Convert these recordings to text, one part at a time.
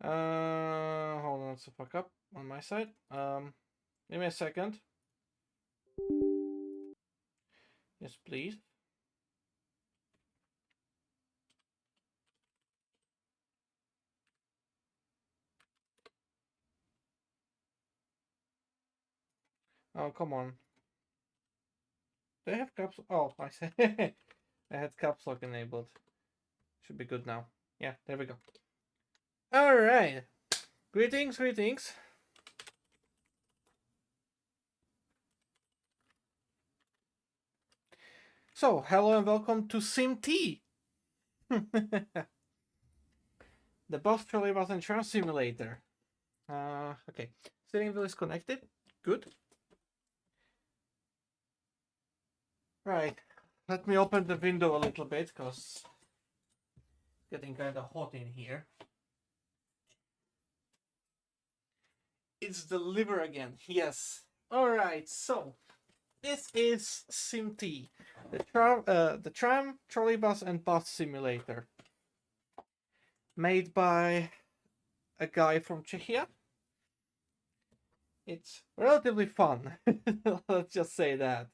Hold on, it's a fuck up on my side. Give me a second. Yes, please. Oh, come on. Do I have caps? Oh, I see. I had caps lock enabled. Should be good now. Yeah, there we go. All right. Greetings, greetings. So, hello and welcome to SimT. The bus Trolleybus and Tram simulator. Okay. Steering wheel is connected. Good. Right. Let me open the window a little bit because it's getting kind of hot in here. It's the liver again. Yes. All right. So this is SimT, the tram, trolleybus, and bus simulator, made by a guy from Czechia. It's relatively fun. Let's just say that.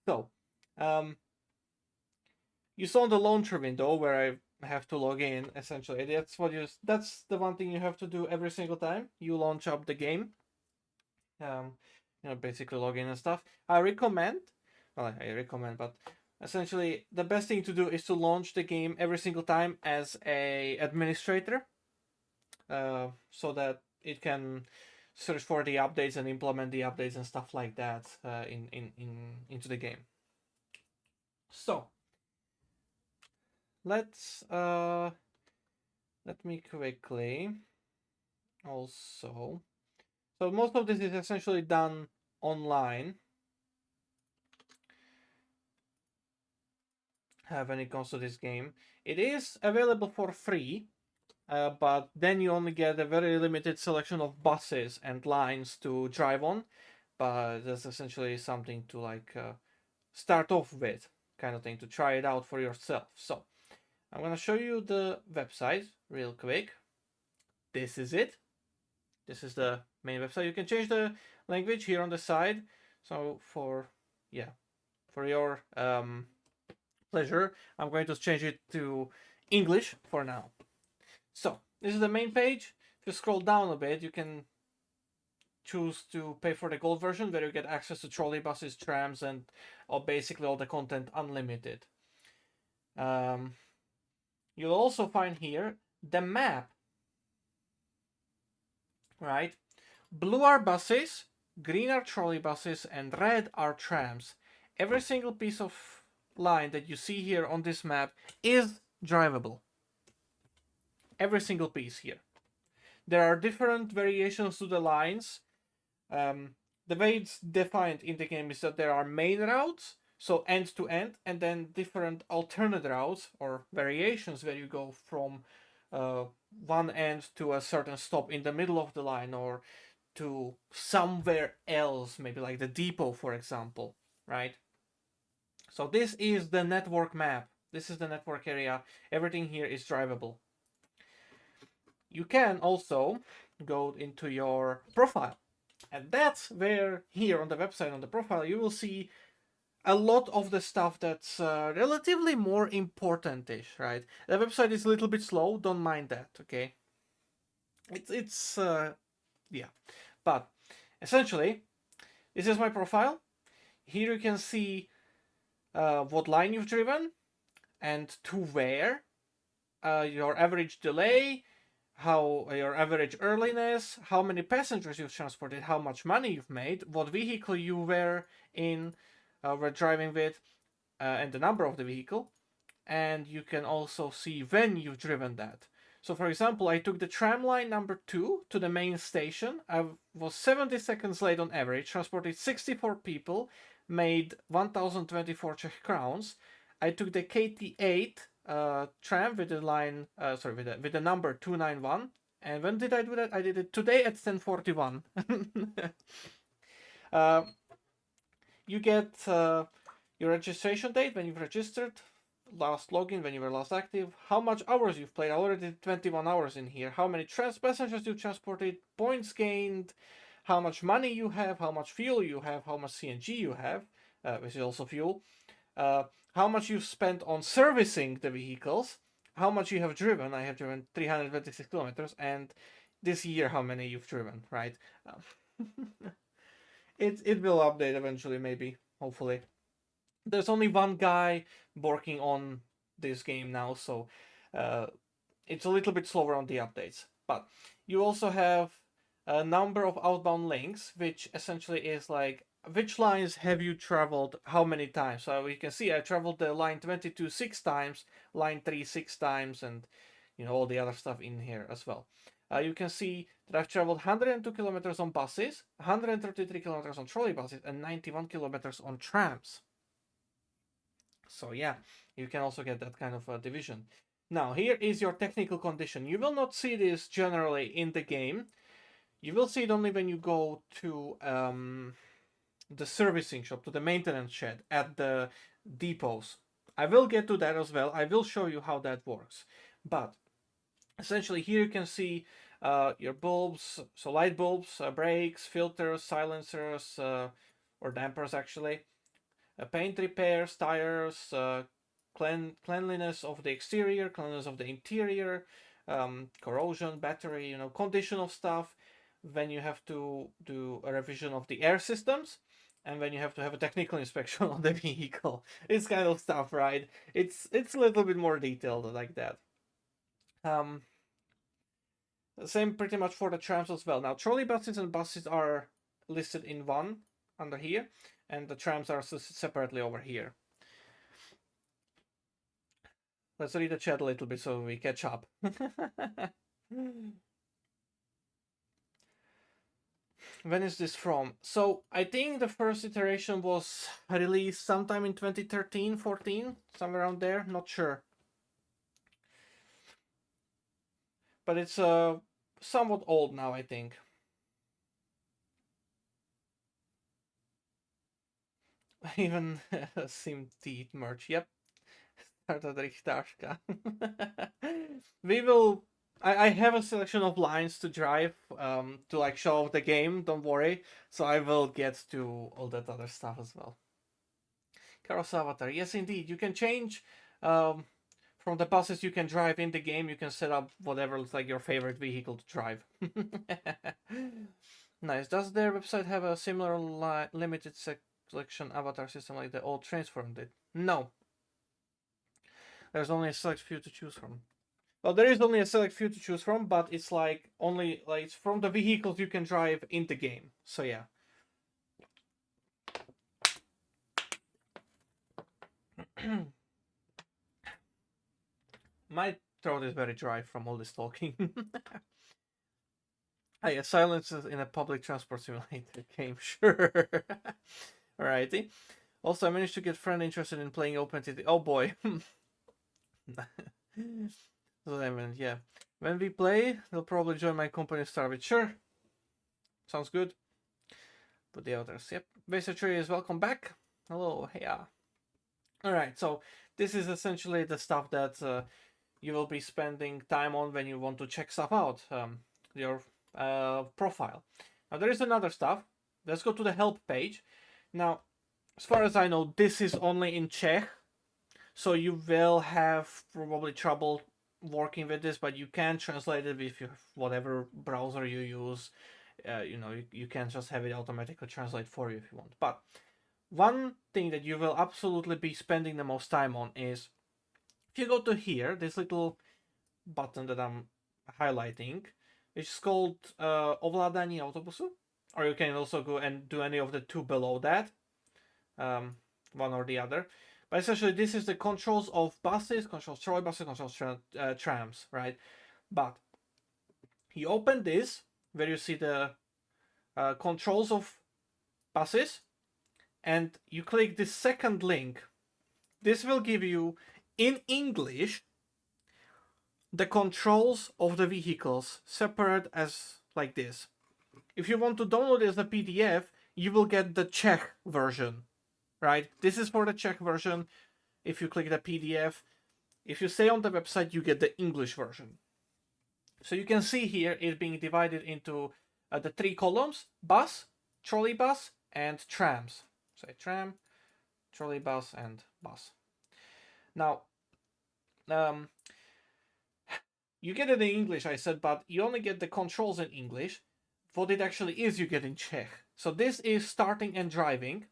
So, you saw the launcher window where I have to log in. Essentially, that's the one thing you have to do every single time you launch up the game. Basically log in and stuff. I recommend, but essentially the best thing to do is to launch the game every single time as a administrator, so that it can search for the updates and implement the updates and stuff like that into the game. So let's let me quickly also. So most of this is essentially done online. When it comes to this game, it is available for free, but then you only get a very limited selection of buses and lines to drive on. But that's essentially something to start off with, kind of thing, to try it out for yourself. So I'm gonna show you the website real quick. This is it. This is the main website. You can change the language here on the side. So for your pleasure, I'm going to change it to English for now. So this is the main page. If you scroll down a bit, you can choose to pay for the gold version, where you get access to trolleybuses, trams, and basically all the content unlimited. You'll also find here the map. Right? Blue are buses, green are trolleybuses, and red are trams. Every single piece of line that you see here on this map is drivable. Every single piece here. There are different variations to the lines. The way it's defined in the game is that there are main routes, so end to end, and then different alternate routes or variations where you go from one end to a certain stop in the middle of the line, or to somewhere else, maybe like the depot, for example, right? So this is the network map. This is the network area. Everything here is drivable. You can also go into your profile, and that's where here on the website, on the profile, you will see a lot of the stuff that's relatively more important-ish, right? The website is a little bit slow, don't mind that, okay? It's yeah. But essentially, this is my profile. Here you can see what line you've driven and to where, your average delay, how your average earliness, how many passengers you've transported, how much money you've made, what vehicle you were in, were driving with, and the number of the vehicle. And you can also see when you've driven that. So for example, I took the tram line number 2 to the main station. I was 70 seconds late on average, transported 64 people, made 1,024 Czech crowns. I took the KT8 tram with the line, with the number 291. And when did I do that? I did it today at 10:41. You get your registration date when you've registered last login, when you were last active, how much hours you've played. I already did 21 hours in here. How many passengers you transported, points gained, how much money you have, how much fuel you have, how much CNG you have, which is also fuel, how much you've spent on servicing the vehicles, how much you have driven. I have driven 326 kilometers, and this year how many you've driven, right? It will update eventually, maybe, hopefully. There's only one guy working on this game now, so it's a little bit slower on the updates. But you also have a number of outbound links, which essentially is like which lines have you traveled how many times. So you can see I traveled the line 22 6 times, line 3 6 times, and all the other stuff in here as well. You can see that I've traveled 102 kilometers on buses, 133 kilometers on trolleybuses, and 91 kilometers on trams. So yeah, you can also get that kind of division. Now here is your technical condition. You will not see this generally in the game. You will see it only when you go to the servicing shop, to the maintenance shed at the depots. I will get to that as well. I will show you how that works. But essentially here you can see your bulbs, so light bulbs, brakes, filters, silencers, or dampers actually, paint repairs, tires, cleanliness of the exterior, cleanliness of the interior, corrosion, battery, condition of stuff, when you have to do a revision of the air systems, and when you have to have a technical inspection on the vehicle. It's kind of stuff, right? It's a little bit more detailed like that. Same pretty much for the trams as well. Now, trolleybuses and buses are listed in one under here, and the trams are separately over here. Let's read the chat a little bit so we catch up. When is this from? So I think the first iteration was released sometime in 2013, 14, somewhere around there, not sure. But it's somewhat old now, I think. Even SimT merch, yep. We will. I have a selection of lines to drive to like show off the game. Don't worry. So I will get to all that other stuff as well. Karos Avatar, yes, indeed. You can change from the buses you can drive in the game. You can set up whatever looks like your favorite vehicle to drive. Nice. Does their website have a similar limited selection avatar system like the old Transform did? No. There's only a select few to choose from. Well, there is only a select few to choose from, but it's like only like it's from the vehicles you can drive in the game. So yeah. My throat is very dry from all this talking. Hey, silences in a public transport simulator game, sure. Alrighty. Also, I managed to get a friend interested in playing OpenTT. Oh boy. So then, yeah. When we play, they'll probably join my company Starvit. Sure. Sounds good. Put the others. Yep. Basic is welcome back. Hello. Yeah. Alright, so this is essentially the stuff that you will be spending time on when you want to check stuff out. Your profile. Now there is another stuff. Let's go to the help page. Now, as far as I know, this is only in Czech, so you will have probably trouble working with this, but you can translate it with whatever browser you use. You can just have it automatically translate for you if you want. But one thing that you will absolutely be spending the most time on is if you go to here, this little button that I'm highlighting, which is called Ovládání autobusu, or you can also go and do any of the two below that, one or the other. But essentially, this is the controls of buses, controls trolleybuses, controls trams, right? But you open this, where you see the controls of buses, and you click this second link. This will give you, in English, the controls of the vehicles, separate as like this. If you want to download it as a PDF, you will get the Czech version, right? This is for the Czech version. if you click the PDF. If you stay on the website, you get the English version. So you can see here it's being divided into the 3 columns: bus, trolleybus, and trams. Say tram, trolleybus, and bus. Now, you get it in English, I said, but you only get the controls in English. What it actually is, you get in Czech. So this is starting and driving.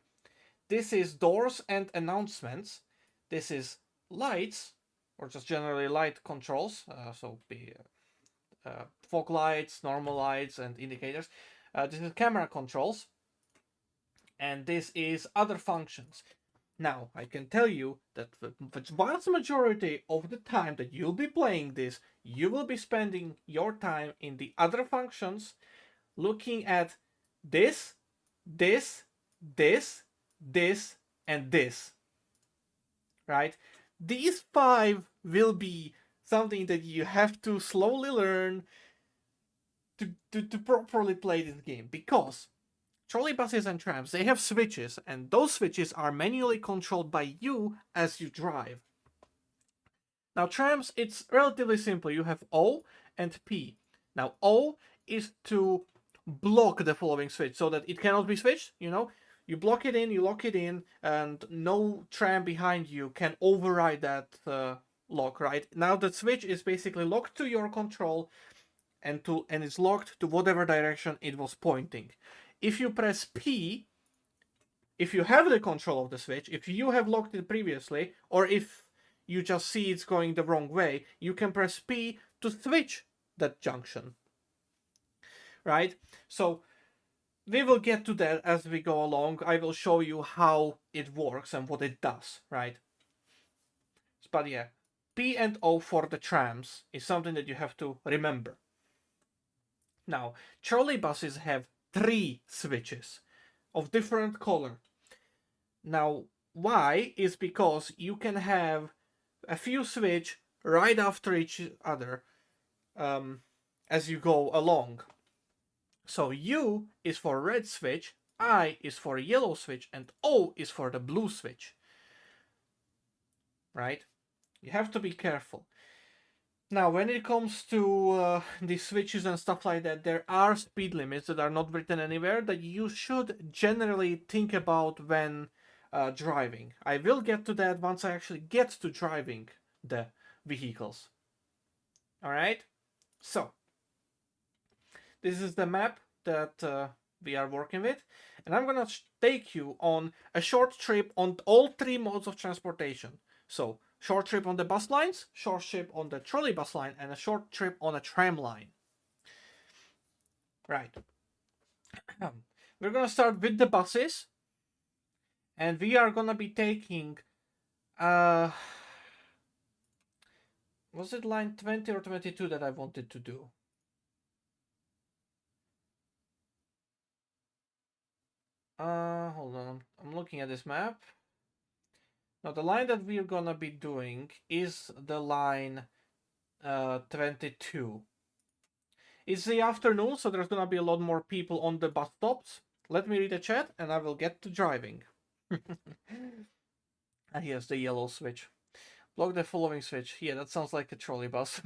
This is doors and announcements. This is lights, or just generally light controls. So be fog lights, normal lights, and indicators. This is camera controls. And this is other functions. Now, I can tell you that the vast majority of the time that you'll be playing this, you will be spending your time in the other functions, looking at this, this, this, this, and this. Right? These 5 will be something that you have to slowly learn to properly play this game, because trolleybuses and trams, they have switches, and those switches are manually controlled by you as you drive. Now, trams, it's relatively simple. You have O and P. Now, O is to block the following switch so that it cannot be switched, you know. You block it in, you lock it in, and no tram behind you can override that lock, right? Now, the switch is basically locked to your control and it's locked to whatever direction it was pointing. If you press P, if you have the control of the switch, if you have locked it previously, or if you just see it's going the wrong way, you can press P to switch that junction. Right? So we will get to that as we go along. I will show you how it works and what it does, right? But yeah, P and O for the trams is something that you have to remember. Now, trolleybuses have 3 switches of different color. Now, why is because you can have a few switch right after each other as you go along. So U is for red switch, I is for yellow switch, and O is for the blue switch. Right? You have to be careful. Now, when it comes to the switches and stuff like that, there are speed limits that are not written anywhere that you should generally think about when driving. I will get to that once I actually get to driving the vehicles. Alright? So, this is the map that we are working with. And I'm going to take you on a short trip on all 3 modes of transportation. So, short trip on the bus lines, short trip on the trolleybus line, and a short trip on a tram line. Right. We're going to start with the buses. And we are going to be taking... was it line 20 or 22 that I wanted to do? Hold on. I'm looking at this map. Now, the line that we're gonna be doing is the line 22. It's the afternoon, so there's gonna be a lot more people on the bus stops. Let me read the chat, and I will get to driving. Here's the yellow switch. Block the following switch. Yeah, that sounds like a trolleybus.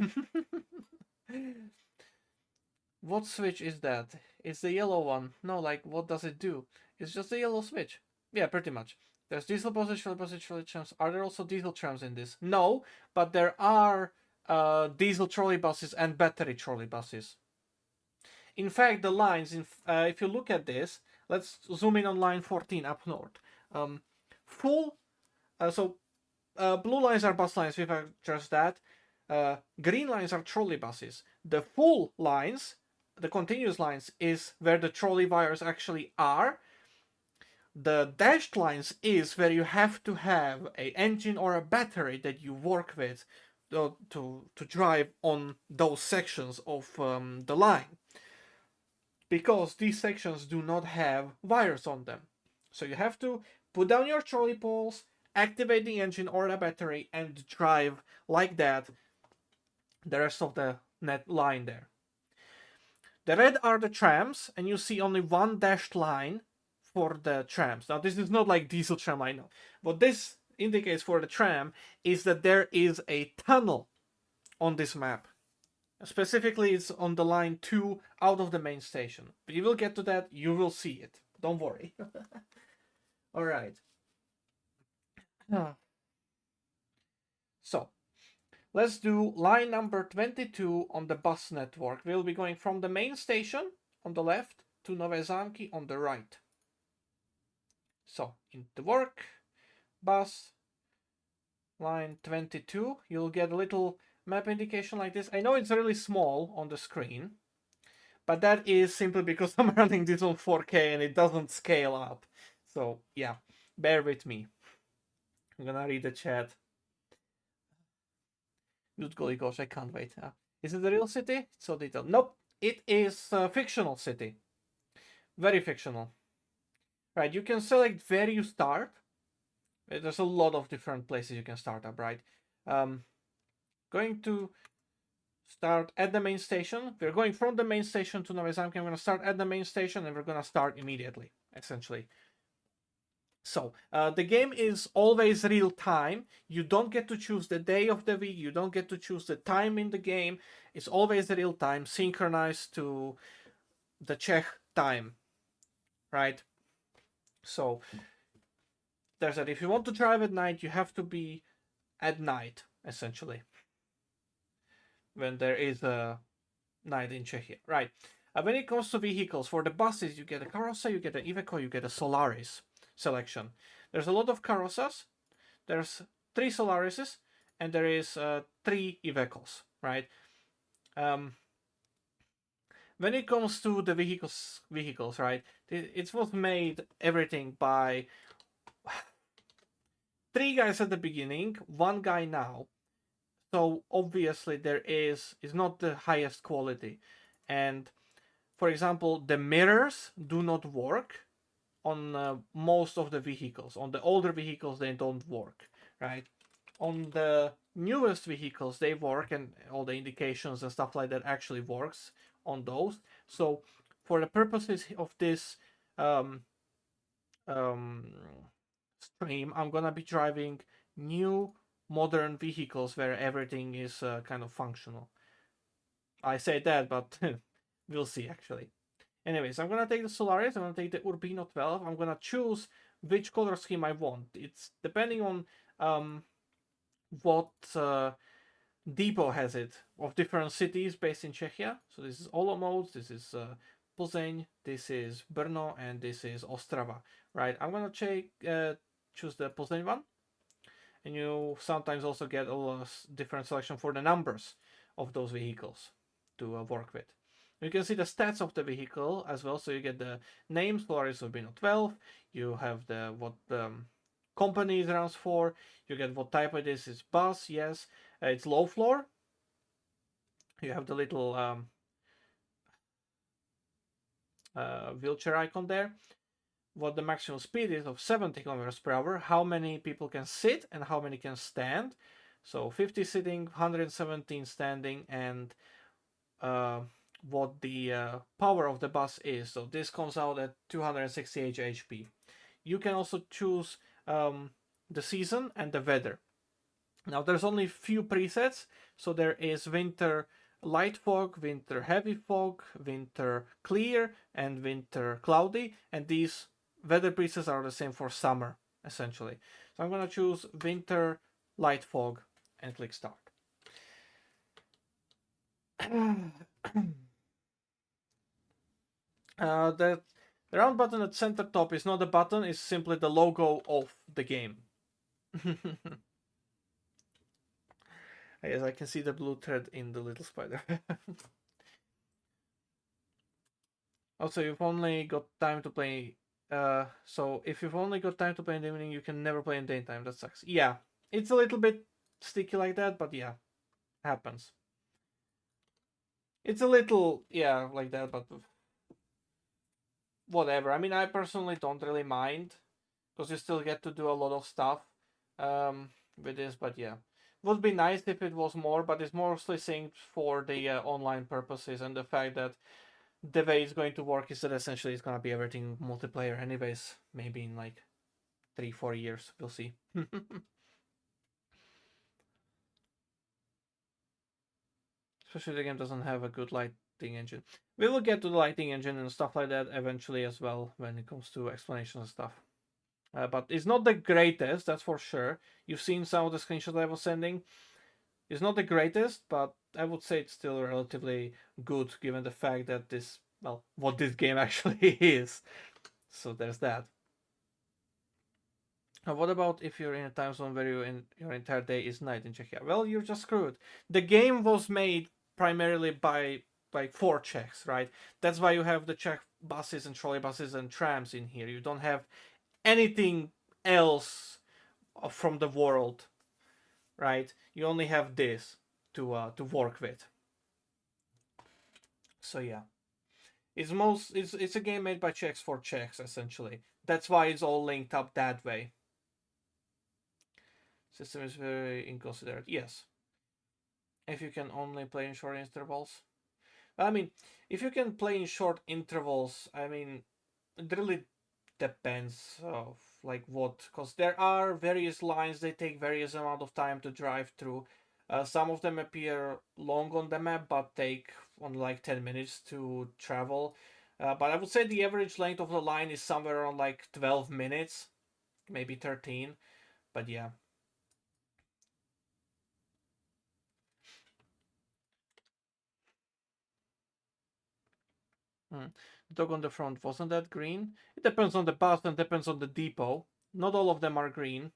What switch is that? It's the yellow one. No, like, what does it do? It's just a yellow switch. Yeah, pretty much. There's diesel buses, trolley trams. Are there also diesel trams in this? No, but there are diesel trolleybuses and battery trolleybuses. In fact, the lines, if you look at this, let's zoom in on line 14 up north. Blue lines are bus lines, we've addressed that. Green lines are trolleybuses. The full lines, the continuous lines, is where the trolley wires actually are. The dashed lines is where you have to have an engine or a battery that you work with to drive on those sections of the line. Because these sections do not have wires on them. So you have to put down your trolley poles, activate the engine or the battery, and drive like that the rest of the net line there. The red are the trams, and you see only one dashed line for the trams. Now, this is not like diesel tram, I know. But this indicates for the tram is that there is a tunnel on this map. Specifically, it's on the line 2 out of the main station. But you will get to that, you will see it. Don't worry. Alright. So, let's do line number 22 on the bus network. We'll be going from the main station on the left to Nové Zámky on the right. So, into work, bus, line 22. You'll get a little map indication like this. I know it's really small on the screen, but that is simply because I'm running this on 4K and it doesn't scale up. So yeah, bear with me. I'm gonna read the chat. Good golly gosh, I can't wait. Is it the real city? It's so detailed. Nope, it is a fictional city. Very fictional. Right, you can select where you start. There's a lot of different places you can start up, right? Going to start at the main station. We're going from the main station to Nové Zámky. I'm going to start at the main station and we're going to start immediately, essentially. So, the game is always real time. You don't get to choose the day of the week. You don't get to choose the time in the game. It's always real time, synchronized to the Czech time, right? So, there's that. If you want to drive at night, you have to be at night, essentially, when there is a night in Czechia, right? When it comes to vehicles, for the buses, you get a Karosa, you get an Iveco, you get a Solaris selection. There's a lot of Karosas, there's 3 Solarises, and there is 3 Ivecos, right? When it comes to the vehicles, right, it was made everything by 3 guys at the beginning, 1 guy now. So obviously there is not the highest quality. And for example, the mirrors do not work on most of the vehicles. On the older vehicles, they don't work, right? On the newest vehicles, they work, and all the indications and stuff like that actually works on those. So for the purposes of this stream, I'm gonna be driving new modern vehicles where everything is kind of functional. I say that, but we'll see actually. Anyways, I'm gonna take the Solaris, I'm gonna take the Urbino 12, I'm gonna choose which color scheme I want. It's depending on what depot has it, of different cities based in Czechia. So this is Olomouc, this is Plzeň, this is Brno, and this is Ostrava, right? I'm gonna choose the Plzeň one. And you sometimes also get a different selection for the numbers of those vehicles to work with. You can see the stats of the vehicle as well. So you get the name, Solaris Urbino 12. You have what company it runs for. You get what type it is. It's bus, yes. It's low floor. You have the little wheelchair icon there. What the maximum speed is of 70 kilometers per hour, how many people can sit and how many can stand. So 50 sitting, 117 standing, and what the power of the bus is. So this comes out at 268 HP. You can also choose the season and the weather. Now there's only a few presets. So there is winter light fog, winter heavy fog, winter clear, and winter cloudy, and these weather presets are the same for summer, essentially. So I'm going to choose winter light fog and click start. The round button at center top is not a button, it's simply the logo of the game. Yes, I can see the blue thread in the little spider. Also, you've only got time to play. So if you've only got time to play in the evening, you can never play in daytime. That sucks. Yeah, it's a little bit sticky like that, but yeah, happens. It's a little, yeah, like that, but whatever. I mean, I personally don't really mind because you still get to do a lot of stuff with this, but yeah. Would be nice if it was more, but it's mostly synced for the online purposes, and the fact that the way it's going to work is that essentially it's going to be everything multiplayer anyways, maybe in like 3-4 years. We'll see. Especially the game doesn't have a good lighting engine. We will get to the lighting engine and stuff like that eventually as well when it comes to explanations and stuff. But it's not the greatest, that's for sure. You've seen some of the screenshots I was sending. It's not the greatest, but I would say it's still relatively good given the fact that this, well, what this game actually is. So there's that. What about if you're in a time zone where your entire day is night in Czechia? Well, you're just screwed. The game was made primarily by for Czechs, right? That's why you have the Czech buses and trolleybuses and trams in here. You don't have anything else from the world, right? You only have this to work with. So yeah, it's a game made by Czechs for Czechs essentially. That's why it's all linked up that way. System is very inconsiderate. Yes. If you can only play in short intervals. I mean, if you can play in short intervals, I mean, it really depends of like what, because there are various lines, they take various amount of time to drive through. Some of them appear long on the map but take on like 10 minutes to travel. But I would say the average length of the line is somewhere around like 12 minutes, maybe 13. But yeah. The dog on the front wasn't that green. It depends on the bus and depends on the depot. Not all of them are green.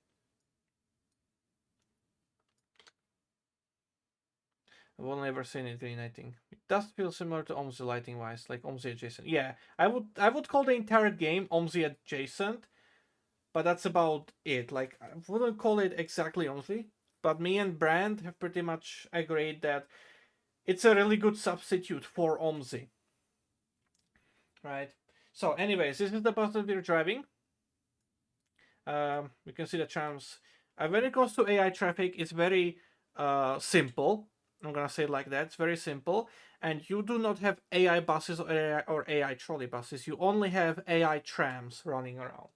I've only ever seen it green, I think. It does feel similar to OMSI lighting wise, like OMSI adjacent. Yeah, I would call the entire game OMSI adjacent, but that's about it. Like, I wouldn't call it exactly OMSI, but me and Brand have pretty much agreed that it's a really good substitute for OMSI. Right? So anyways, this is the bus that we're driving. We can see the trams. When it comes to AI traffic, it's very simple. I'm gonna say it like that. It's very simple, and you do not have AI buses or AI trolley buses. You only have AI trams running around.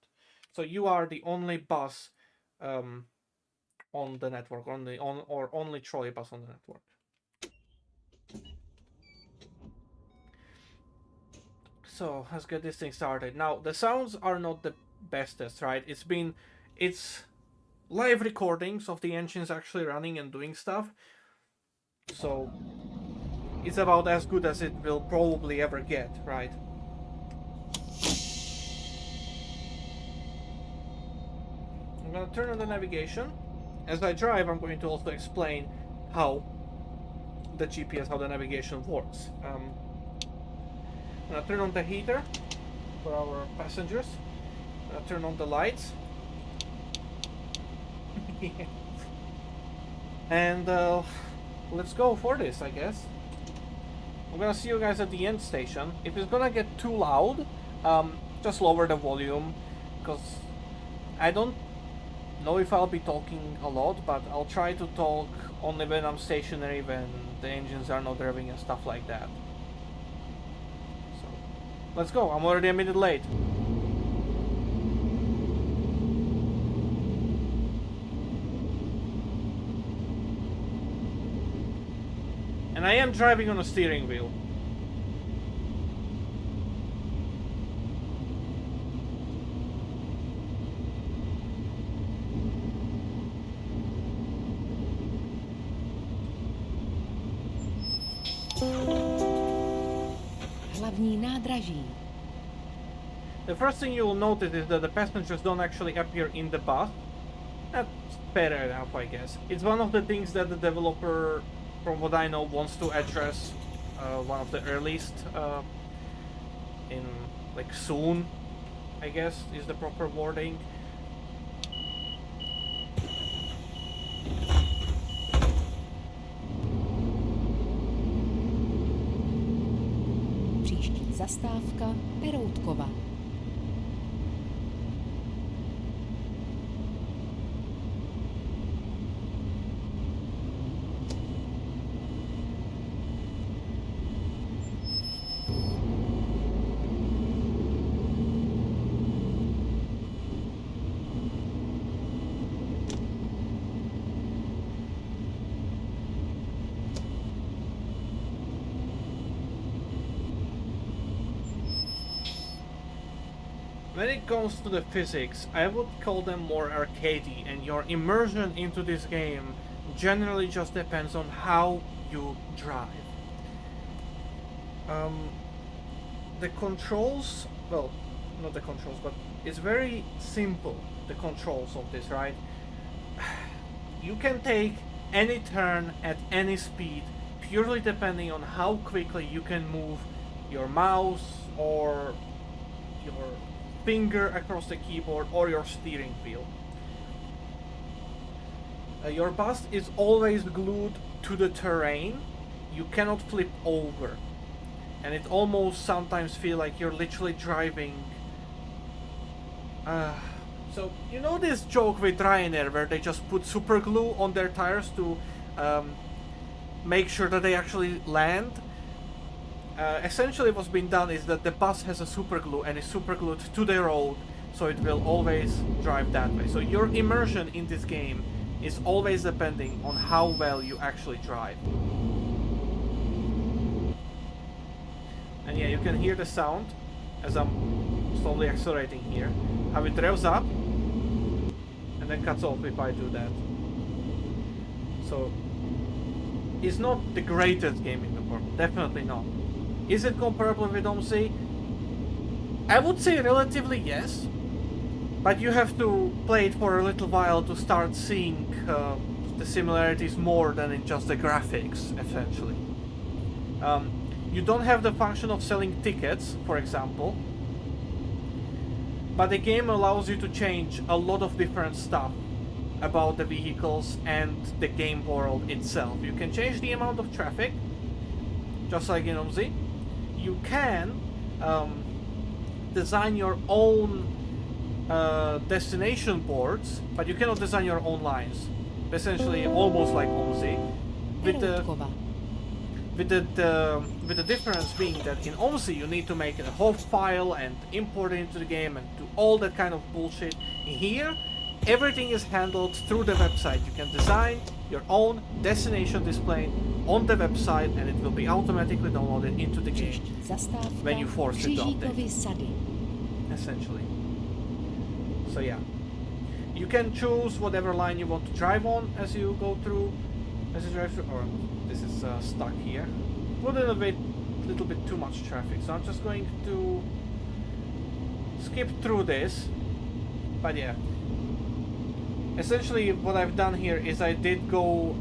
So you are the only bus on the network, only trolley bus on the network. So let's get this thing started. Now the sounds are not the bestest, right? It's live recordings of the engines actually running and doing stuff. So it's about as good as it will probably ever get, right? I'm gonna turn on the navigation. As I drive, I'm going to also explain how the GPS, how the navigation works. I'm gonna turn on the heater for our passengers. I'm gonna turn on the lights. And let's go for this, I guess. I'm gonna see you guys at the end station. If it's gonna get too loud, just lower the volume, because I don't know if I'll be talking a lot, but I'll try to talk only when I'm stationary, when the engines are not revving and stuff like that. So, let's go. I'm already a minute late. And I am driving on a steering wheel. Hlavní nádraží. The first thing you will notice is that the passengers don't actually appear in the bus. That's fair enough, I guess. It's one of the things that the developer, from what I know, wants to address. One of the earliest, in like soon, I guess is the proper wording. Příští zastávka Peroutkova. when it comes to the physics, I would call them more arcadey, and your immersion into this game generally just depends on how you drive. The controls, well, not the controls, but it's very simple, the controls of this, right? You can take any turn at any speed, purely depending on how quickly you can move your mouse or your finger across the keyboard or your steering wheel. Your bus is always glued to the terrain. You cannot flip over, and it almost sometimes feels like you're literally driving. So you know this joke with Ryanair where they just put super glue on their tires to make sure that they actually land? Essentially what's been done is that the bus has a super glue and is super glued to the road, so it will always drive that way. So your immersion in this game is always depending on how well you actually drive. And yeah, you can hear the sound as I'm slowly accelerating here, how it revs up and then cuts off if I do that. So it's not the greatest game in the world, definitely not. Is it comparable with OMSI? I would say relatively yes, but you have to play it for a little while to start seeing the similarities more than in just the graphics, essentially. You don't have the function of selling tickets, for example, but the game allows you to change a lot of different stuff about the vehicles and the game world itself. You can change the amount of traffic, just like in OMSI. You can design your own destination boards, but you cannot design your own lines. Essentially, almost like OMSI, with the difference being that in OMSI you need to make a whole file and import it into the game and do all that kind of bullshit. In here, everything is handled through the website. You can design your own destination display on the website and it will be automatically downloaded into the game when you force it to update. Essentially. So yeah. You can choose whatever line you want to drive on as you go through, or this is stuck here. Put in a little bit too much traffic, so I'm just going to skip through this. But yeah, essentially what I've done here is I did go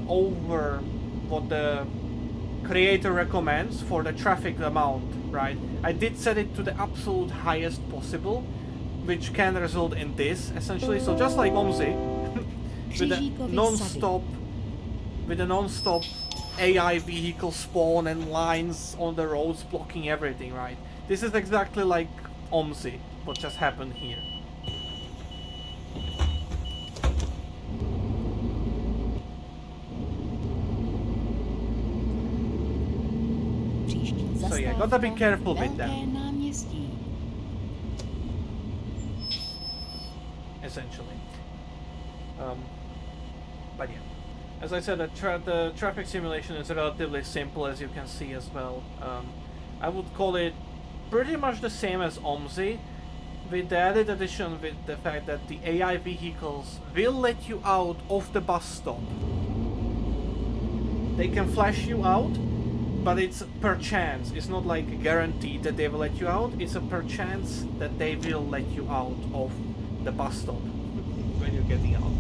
over what the creator recommends for the traffic amount, right? I did set it to the absolute highest possible, which can result in this, essentially. So just like OMSI, with a non-stop AI vehicle spawn and lines on the roads blocking everything, right? This is exactly like OMSI, what just happened here. So yeah, gotta be careful with that. Essentially. But yeah, as I said, the traffic simulation is relatively simple, as you can see as well. I would call it pretty much the same as OMSI, with the added addition with the fact that the AI vehicles will let you out of the bus stop. They can flash you out, but it's per chance. It's not like guaranteed that they will let you out. It's a per chance that they will let you out of the bus stop when you're getting out.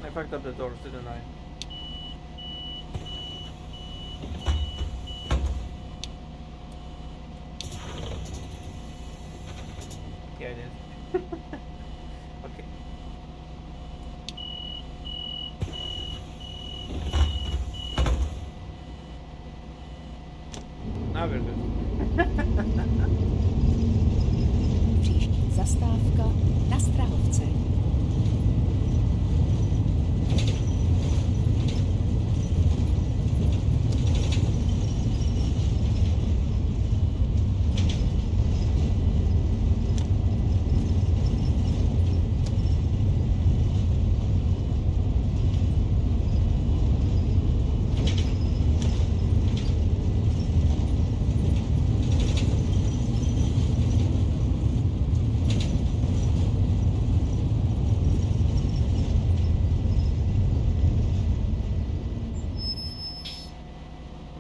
I fucked up the doors, didn't I? Yeah, I did. Okay. Now we're good. Příští zastávka na Strahovce.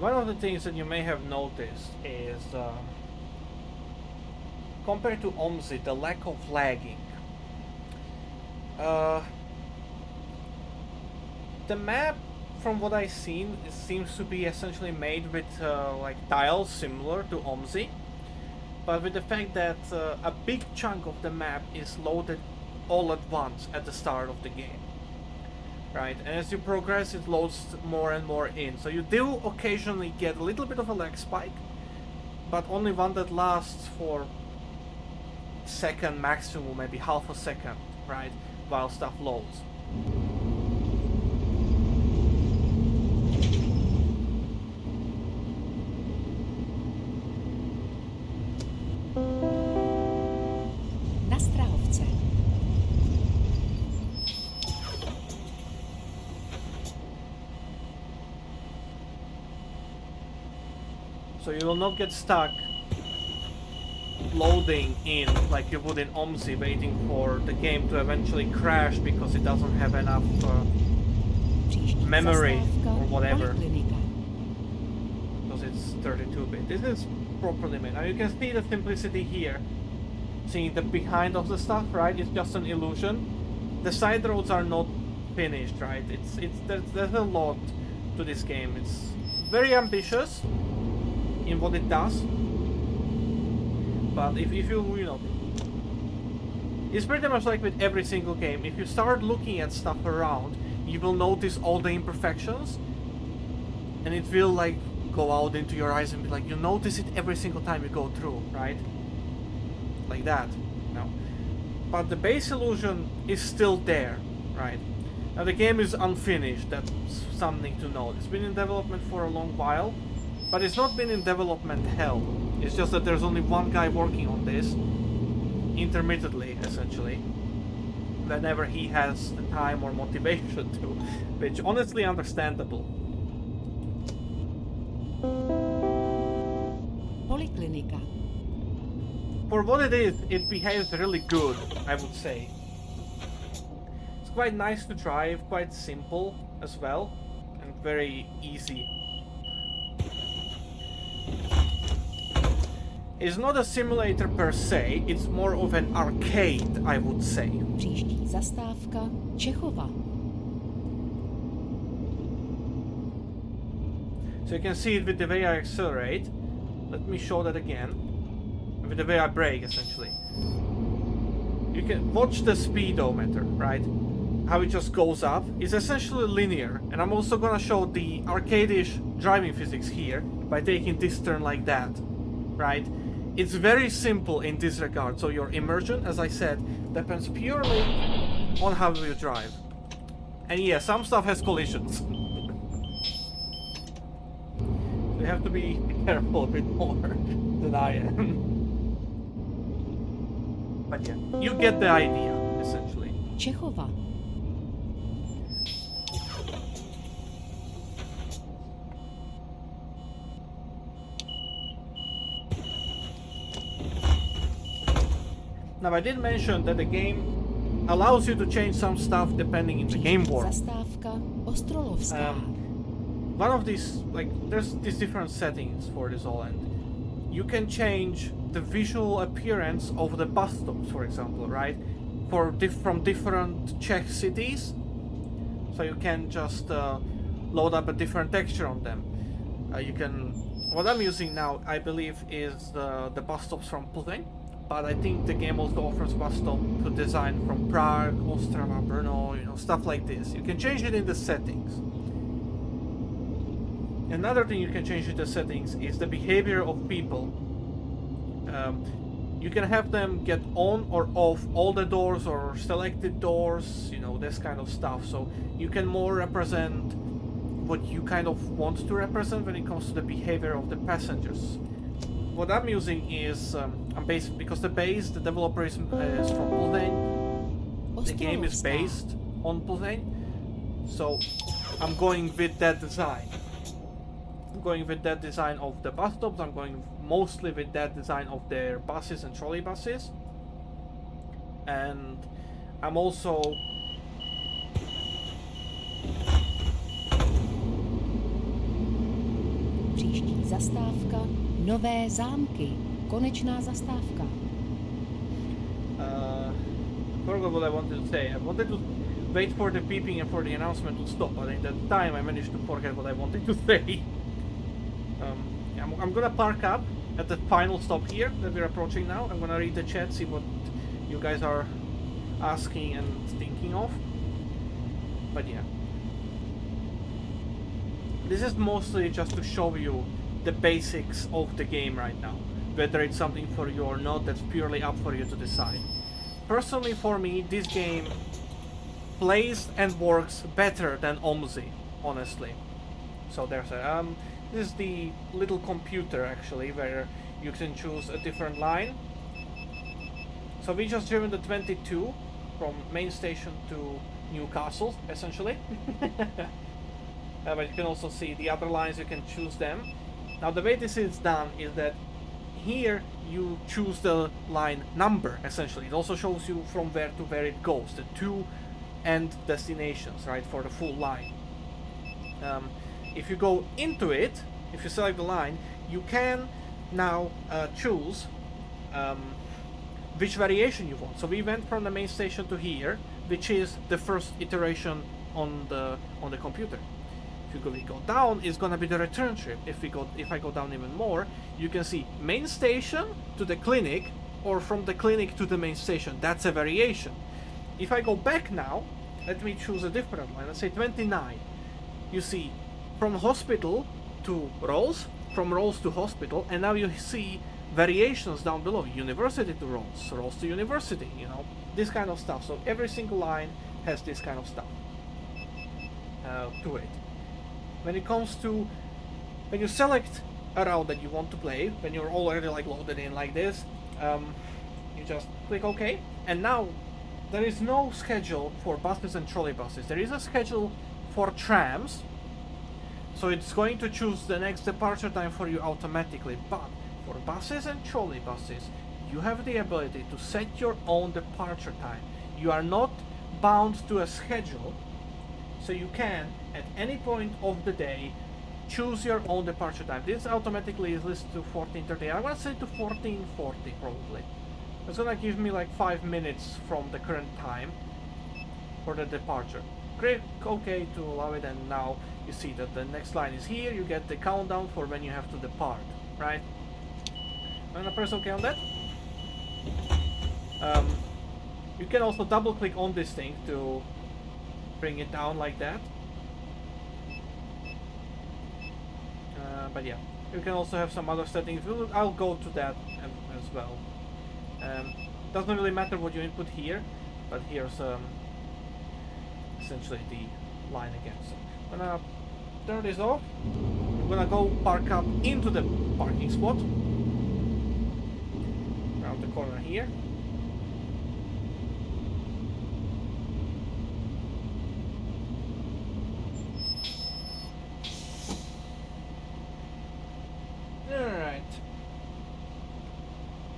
one of the things that you may have noticed is compared to OMSI, the lack of lagging. The map, from what I've seen, it seems to be essentially made with like tiles similar to OMSI, but with the fact that a big chunk of the map is loaded all at once at the start of the game. Right, and as you progress it loads more and more in, so you do occasionally get a little bit of a lag spike, but only one that lasts for a second maximum, maybe half a second, right, while stuff loads. Na Strahovce. So you will not get stuck loading in like you would in OMSI, waiting for the game to eventually crash because it doesn't have enough Příští memory zastávka or whatever, Poliklinika. because it's 32-bit. This is properly made. Now you can see the simplicity here. Seeing the behind of the stuff, right? It's just an illusion. The side roads are not finished, right? There's a lot to this game. It's very ambitious in what it does, but if you know, it's pretty much like with every single game. If you start looking at stuff around, you will notice all the imperfections, and it will like go out into your eyes and be like, you notice it every single time you go through, right? Like that. No, but the base illusion is still there, right? Now the game is unfinished. That's something to note. It's been in development for a long while, but it's not been in development hell. It's just that there's only one guy working on this, intermittently, essentially, whenever he has the time or motivation to, which honestly understandable. Poliklinika. For what it is, it behaves really good, I would say. It's quite nice to drive, quite simple as well, and very easy. It's not a simulator per se, it's more of an arcade, I would say. Příští zastávka Čechova. So you can see it with the way I accelerate. Let me show that again. With the way I brake, essentially. You can watch the speedometer, right? How it just goes up. It's essentially linear. And I'm also gonna show the arcade-ish driving physics here by taking this turn like that, right? It's very simple in this regard. So your immersion, as I said, depends purely on how you drive. And yeah, some stuff has collisions. You have to be careful a bit more than I am. But yeah, you get the idea, essentially. Čechova. Now I did mention that the game allows you to change some stuff depending in the game world. Zastávka Ostrolovská. One of these, like, there's these different settings for this all, and you can change the visual appearance of the bus stops, for example, right? From different Czech cities, so you can just load up a different texture on them. What I'm using now, I believe, is the bus stops from Plzeň, but I think the game also offers bus stop to design from Prague, Ostrava, Brno, stuff like this. You can change it in the settings. Another thing you can change in the settings is the behavior of people. You can have them get on or off all the doors or selected doors, this kind of stuff. So you can more represent what you kind of want to represent when it comes to the behavior of the passengers. What I'm using is, because the developer is from Plzeň. The game is based on Plzeň, so I'm going with that design. I'm going with that design of the bus stops. I'm going mostly with that design of their buses and trolleybuses. And I'm also zastávka, Nové zámky, konečná zastávka. I forgot what I wanted to say. I wanted to wait for the beeping and for the announcement to stop, but in that time I managed to forget what I wanted to say. I'm gonna park up at the final stop here that we're approaching now. I'm gonna read the chat, see what you guys are asking and thinking of. But yeah. This is mostly just to show you the basics of the game right now. Whether it's something for you or not, that's purely up for you to decide. Personally, for me, this game plays and works better than OMSI, honestly. So there's a this is the little computer actually where you can choose a different line. So we just driven the 22 from main station to Newcastle, essentially. But you can also see the other lines, you can choose them. Now the way this is done is that here you choose the line number, essentially. It also shows you from where to where it goes, the two end destinations, right, for the full line. If you go into it, if you select the line, you can now choose which variation you want. So we went from the main station to here, which is the first iteration on the computer. If we go down, it's gonna be the return trip. If I go down even more, you can see main station to the clinic, or from the clinic to the main station. That's a variation. If I go back now, let me choose a different line. Let's say 29. You see from hospital to Rolls, from Rolls to hospital, and now you see variations down below. University to Rolls, Rolls to university. You know, this kind of stuff. So every single line has this kind of stuff to it. When it comes to when you select a route that you want to play, when you're already like loaded in like this, you just click OK, and now there is no schedule for buses and trolleybuses. There is a schedule for trams, so it's going to choose the next departure time for you automatically. But for buses and trolleybuses, you have the ability to set your own departure time. You are not bound to a schedule, so you can at any point of the day choose your own departure time. This automatically is listed to 14:30. I want to say to 14:40 probably. It's gonna give me like 5 minutes from the current time for the departure. Click OK to allow it, and now you see that the next line is here. You get the countdown for when you have to depart, right? I'm gonna press OK on that. You can also double click on this thing to bring it down like that. But yeah, you can also have some other settings. I'll go to that as well. Doesn't really matter what you input here, but here's essentially the line again. So I'm gonna turn this off. I'm gonna go park up into the parking spot around the corner here.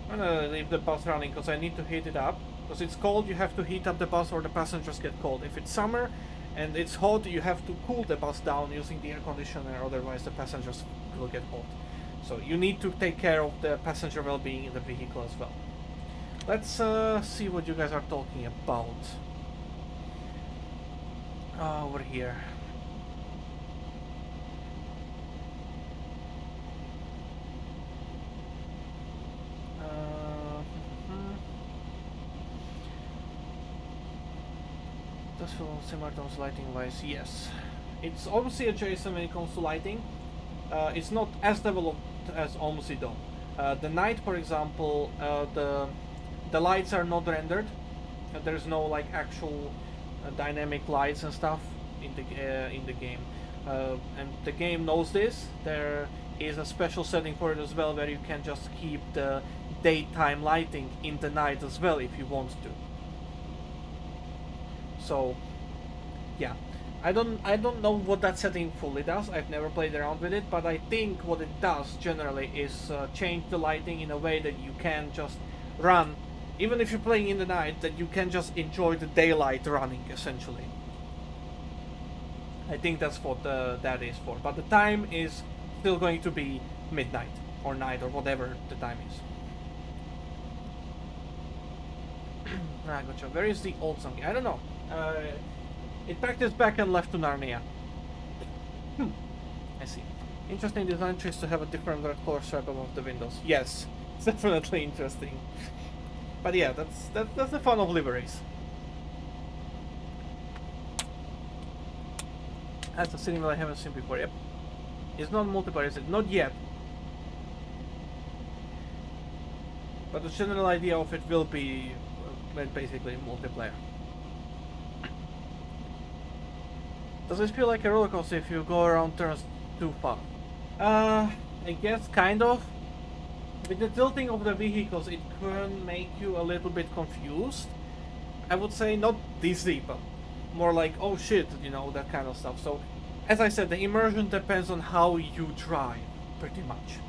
I'm gonna leave the bus running because I need to heat it up. Because it's cold, you have to heat up the bus or the passengers get cold. If it's summer and it's hot, you have to cool the bus down using the air conditioner, otherwise the passengers will get hot. So you need to take care of the passenger well-being in the vehicle as well. Let's see what you guys are talking about. Over here. Does feel similar to lighting wise? Yes. It's obviously adjacent when it comes to lighting. It's not as developed as OMSI though. The night, for example, the lights are not rendered. There's no like actual dynamic lights and stuff in the game, and the game knows this. There is a special setting for it as well, where you can just keep the daytime lighting in the night as well if you want to. So, yeah, I don't know what that setting fully does. I've never played around with it, but I think what it does generally is change the lighting in a way that you can just run, even if you're playing in the night, that you can just enjoy the daylight running essentially. I think that's what that is for. But the time is still going to be midnight or night or whatever the time is. Ah, gotcha. Where is the old zombie? I don't know. It packed its back and left to Narnia. I see. Interesting design choice to have a different red color stripe above the windows. Yes, it's definitely interesting. But yeah, that's the fun of liveries. That's a cinema I haven't seen before. Yep. It's not multiplayer, is it? Not yet. But the general idea of it will be basically multiplayer. Does it feel like a roller coaster if you go around turns too far? I guess kind of. With the tilting of the vehicles, it can make you a little bit confused. I would say not dizzy, but more like, oh shit, you know, that kind of stuff. So, as I said, the immersion depends on how you drive, pretty much.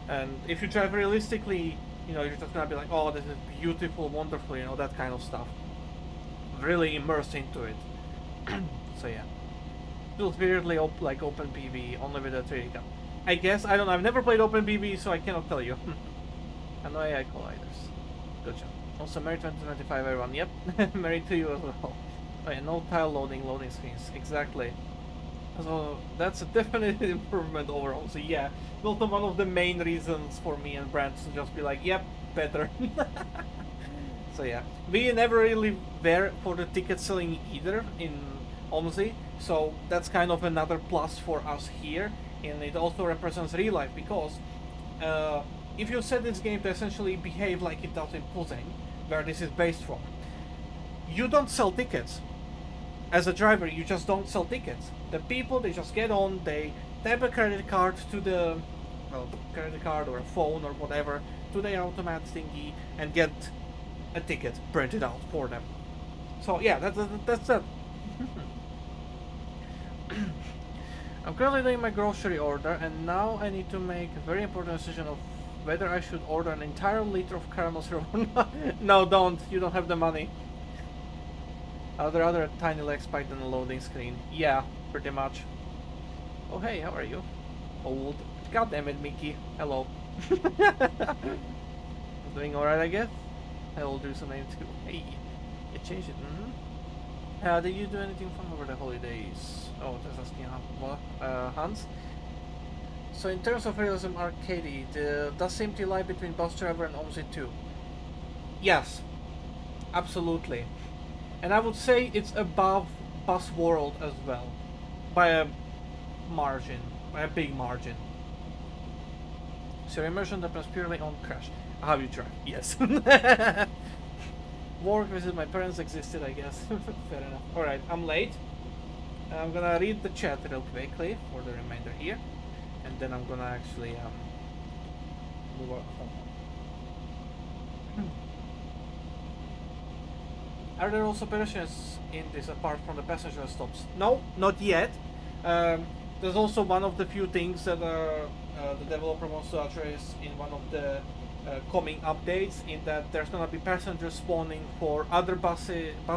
And if you drive realistically, you know, you're just gonna be like, oh, this is beautiful, wonderful, you know, that kind of stuff. Really immerse into it. So yeah. Feels weirdly like OpenPV, only with a 3D cam. I guess, I don't know, I've never played OpenPV, so I cannot tell you. And no AI colliders. Good job. Also, Merry 2025 everyone, yep. Merry to you as well. Oh yeah, no tile loading screens, exactly. So that's a definite improvement overall. So yeah, also one of the main reasons for me and Brent to just be like, yep, better. So yeah, we never really were for the ticket selling either in OMSI, so that's kind of another plus for us here, and it also represents real life because if you set this game to essentially behave like it does in Plzeň, where this is based from, you don't sell tickets. As a driver, you just don't sell tickets. The people, they just get on, they tap a credit card to the, well, credit card or a phone or whatever, to their automat thingy, and get a ticket printed out for them. So yeah, that's that. I'm currently doing my grocery order, and now I need to make a very important decision of whether I should order an entire liter of caramel syrup or not. No, don't. You don't have the money. Are there other tiny leg spike than a loading screen? Yeah, pretty much. Oh hey, how are you? Old. God damn it, Mickey. Hello. Doing alright, I guess? I will do some name too. Hey, you changed it. Did you do anything fun over the holidays? Oh, that's asking Hans. So in terms of realism arcade, does SimT lie between Bus Driver and OMSI 2? Yes, absolutely. And I would say it's above Bus World as well, by a margin, by a big margin. So your immersion depends purely on crash. How you drive? Yes. Work visit my parents existed, I guess. Fair enough. Alright, I'm late. I'm gonna read the chat real quickly for the remainder here, and then I'm gonna actually move on. Are there also pedestrians in this apart from the passenger stops? No, not yet. There's also one of the few things that the developer wants to address in one of the coming updates, in that there's gonna be passengers spawning for other bus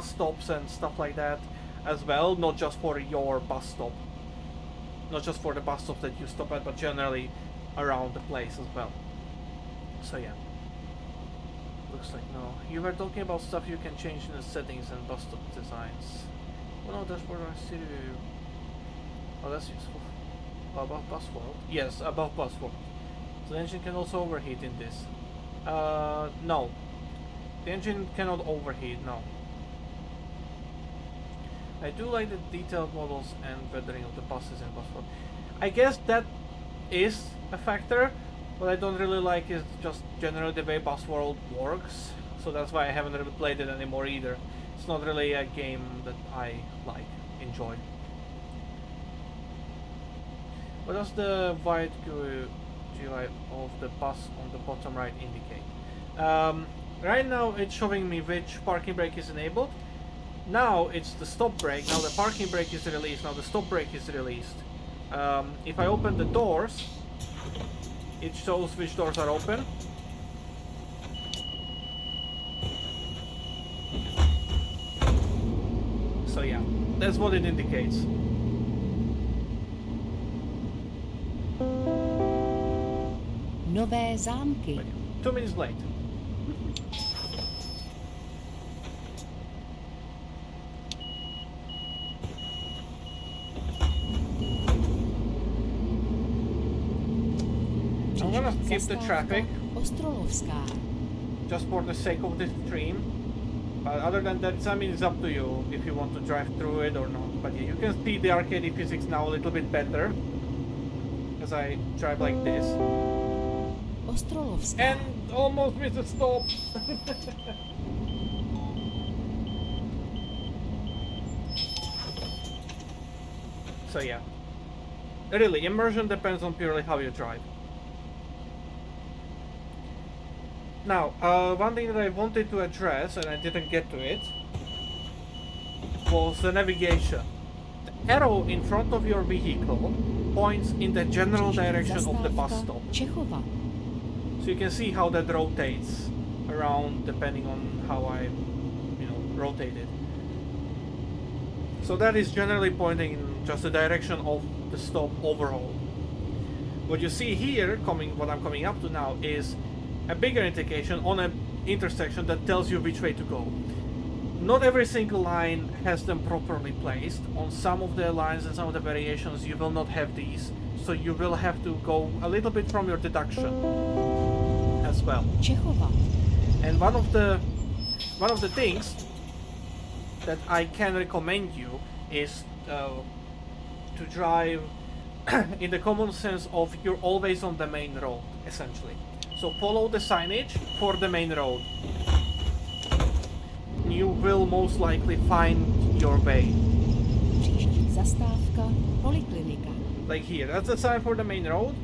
stops and stuff like that as well, not just for your bus stop, not just for the bus stop that you stop at, but generally around the place as well. So yeah, looks like no. You were talking about stuff you can change in the settings and bus stop designs. Oh no, dashboard on stereo. Oh, that's useful. Above bus world? Yes, above bus world. So the engine can also overheat in this. No. The engine cannot overheat, no. I do like the detailed models and weathering of the buses in bus world. I guess that is a factor. What I don't really like is just generally the way bus world works. So that's why I haven't really played it anymore either. It's not really a game that I enjoy. What does the white GUI of the bus on the bottom right indicate? Right now it's showing me which parking brake is enabled. Now it's the stop brake. Now the parking brake is released. Now the stop brake is released. If I open the doors, it shows which doors are open. So yeah, that's what it indicates. Nové zámky. But yeah, 2 minutes late. I'm gonna skip the traffic Ostrolovská. just for the sake of this stream. But other than that, I mean, it's up to you if you want to drive through it or not. But yeah, you can see the arcade physics now a little bit better as I drive like this. Ostrolovská. And almost missed a stop. So yeah, really, immersion depends on purely how you drive. Now, one thing that I wanted to address, and I didn't get to it, was the navigation. The arrow in front of your vehicle points in the general direction of the bus stop. Čechova. So you can see how that rotates around depending on how I, rotate it. So that is generally pointing in just the direction of the stop overall. What you see here, what I'm coming up to now, is a bigger indication on an intersection that tells you which way to go. Not every single line has them properly placed. On some of the lines and some of the variations you will not have these, so you will have to go a little bit from your deduction as well. Čechova. And one of the things that I can recommend you is to drive in the common sense of you're always on the main road, essentially. So follow the signage for the main road. You will most likely find your way. Příští zastávka Poliklinika. Like here, that's the sign for the main road.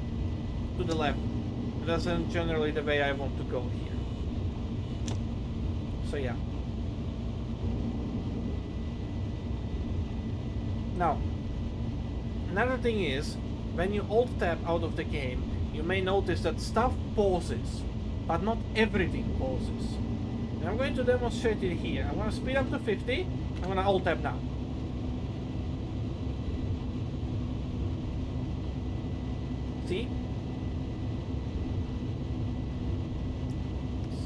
To the left. That's generally the way I want to go here. So yeah. Now, another thing is, when you alt tab out of the game, you may notice that stuff pauses, but not everything pauses. And I'm going to demonstrate it here. I'm going to speed up to 50. I'm going to alt tab now. See?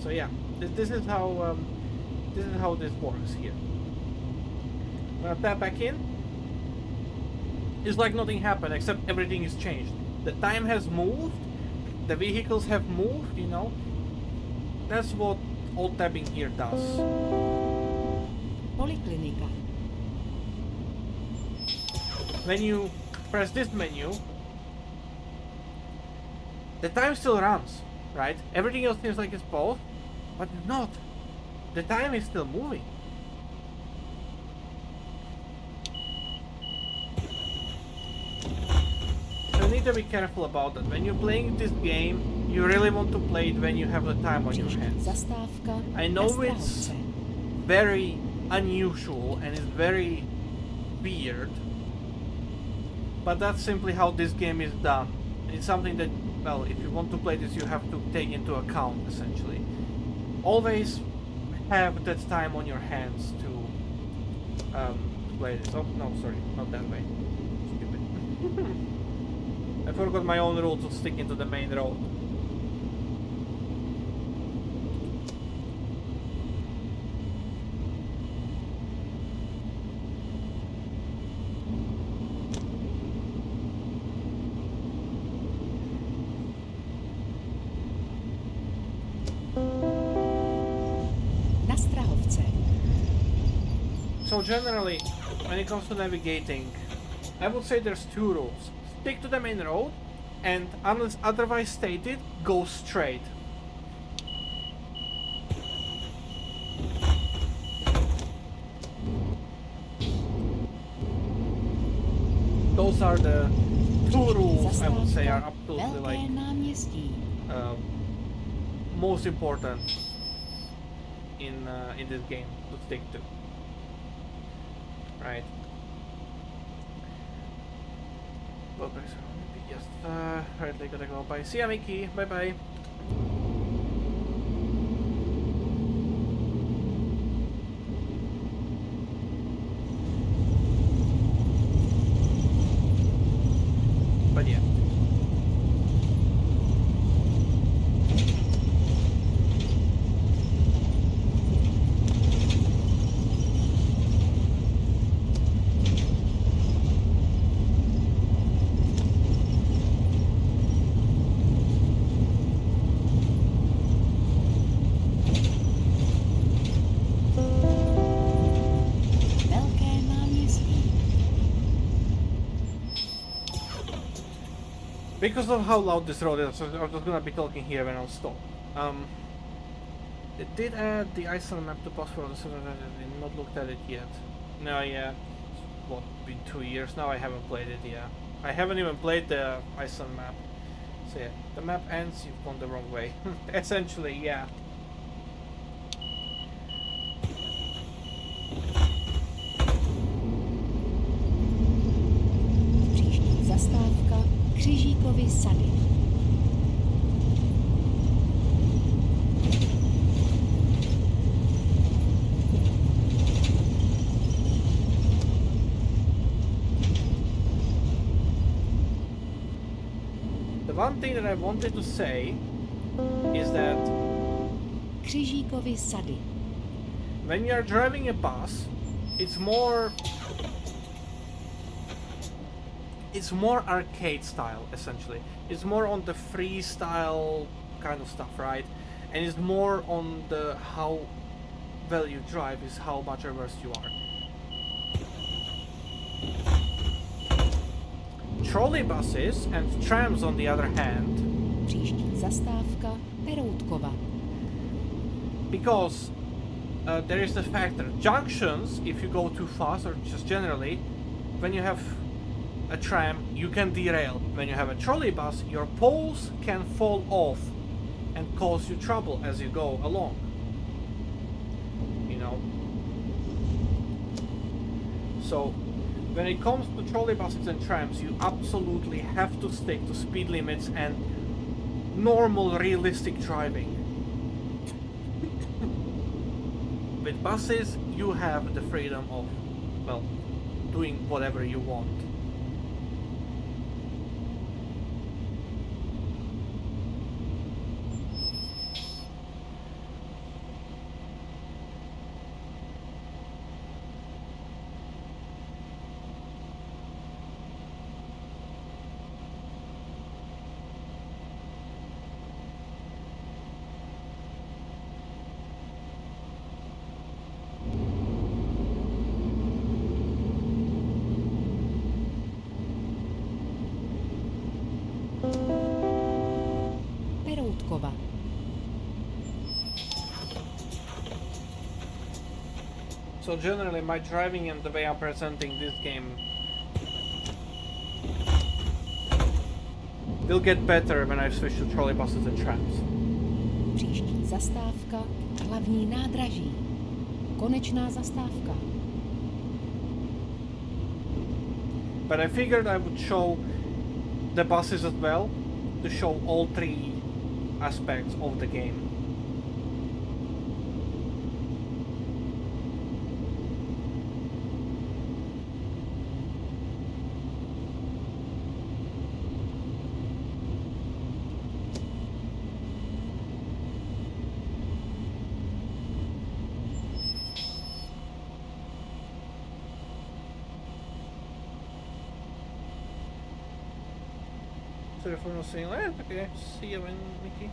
So yeah, this is how this works here. I'm going to tap back in. It's like nothing happened, except everything is changed. The time has moved, the vehicles have moved, That's what alt tabbing here does. Poliklinika. When you press this menu, the time still runs, right? Everything else seems like it's paused, but not. The time is still moving. So you need to be careful about that. When you're playing this game, you really want to play it when you have the time on your Příští hands. zastávka I know it's Strahovce. very unusual and it's very weird, but that's simply how this game is done. And it's something that, well, if you want to play this, you have to take into account, essentially. Always have that time on your hands to play this. Oh, no, sorry, not that way. Stupid. I forgot my own rule to stick into the main road. Na Strahovce. So generally, when it comes to navigating, I would say there's two rules. Stick to the main road, and unless otherwise stated, go straight. Those are the two rules I would say are absolutely Velké náměstí. most important in this game to stick to. Right. Well, yes. Right, they gotta go. Bye. See ya, Mickey. Bye bye. But yeah. Because of how loud this road is, I'm just gonna be talking here when I'll stop. It did add the Iceland map to passport, so I did not looked at it yet. No, yeah. What, been 2 years now? I haven't played it, yeah. I haven't even played the Iceland map. So yeah, the map ends, you've gone the wrong way. Essentially, yeah. Příští zastávka Křižíkovy sady. The one thing that I wanted to say is that Křižíkovy sady. when you are driving a bus, it's more arcade style, essentially. It's more on the freestyle kind of stuff, right? And it's more on the how well you drive is how much averse you are. Trolleybuses and trams, on the other hand, Příští zastávka Peroutkova. because there is the factor junctions, if you go too fast or just generally, when you have a tram you can derail. When you have a trolleybus, your poles can fall off and cause you trouble as you go along, you know. So when it comes to trolleybuses and trams, you absolutely have to stick to speed limits and normal realistic driving. With buses, you have the freedom of, well, doing whatever you want. Peroutkova. So generally my driving and the way I'm presenting this game will get better when I switch to trolleybuses and trams. Příští zastávka Hlavní nádraží. Konečná zastávka. But I figured I would show the buses as well, to show all three aspects of the game. So if we're not saying, okay, see you in Mickey.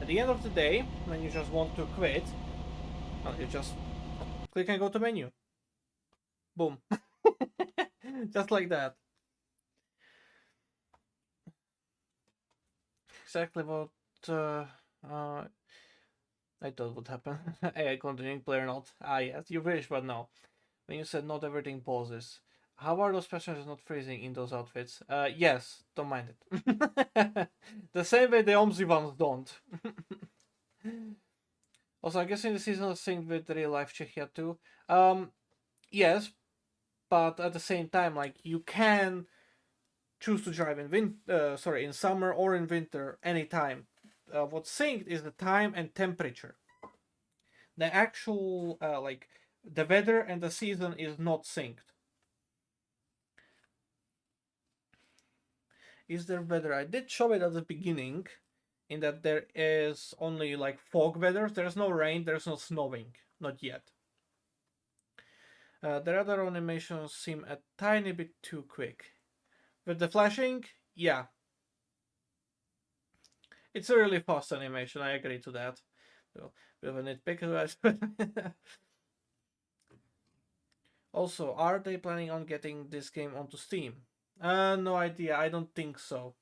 At the end of the day, when you just want to quit, well, you just click and go to menu. Boom. Just like that. Exactly what I thought would happen. AI continuing player not. Ah yes, you wish, but no. When you said not everything pauses. How are those passengers not freezing in those outfits? Yes, don't mind it. The same way the OMSI ones don't. Also, I'm guessing the season is synced with real life Czechia too. Yes, but at the same time, like, you can choose to drive in summer or in winter anytime. What's synced is the time and temperature. The actual the weather and the season is not synced. Is there weather? I did show it at the beginning, in that there is only like fog weather. There's no rain, there's no snowing, not yet. The other animations seem a tiny bit too quick. With the flashing, yeah. It's a really fast animation, I agree to that. So, bit of a nitpick. Also, are they planning on getting this game onto Steam? No idea, I don't think so.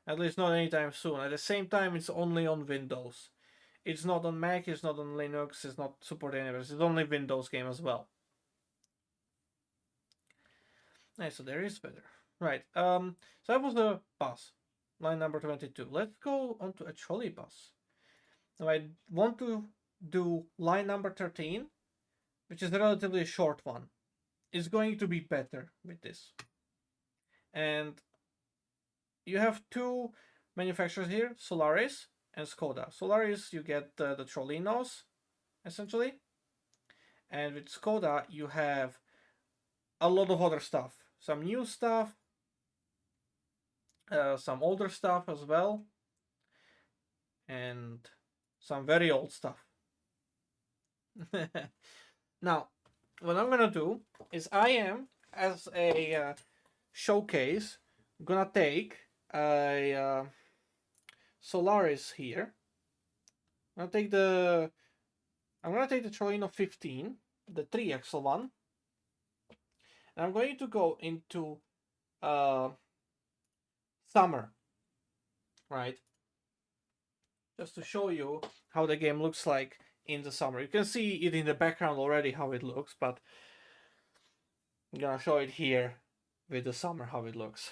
At least not anytime soon. At the same time, it's only on Windows. It's not on Mac, it's not on Linux, it's not supported anywhere. It's only Windows game as well. Nice, so there is better. Right, so that was the bus. Line number 22. Let's go on to a trolley bus. Now I want to do line number 13, which is a relatively short one. It's going to be better with this. And you have two manufacturers here, Solaris and Skoda. Solaris, you get the trolley nose, essentially. And with Skoda, you have a lot of other stuff. Some new stuff, some older stuff as well, and some very old stuff. Now, what I'm gonna do is I am, as a showcase, gonna take a Solaris here. I'm gonna take the Trolleybus 15, the 3-axle one, and I'm going to go into summer, right? Just to show you how the game looks like in the summer. You can see it in the background already how it looks, but I'm gonna show it here with the summer how it looks.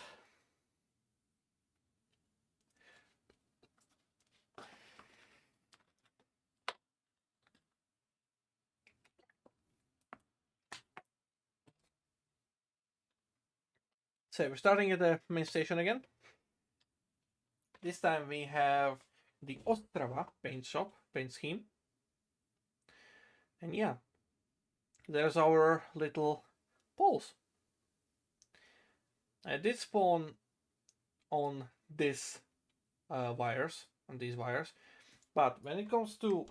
So we're starting at the main station again. This time we have the Ostrava paint shop, paint scheme. And yeah, there's our little poles. I did spawn on these wires, but when it comes to,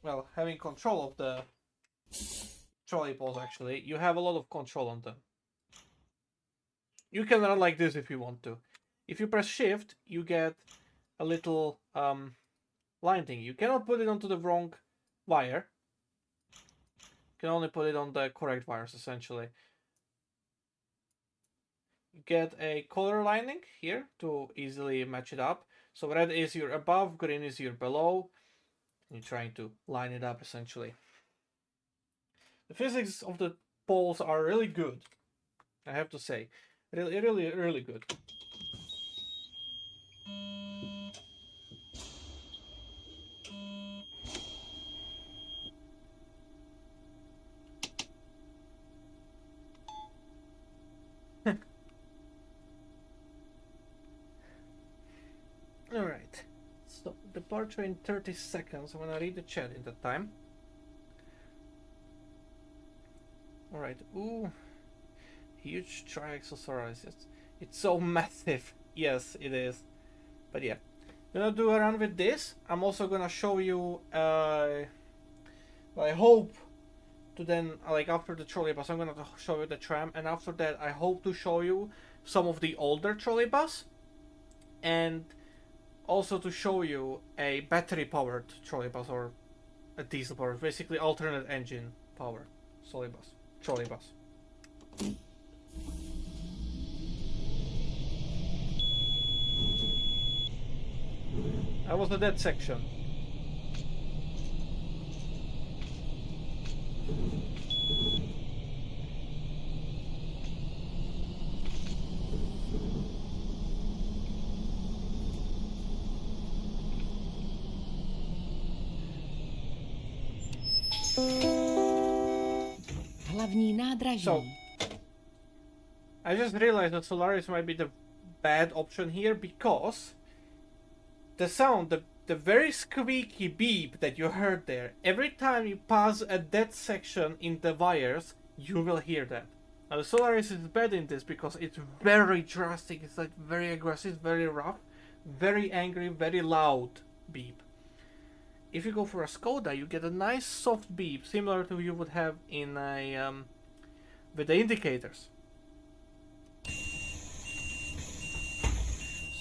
well, having control of the trolley poles, actually, you have a lot of control on them. You can run like this if you want to. If you press shift, you get a little line thing. You cannot put it onto the wrong wire. You can only put it on the correct wires, essentially. You get a color lining here to easily match it up. So red is your above, green is your below. You're trying to line it up, essentially. The physics of the poles are really good, I have to say. Really good. Alright, so departure in 30 seconds. I'm gonna read the chat in that time. Alright, ooh, huge triaxle Solaris. It's so massive. Yes, it is. But yeah, gonna do a run with this. I'm also gonna show you, I hope to then, like after the trolleybus, I'm gonna show you the tram, and after that I hope to show you some of the older trolleybus, and also to show you a battery powered trolleybus, or a diesel powered, basically alternate engine powered trolleybus. That was the dead section. hlavní nádraží. So, I just realized that Solaris might be the bad option here because the sound, the very squeaky beep that you heard there, every time you pass a dead section in the wires, you will hear that. Now the Solaris is bad in this because it's very drastic, it's like very aggressive, very rough, very angry, very loud beep. If you go for a Skoda, you get a nice soft beep, similar to you would have in a with the indicators.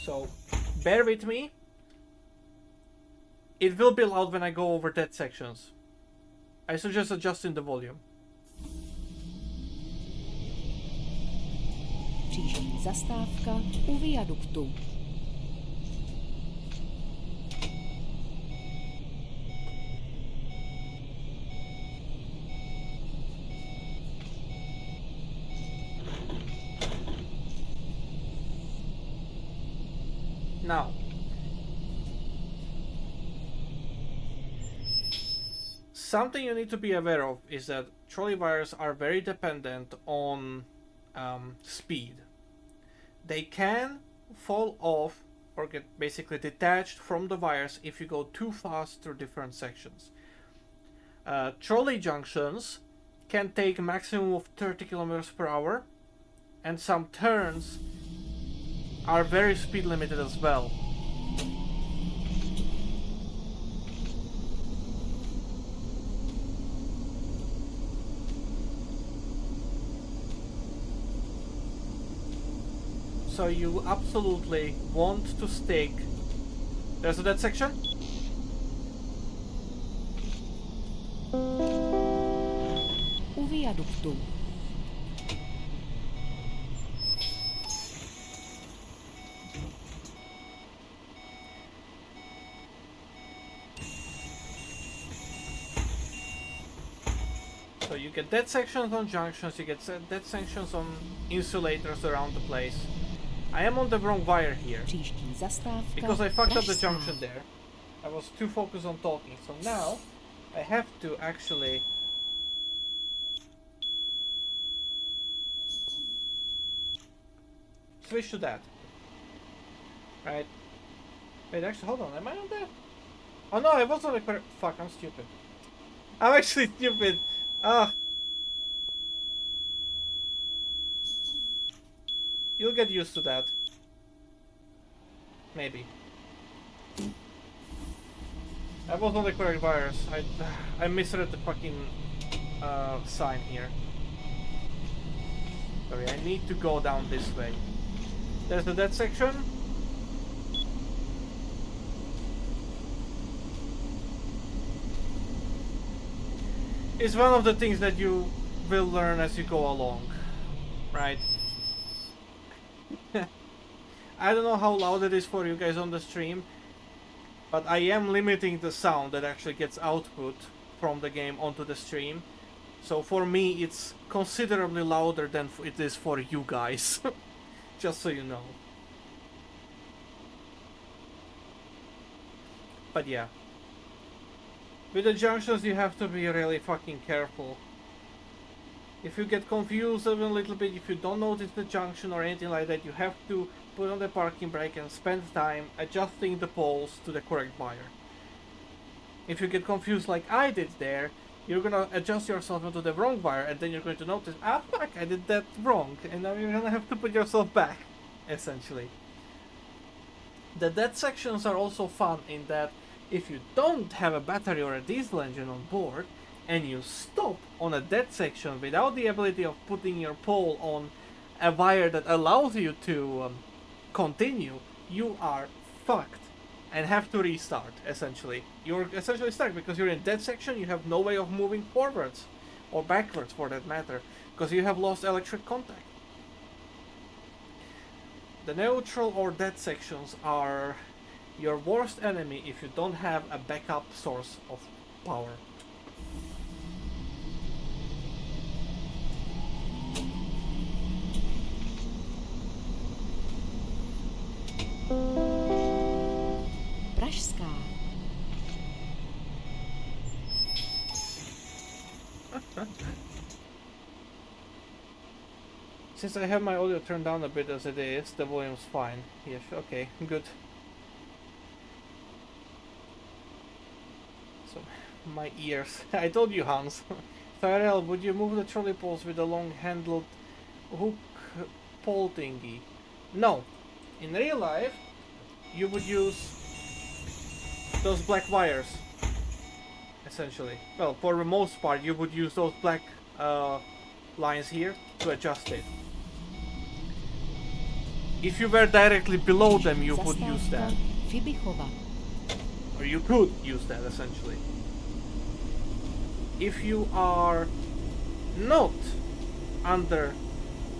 So bear with me. It will be loud when I go over dead sections. I suggest adjusting the volume. Příští zastávka u viaduktu. Now, something you need to be aware of is that trolley wires are very dependent on speed. They can fall off or get basically detached from the wires if you go too fast through different sections. Trolley junctions can take a maximum of 30 kilometers per hour, and some turns are very speed limited as well. So you absolutely want to stick. There's a dead section. U viaduktu. So you get dead sections on junctions, you get dead sections on insulators around the place. I am on the wrong wire here Příští zastávka because I fucked up the Pražská. junction there. I was too focused on talking, so now I have to actually switch to that. Right? Wait, actually, hold on, am I on that? Oh no, I was on the correct. Fuck, I'm stupid. I'm actually stupid. Ah. You'll get used to that. Maybe. I was on the correct wires. I misread the fucking sign here. Sorry, I need to go down this way. There's the dead section. It's one of the things that you will learn as you go along, right? I don't know how loud it is for you guys on the stream, but I am limiting the sound that actually gets output from the game onto the stream. So for me, it's considerably louder than it is for you guys. Just so you know. But yeah. With the junctions, you have to be really fucking careful. If you get confused even a little bit, if you don't notice the junction or anything like that, you have to put on the parking brake and spend time adjusting the poles to the correct wire. If you get confused like I did there, you're gonna adjust yourself into the wrong wire, and then you're going to notice, ah fuck, I did that wrong, and now you're gonna have to put yourself back, essentially. The dead sections are also fun in that if you don't have a battery or a diesel engine on board, and you stop on a dead section without the ability of putting your pole on a wire that allows you to continue, you are fucked and have to restart, essentially. You're essentially stuck because you're in dead section, you have no way of moving forwards or backwards for that matter, because you have lost electric contact. The neutral or dead sections are your worst enemy if you don't have a backup source of power. Pražská. Since I have my audio turned down a bit as it is, the volume's fine. Yes, okay, good. So, my ears. I told you, Hans. Tyrell, would you move the trolley poles with the long-handled hook pole thingy? No. In real life, you would use those black wires, essentially. Well, for the most part, you would use those black lines here to adjust it. If you were directly below them, you would use that. Fibichova. Or you could use that, essentially. If you are not under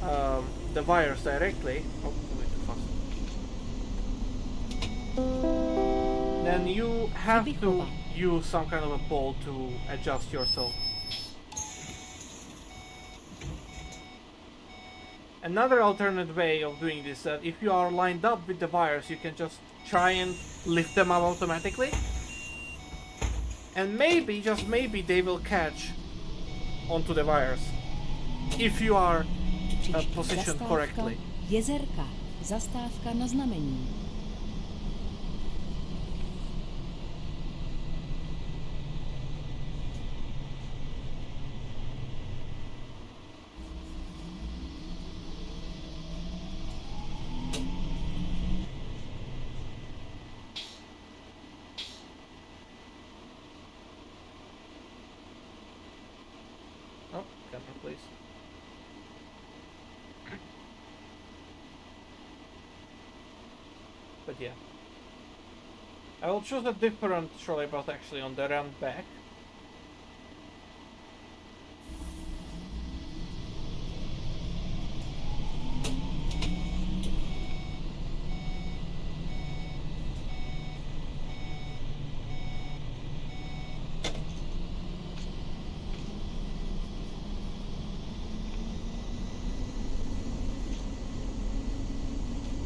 the wires directly, then you have to use some kind of a pole to adjust yourself. Another alternate way of doing this is that if you are lined up with the wires, you can just try and lift them up automatically. And maybe, just maybe, they will catch onto the wires. If you are positioned correctly. Jezerka. Zastávka na znamení. Oh, camera please. But yeah. I will choose a different trolleybus actually on the ramp back.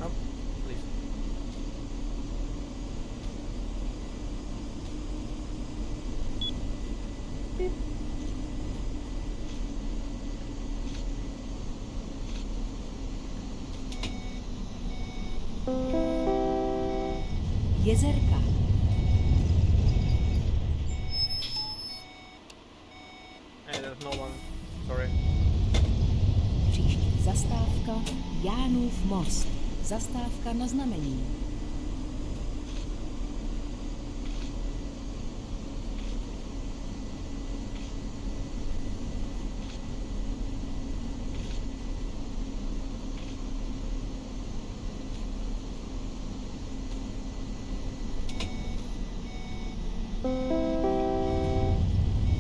Oh, please. Jezerka. Hey, there's no one. Sorry. Příští zastávka Jánův most. Zastávka na znamení.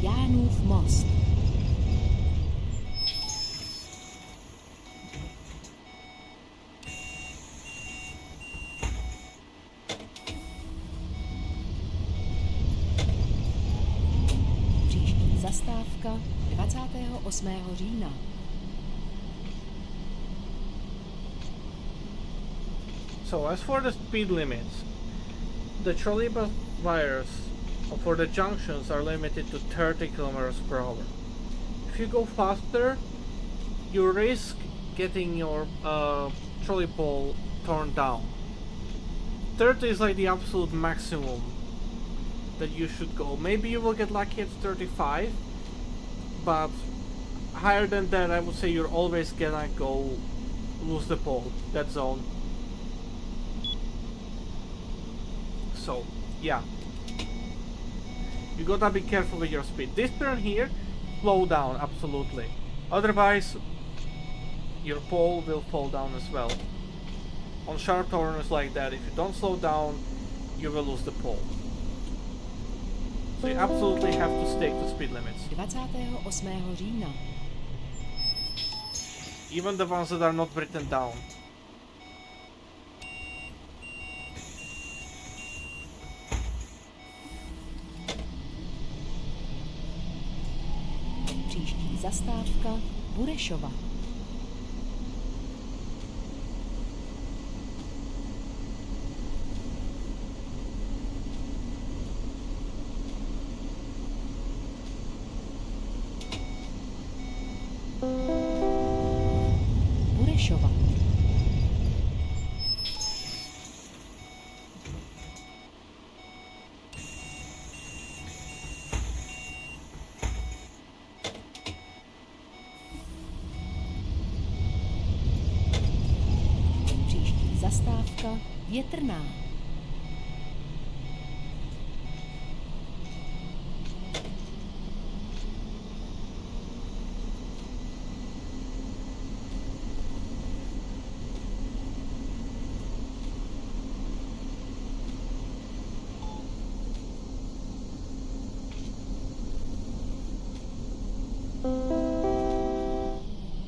Jánův most. Příští zastávka 28. října. So as for the speed limits, the trolleybus wires for the junctions are limited to 30 kilometers per hour. If you go faster, you risk getting your trolley pole torn down. 30 is like the absolute maximum that you should go. Maybe you will get lucky at 35, but higher than that, I would say you're always gonna go lose the pole, that zone. So, yeah. You gotta be careful with your speed. This turn here, slow down, absolutely. Otherwise, your pole will fall down as well. On sharp turns like that, if you don't slow down, you will lose the pole. So you absolutely have to stick to speed limits. 28. října. Even the ones that are not written down. Příští zastávka Burešova. Burešova. Příští zastávka Větrná.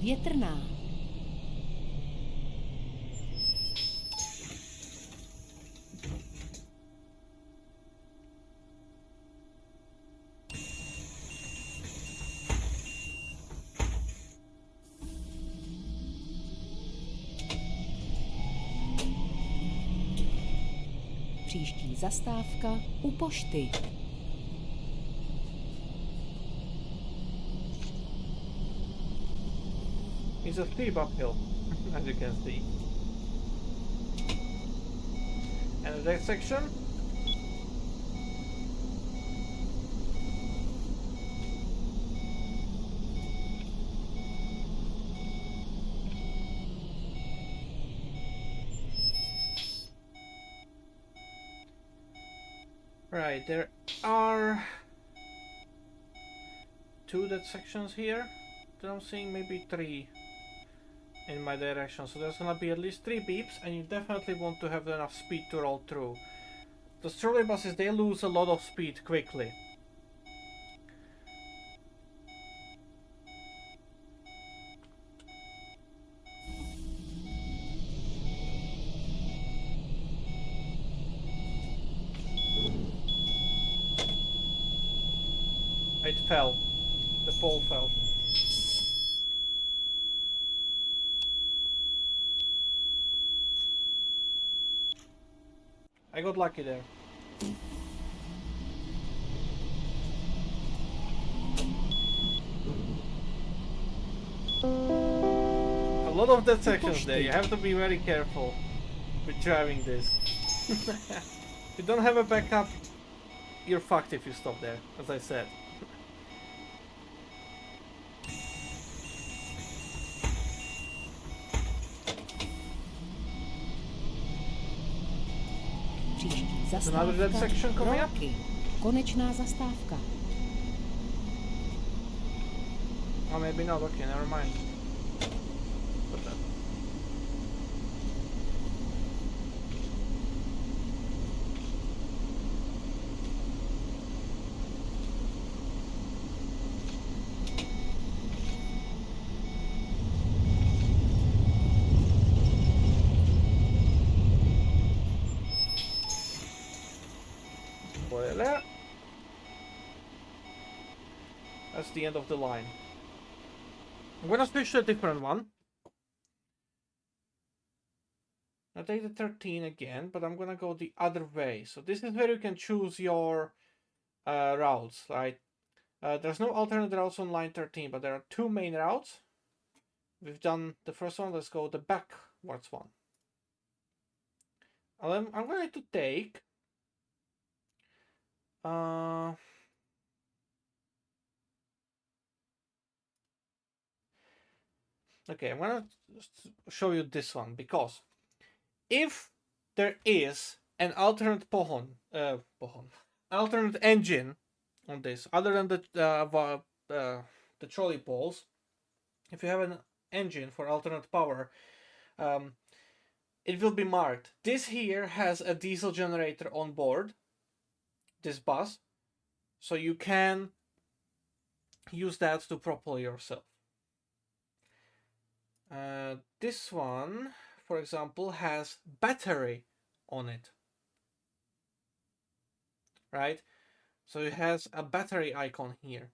Větrná. Příští zastávka u pošty. It's a steep uphill, as you can see. And the next section. Right, there are two dead sections here that I'm seeing, maybe three in my direction. So there's gonna be at least 3 beeps, and you definitely want to have enough speed to roll through. The trolleybuses, they lose a lot of speed quickly. It fell. The pole fell. I got lucky there. A lot of dead sections there. You have to be very careful with driving this. If you don't have a backup, you're fucked if you stop there, as I said. Příští Another dead zastávka section coming up. Roky. Konečná zastávka. Oh, maybe not. Okay, never mind. Put that. Voilà. That's the end of the line. I'm gonna switch to a different one. I'll take the 13 again, but I'm gonna go the other way. So this is where you can choose your routes, right? There's no alternate routes on line 13, but there are 2 main routes. We've done the first one, let's go the backwards one. I'm going to take okay, I'm gonna show you this one, because if there is an alternate alternate engine on this, other than the trolley poles, if you have an engine for alternate power, it will be marked. This here has a diesel generator on board, this bus, so you can use that to propel yourself. This one, for example, has battery on it, right? So it has a battery icon here.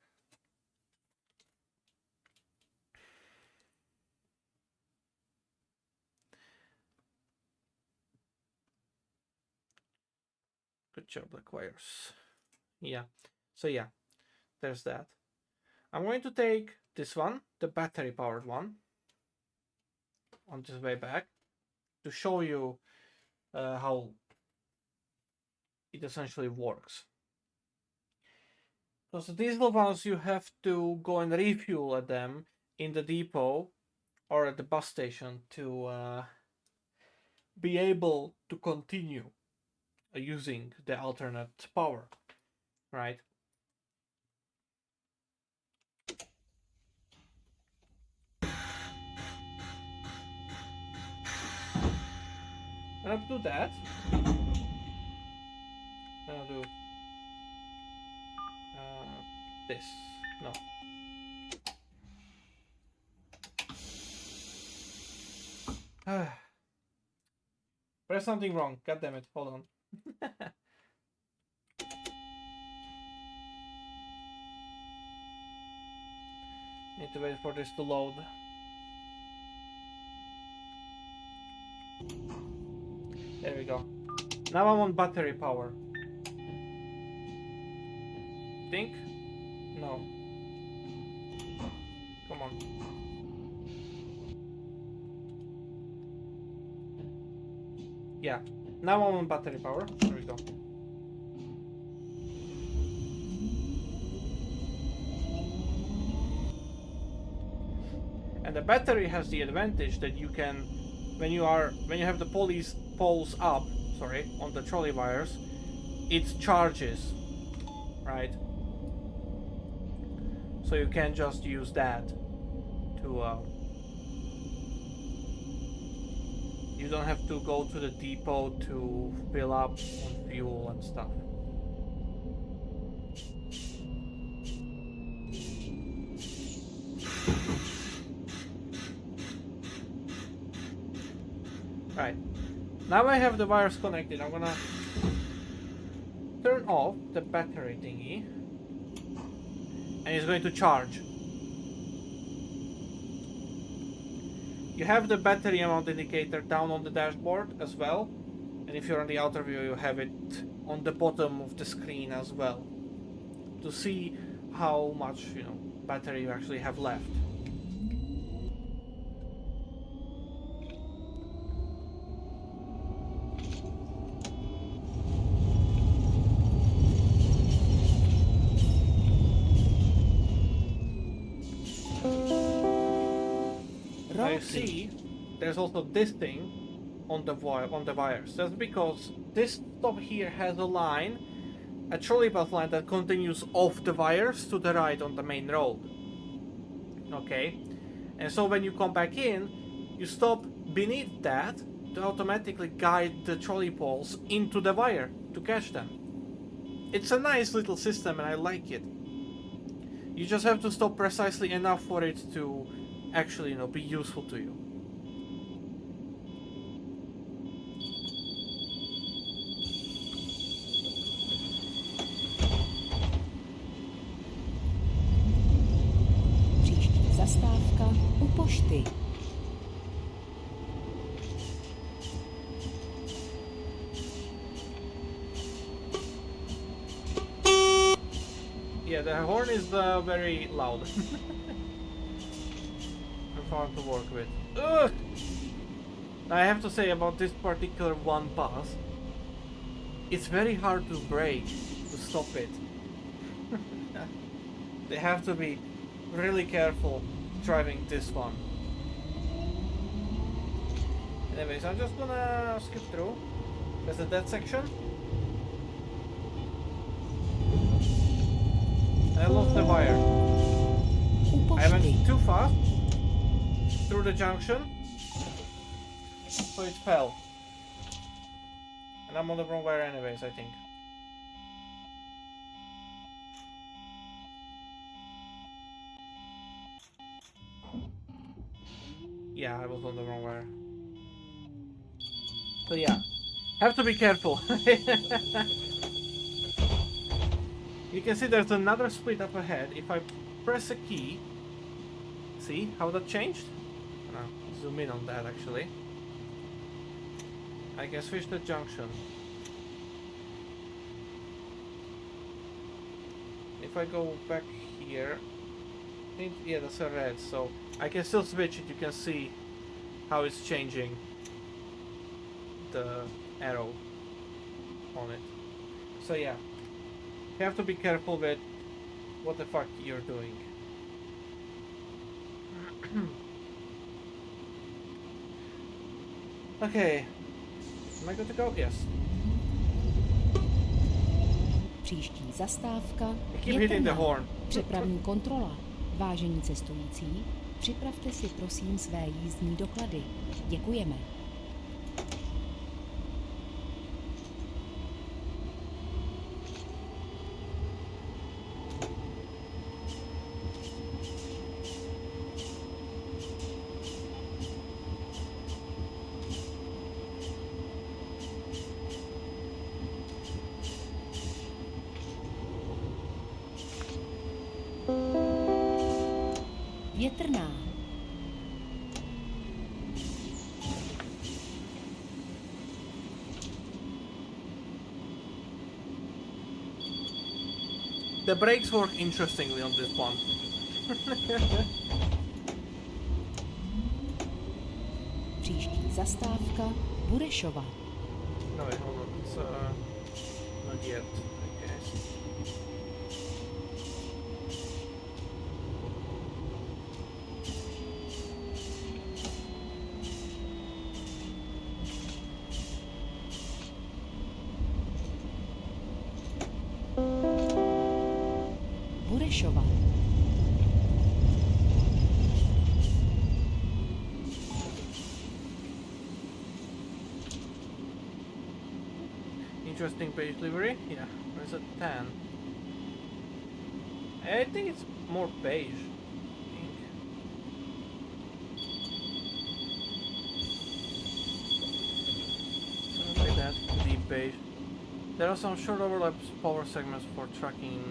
Good job, Black Wires. Yeah, so yeah, there's that. I'm going to take this one, the battery powered one. on this way back to show you how it essentially works. Because the diesel ones, you have to go and refuel at them in the depot or at the bus station to be able to continue using the alternate power, right? And I'll do that. I'll do this. No. Press something wrong. God damn it. Hold on. Need to wait for this to load. There we go. Now I'm on battery power. Think? No. Come on. Yeah. Now I'm on battery power. There we go. And the battery has the advantage that you can, when you have the poles up, on the trolley wires, it charges, right? So you can just use that to you don't have to go to the depot to fill up on fuel and stuff. Right. Now I have the wires connected. I'm gonna turn off the battery thingy. And it's going to charge. You have the battery amount indicator down on the dashboard as well. And if you're on the outer view, you have it on the bottom of the screen as well. To see how much, battery you actually have left. Now you see, there's also this thing on the wires. That's because this stop here has a line, a trolleybus line that continues off the wires to the right on the main road. Okay, and so when you come back in, you stop beneath that to automatically guide the trolley poles into the wire to catch them. It's a nice little system and I like it. You just have to stop precisely enough for it to actually, be useful to you. Příští zastávka u pošty. Yeah, the horn is very loud. Fun to work with. Ugh! I have to say about this particular one bus, it's very hard to brake to stop it. They have to be really careful driving this one. Anyways, I'm just gonna skip through. There's a dead section. And I lost the wire. I went too fast through the junction, so it fell. And I'm on the wrong wire anyways, I think. Yeah, I was on the wrong wire. So yeah, have to be careful. You can see there's another split up ahead. If I press a key, see how that changed? Zoom in on that actually. I can switch the junction. If I go back here, I think, yeah, that's a red, so I can still switch it. You can see how it's changing the arrow on it. So yeah, you have to be careful with what the fuck you're doing. Okay, am I good to go? Yes. Příští zastávka I keep je hitting the Tram. horn. Přepravní kontrola. Vážení cestující, připravte si prosím své jízdní doklady. Děkujeme. Větrná. The brakes work interestingly on this one. Příští zastávka Burešova. No wait, hold on. It's not yet, I guess. Burešova. Interesting page livery. Yeah, where's a tan? I think it's more beige. Pink. Something like that. Deep beige. There are some short overlaps power segments for tracking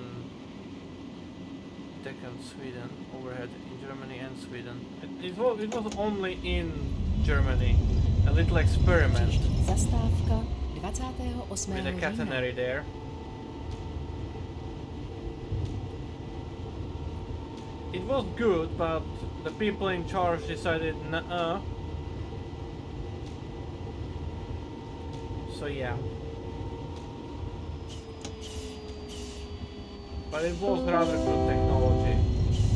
Deccan, Sweden, overhead in Germany and Sweden. It was only in Germany. A little experiment Příští zastávka 28. with a října. catenary there. It was good, but the people in charge decided nuh-uh. So yeah. But it was rather good technology.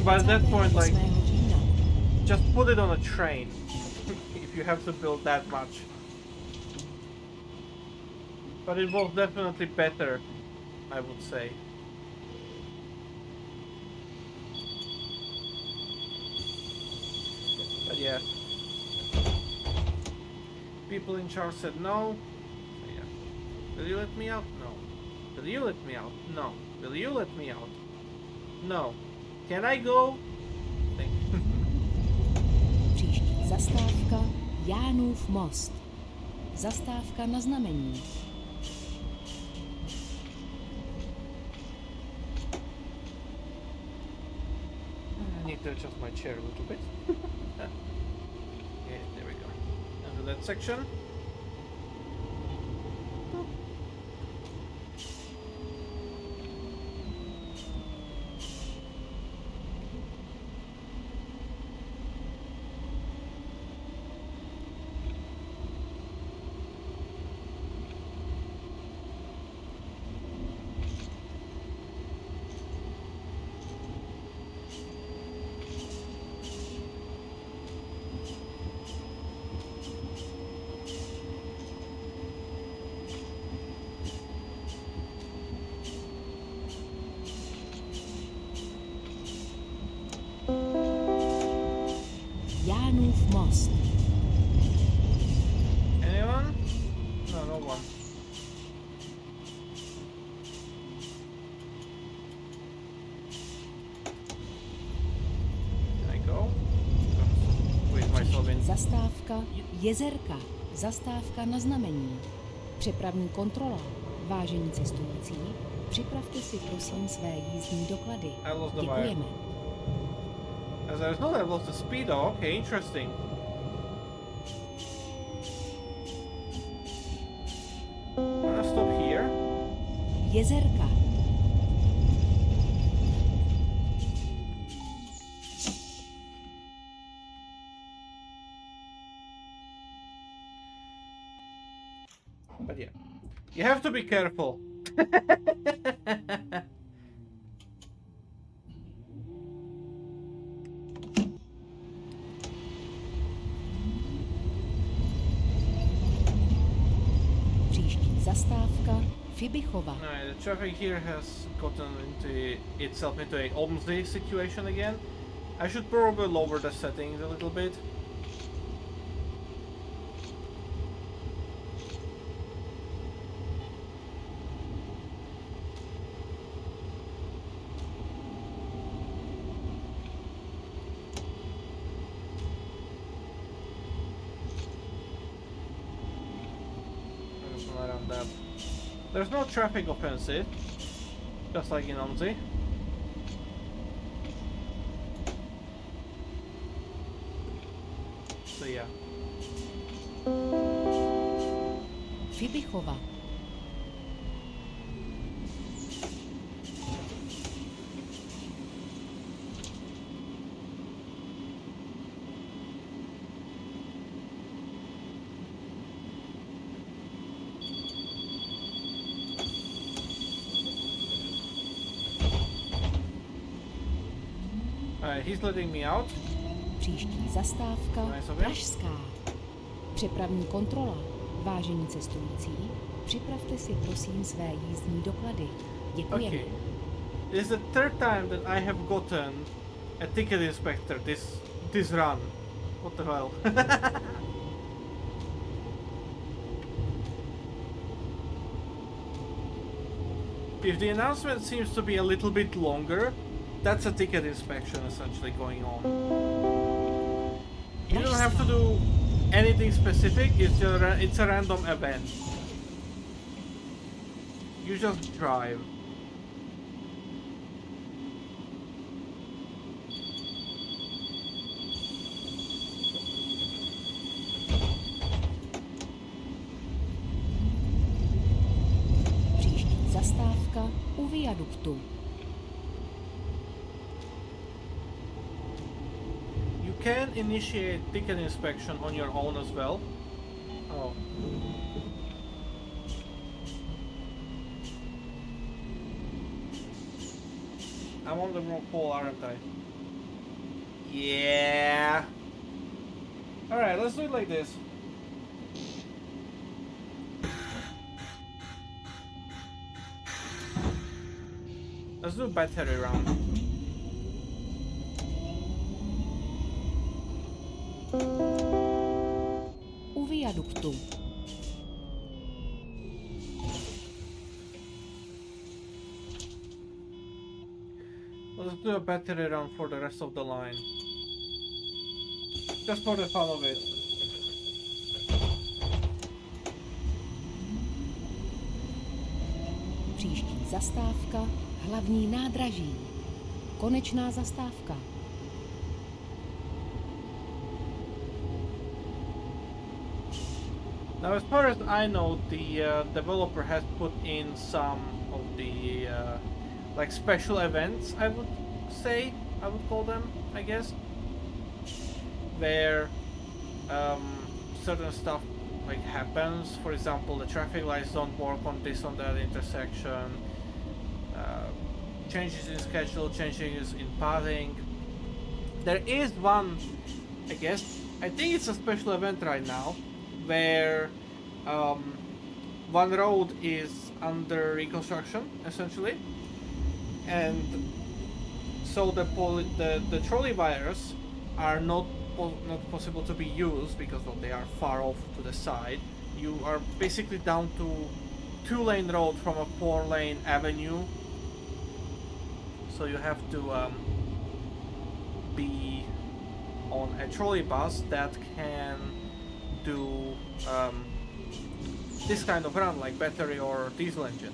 But at that point, like, 28. října. just put it on a train if you have to build that much. But it was definitely better, I would say. But yeah. People in charge said no. So yeah. Will you let me out? No. Will you let me out? No. Will you let me out? No. Can I go? Thank you. Příští zastávka Jánův most. Zastávka na znamení. I need to adjust my chair a little bit. Okay, there we go. Into that section. Jánův most. Anyone? No, no one. Can I go? Squeeze myself in. Zastávka Jezerka. Zastávka na znamení. Přepravní kontrola. Vážení cestující, připravte si prosím své jízdní doklady. I lost the Děkujeme. As a result, I lost the speed. Oh, okay, interesting. I'm gonna stop here. Jezerka. But yeah, you have to be careful. Příští zastávka Fibichova. Alright, the traffic here has gotten itself into a Omsey situation again. I should probably lower the settings a little bit. Around that. There's no traffic offensive, just like in Omsey. So yeah. Fibichova. He's letting me out. Příští zastávka Pražská. Přepravní kontrola. Vážení cestující, připravte si prosím své jízdní doklady. Děkujeme. Okay. This is the third time that I have gotten a ticket inspector this run. What the hell? If the announcement seems to be a little bit longer, that's a ticket inspection essentially going on. You don't have to do anything specific, it's a random event. You just drive. Příští zastávka u viaduktu. You can initiate ticket inspection on your own as well. Oh. I'm on the wrong pole, aren't I? Yeah. Alright, let's do it like this. Let's do a battery round. U viaduktu. Let's do a battery round for the rest of the line. Just for the fun of it. Příští zastávka hlavní nádraží. Konečná zastávka. Now, as far as I know, the developer has put in some of the like special events, I would call them, I guess, where certain stuff like happens. For example, the traffic lights don't work on this on that intersection. Changes in schedule, changes in pathing. There is one, I guess. I think it's a special event right now, where one road is under reconstruction essentially, and so the trolley wires are not possible to be used because they are far off to the side. You are basically down to 2-lane road from a 4-lane avenue, so you have to be on a trolley bus that can do this kind of run, like battery or diesel engine,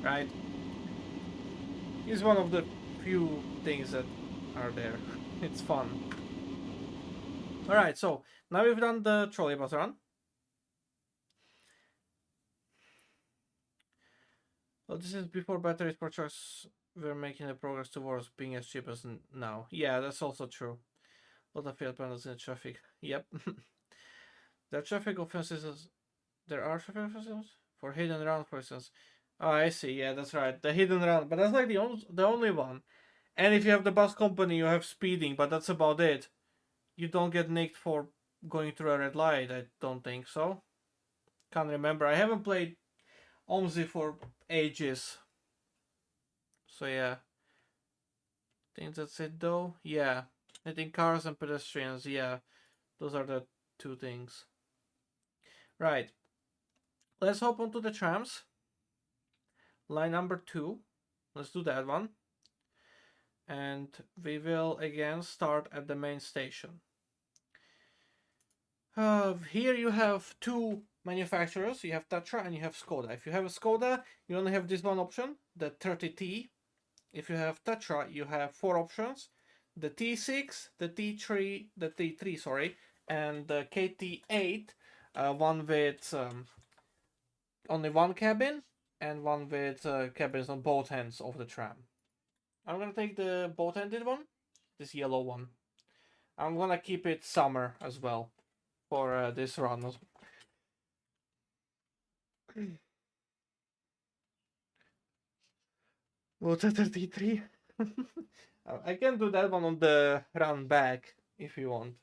right? It's one of the few things that are there. It's fun. Alright, so now we've done the trolleybus run. Well, this is before batteries per trucks were making the progress towards being as cheap as now. Yeah, that's also true. A lot of field panels in the traffic. Yep. There are traffic offenses. There are traffic offenses for hidden round, for instance. Oh, I see. Yeah, that's right. The hidden round, but that's like the only one. And if you have the bus company, you have speeding, but that's about it. You don't get nicked for going through a red light. I don't think so. Can't remember. I haven't played OMSI for ages. So yeah. Think that's it though? Yeah. I think cars and pedestrians, yeah. Those are the two things. Right. Let's hop onto the trams. Line number 2. Let's do that one. And we will again start at the main station. Here you have two manufacturers. You have Tatra and you have Skoda. If you have a Skoda, you only have this one option, the 30T. If you have Tatra, you have 4 options. The T6, the T3, the T3, sorry, and the KT8, one with only one cabin and one with cabins on both ends of the tram. I'm gonna take the both-ended one, this yellow one. I'm gonna keep it summer as well for this run. Water 33. I can do that one on the run back if you want.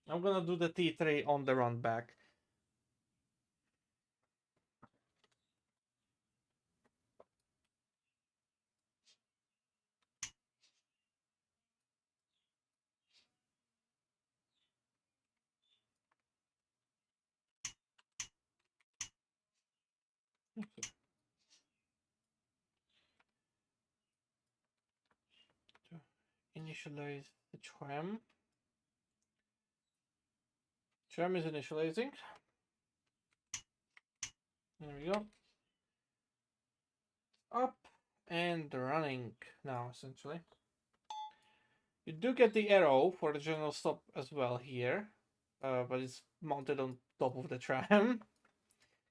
I'm gonna do the T3 on the run back. To initialize the tram. Tram is initializing. There we go. Up and running now, essentially. You do get the arrow for the general stop as well here, but it's mounted on top of the tram.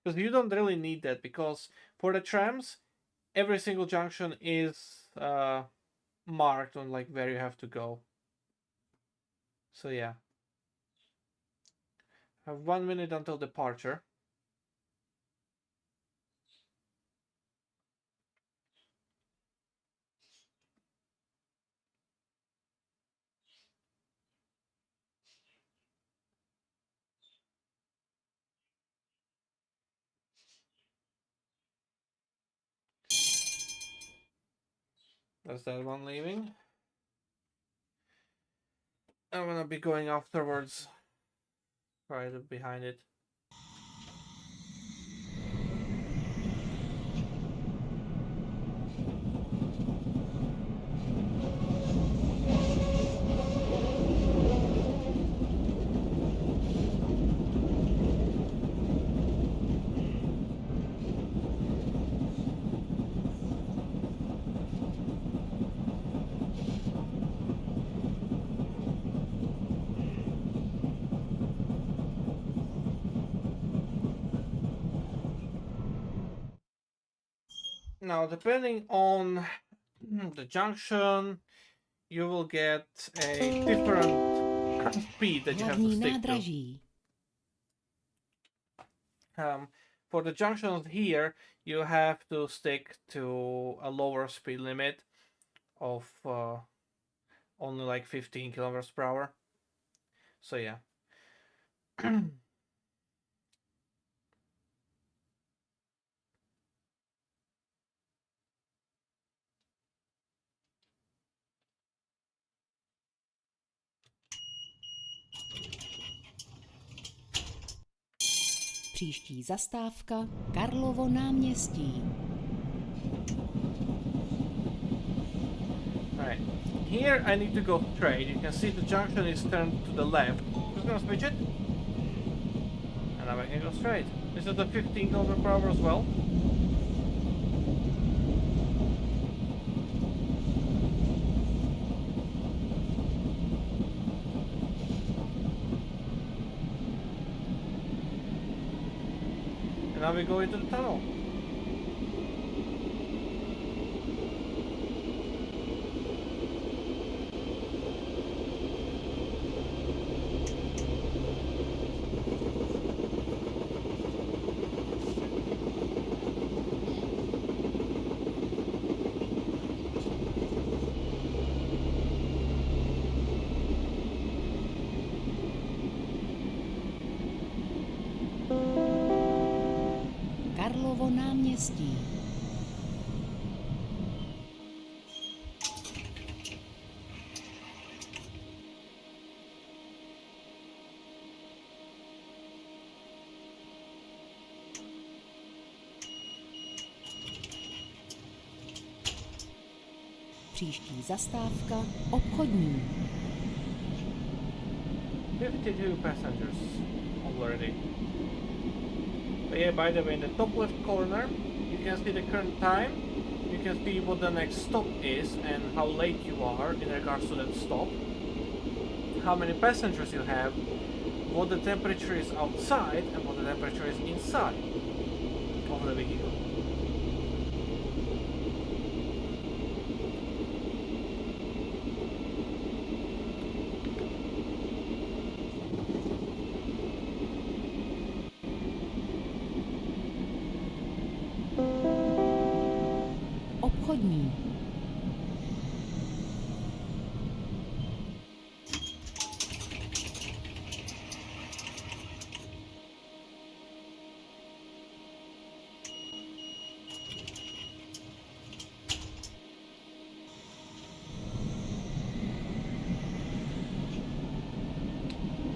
Because you don't really need that, because for the trams, every single junction is marked on like where you have to go. So yeah. Have 1 minute until departure. That's that one leaving. I'm gonna be going afterwards, right behind it. Now, depending on the junction, you will get a different speed that you have to Hlavní stick nádraží. to. For the junctions here, you have to stick to a lower speed limit of only like 15 kilometers per hour. So yeah. Příští zastávka Karlovo náměstí. Alright. Here I need to go straight. You can see the junction is turned to the left. Just gonna switch it. And now I can go straight. This is the 15 km per hour as well. And now we go into the tunnel. náměstí. Příští zastávka obchodní. 52 passengers already. But yeah, by the way, in the top left corner, you can see the current time. You can see what the next stop is and how late you are in regards to that stop. How many passengers you have, what the temperature is outside and what the temperature is inside of the vehicle. Obchodní.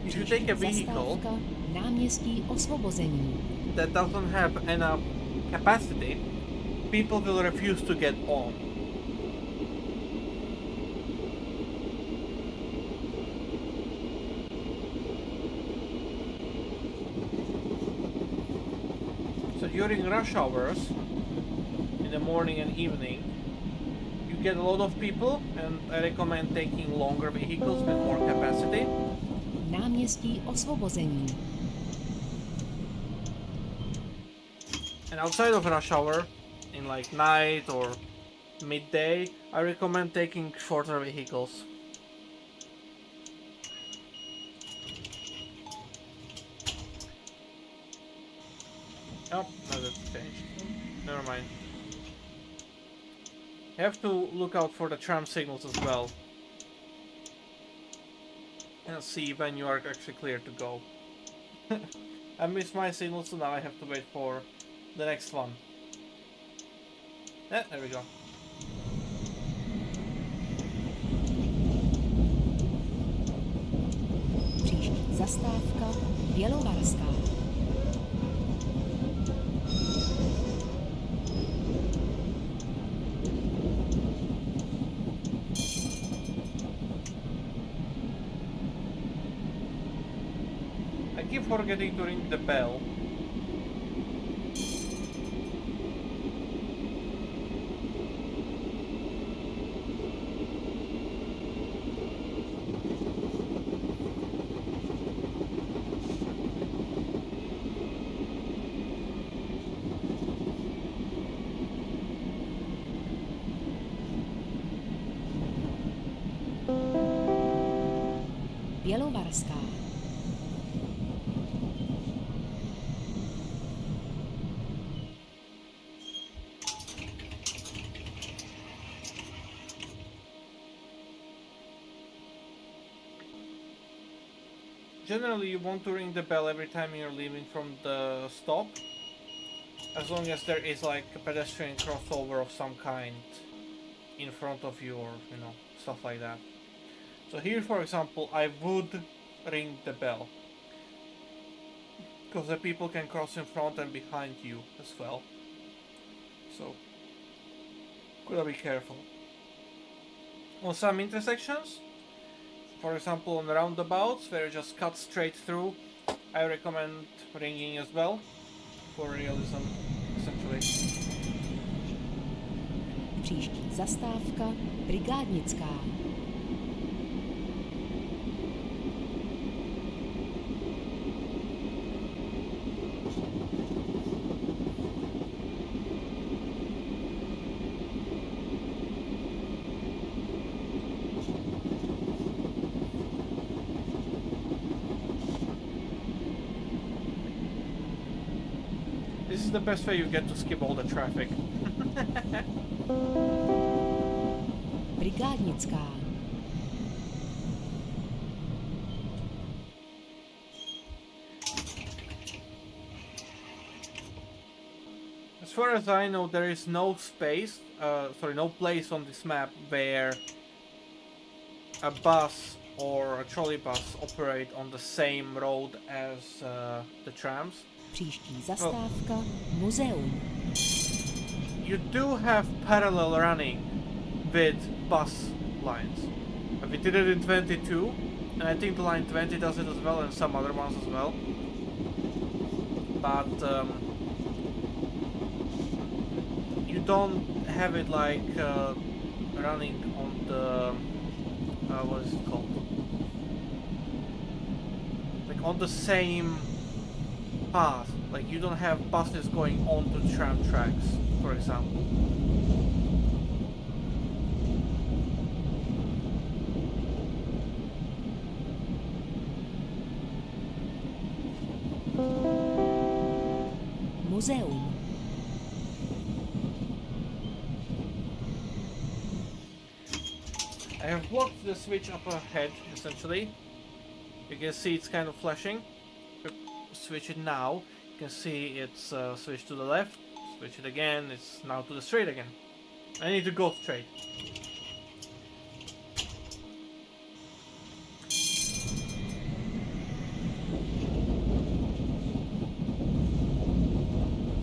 If you take a vehicle Zastávka náměstí Osvobození. that doesn't have enough capacity, people will refuse to get on. So during rush hours, in the morning and evening, you get a lot of people, and I recommend taking longer vehicles with more capacity. Náměstí Osvobození. And outside of rush hour, in like night or midday, I recommend taking shorter vehicles. Oh, no, that's changed. Never mind. You have to look out for the tram signals as well. And see when you are actually clear to go. I missed my signal, so now I have to wait for the next one. Yeah, there we go. Příští zastávka Bělovarská. I keep forgetting to ring the bell. Bělovarská. Generally, you want to ring the bell every time you're leaving from the stop, as long as there is like a pedestrian crossover of some kind in front of you, or stuff like that. So here, for example, I would ring the bell, because the people can cross in front and behind you as well. So, gotta be careful. On some intersections, for example on roundabouts where you just cut straight through, I recommend ringing as well, for realism, essentially. Příští zastávka Brigádnická. This is the best way you get to skip all the traffic. Brigádnická. as far as I know, there is no space, no place on this map where a bus or a trolleybus operate on the same road as the trams. Příští zastávka muzeum. You do have parallel running with bus lines. We did it in 22, and I think the line 20 does it as well, and some other ones as well. But you don't have it like running on the what is it called? Like on the same path. Like you don't have buses going onto tram tracks, for example. Muzeum. I have blocked the switch up ahead, essentially. You can see it's kind of flashing. Switch it now. You can see it's switched to the left. Switch it again. It's now to the straight again. I need to go straight.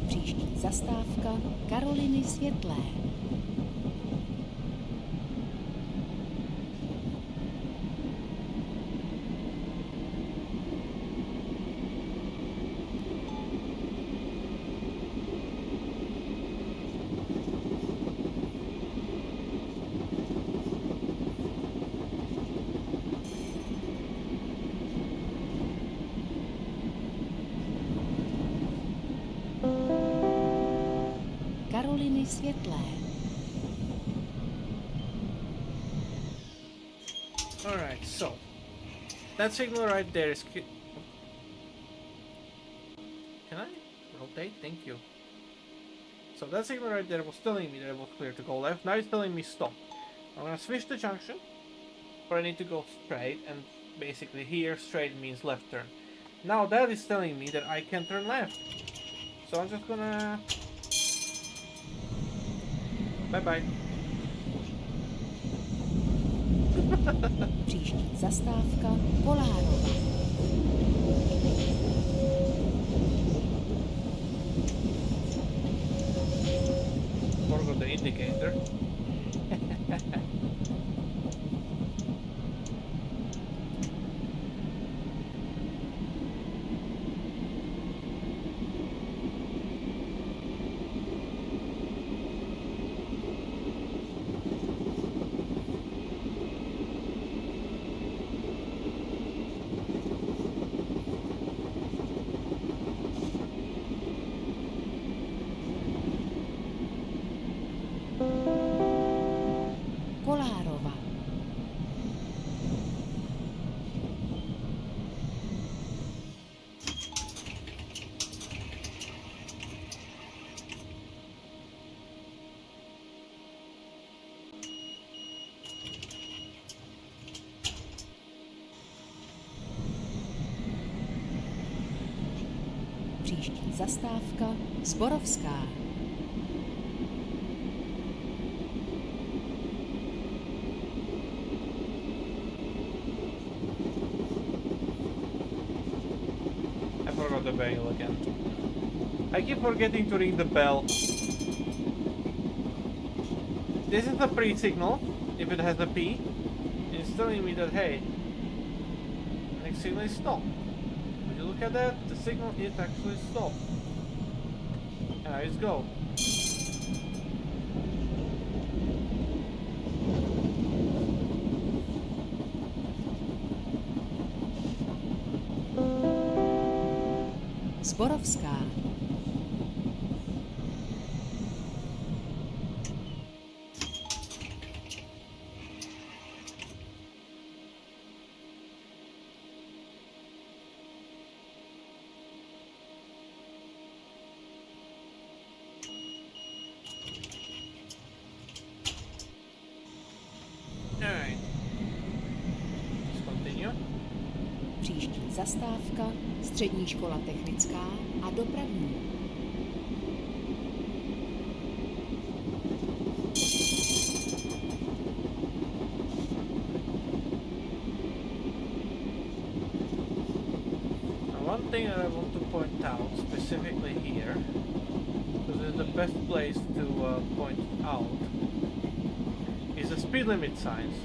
Příští zastávka Karoliny Světlé. Karoliny Světlé. Alright, so that signal right there is... Can I rotate? Thank you. So that signal right there was telling me that it was clear to go left. Now it's telling me stop. I'm gonna switch the junction, but I need to go straight, and basically here straight means left turn. Now that is telling me that I can turn left. So I'm just gonna... Bye-bye. Příští zastávka Kolárova. Forgot the indicator. Kolárova. Příští zastávka Zborovská. I forgot the bell again. I keep forgetting to ring the bell. This is the pre-signal, if it has a P. It's telling me that, hey, next signal is stop. When you look at that, the signal is actually stop. And now it's go. Zborovská. Alright. Let's continue. Příští zastávka Střední škola technická a dopravní. one thing that I want to point out specifically here, because it's the best place to point it out, is the speed limit signs.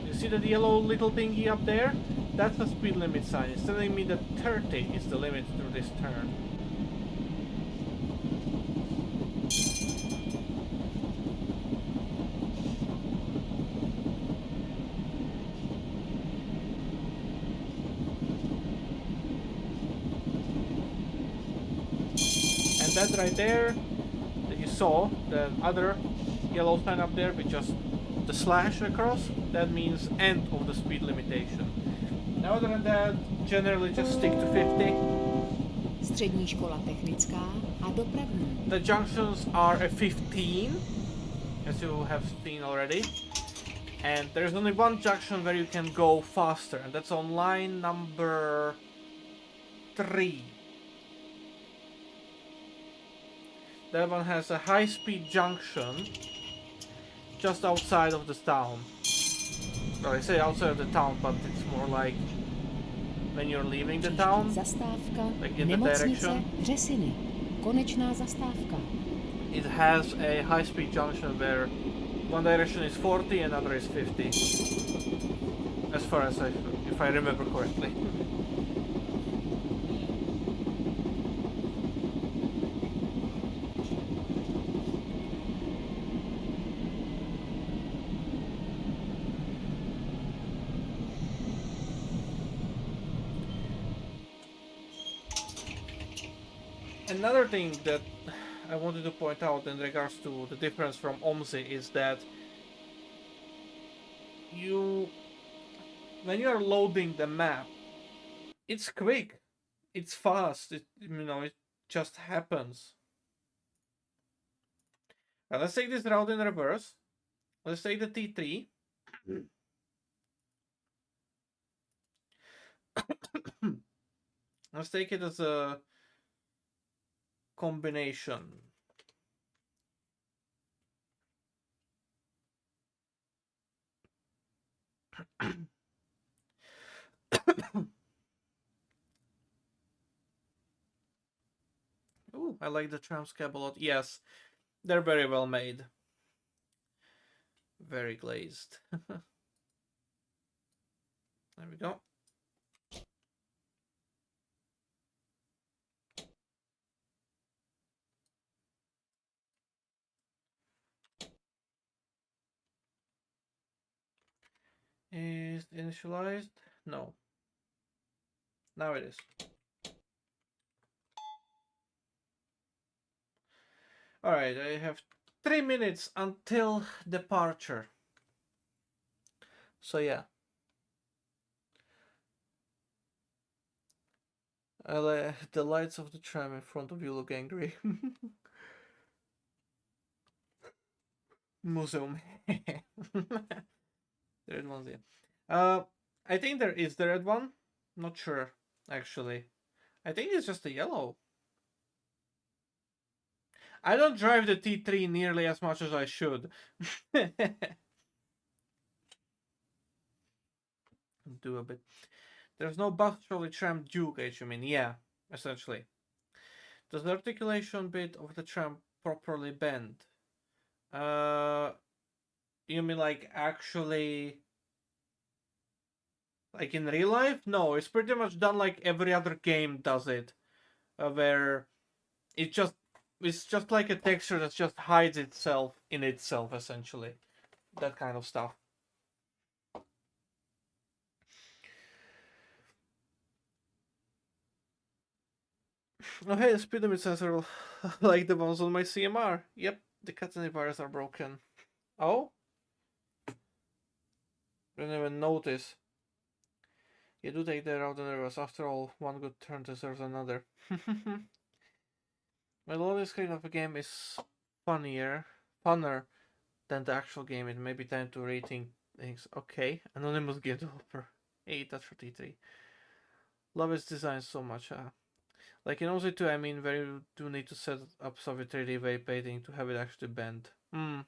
You see that yellow little thingy up there? That's the speed limit sign. It's telling me that 30 is the limit through this turn. And that right there, that you saw, the other yellow sign up there with just the slash across, that means end of the speed limitation. Now, other than that, generally just stick to 50. Střední škola technická a dopravní. The junctions are a 15, as you have seen already. And there's only one junction where you can go faster, and that's on line number 3. That one has a high-speed junction just outside of the town. Well, I say outside of the town, but it's more like when you're leaving the town, Zastávka like in the Nemocnice direction. Řesiny. Konečná zastávka. It has a high-speed junction where one direction is 40 and another is 50. As far as if I remember correctly. Another thing that I wanted to point out in regards to the difference from OMSI is that when you are loading the map, it's quick, it's fast, it just happens. Now let's take this route in reverse. Let's take the T3. Let's take it as a combination. Ooh, I like the tram cab a lot. Yes, they're very well made. Very glazed. There we go. Is it initialized? No. Now it is. Alright, I have 3 minutes until departure. So yeah. The lights of the tram in front of you look angry. Museum. Red one's here. I think there is the red one. Not sure, actually. I think it's just a yellow. I don't drive the T3 nearly as much as I should. Do a bit. There's no bus trolley tram dual gauge, you mean? Yeah, essentially. Does the articulation bit of the tram properly bend? You mean like actually, like in real life? No, it's pretty much done like every other game does it, where it's just like a texture that just hides itself in itself, essentially. That kind of stuff. Oh hey, the speed limit sensor like the ones on my CMR. Yep, the catenary bars are broken. Oh? Didn't even notice. You do take the route in reverse. After all, one good turn deserves another. My loading screen of a game is funner than the actual game. It may be time to rethink things. Okay, anonymous game developer. Hey, that's for T3. Love its design so much. Like in OZ2, I mean, where you do need to set up some 3D waypainting to have it actually bend. Hmm.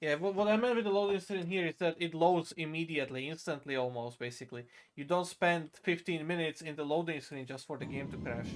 Yeah, what I meant with the loading screen here is that it loads immediately, instantly almost, basically. You don't spend 15 minutes in the loading screen just for the game to crash.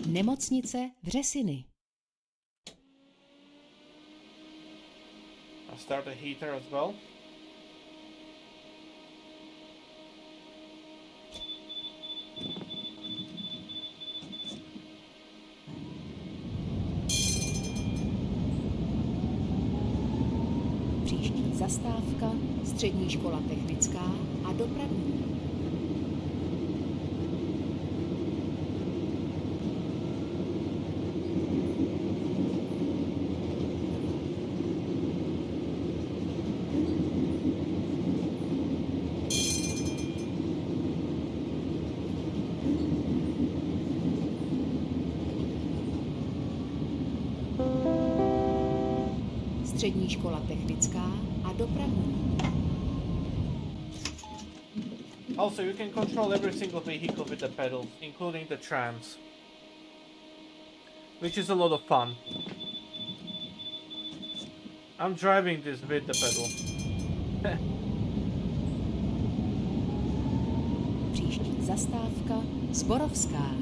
Nemocnice Vřesiny. I'll start the heater as well. Příští zastávka Střední škola technická a dopravní. Střední škola technická a dopravní. Also, you can control every single vehicle with the pedals, including the trams, which is a lot of fun. I'm driving this with the pedal. Příští zastávka Zborovská.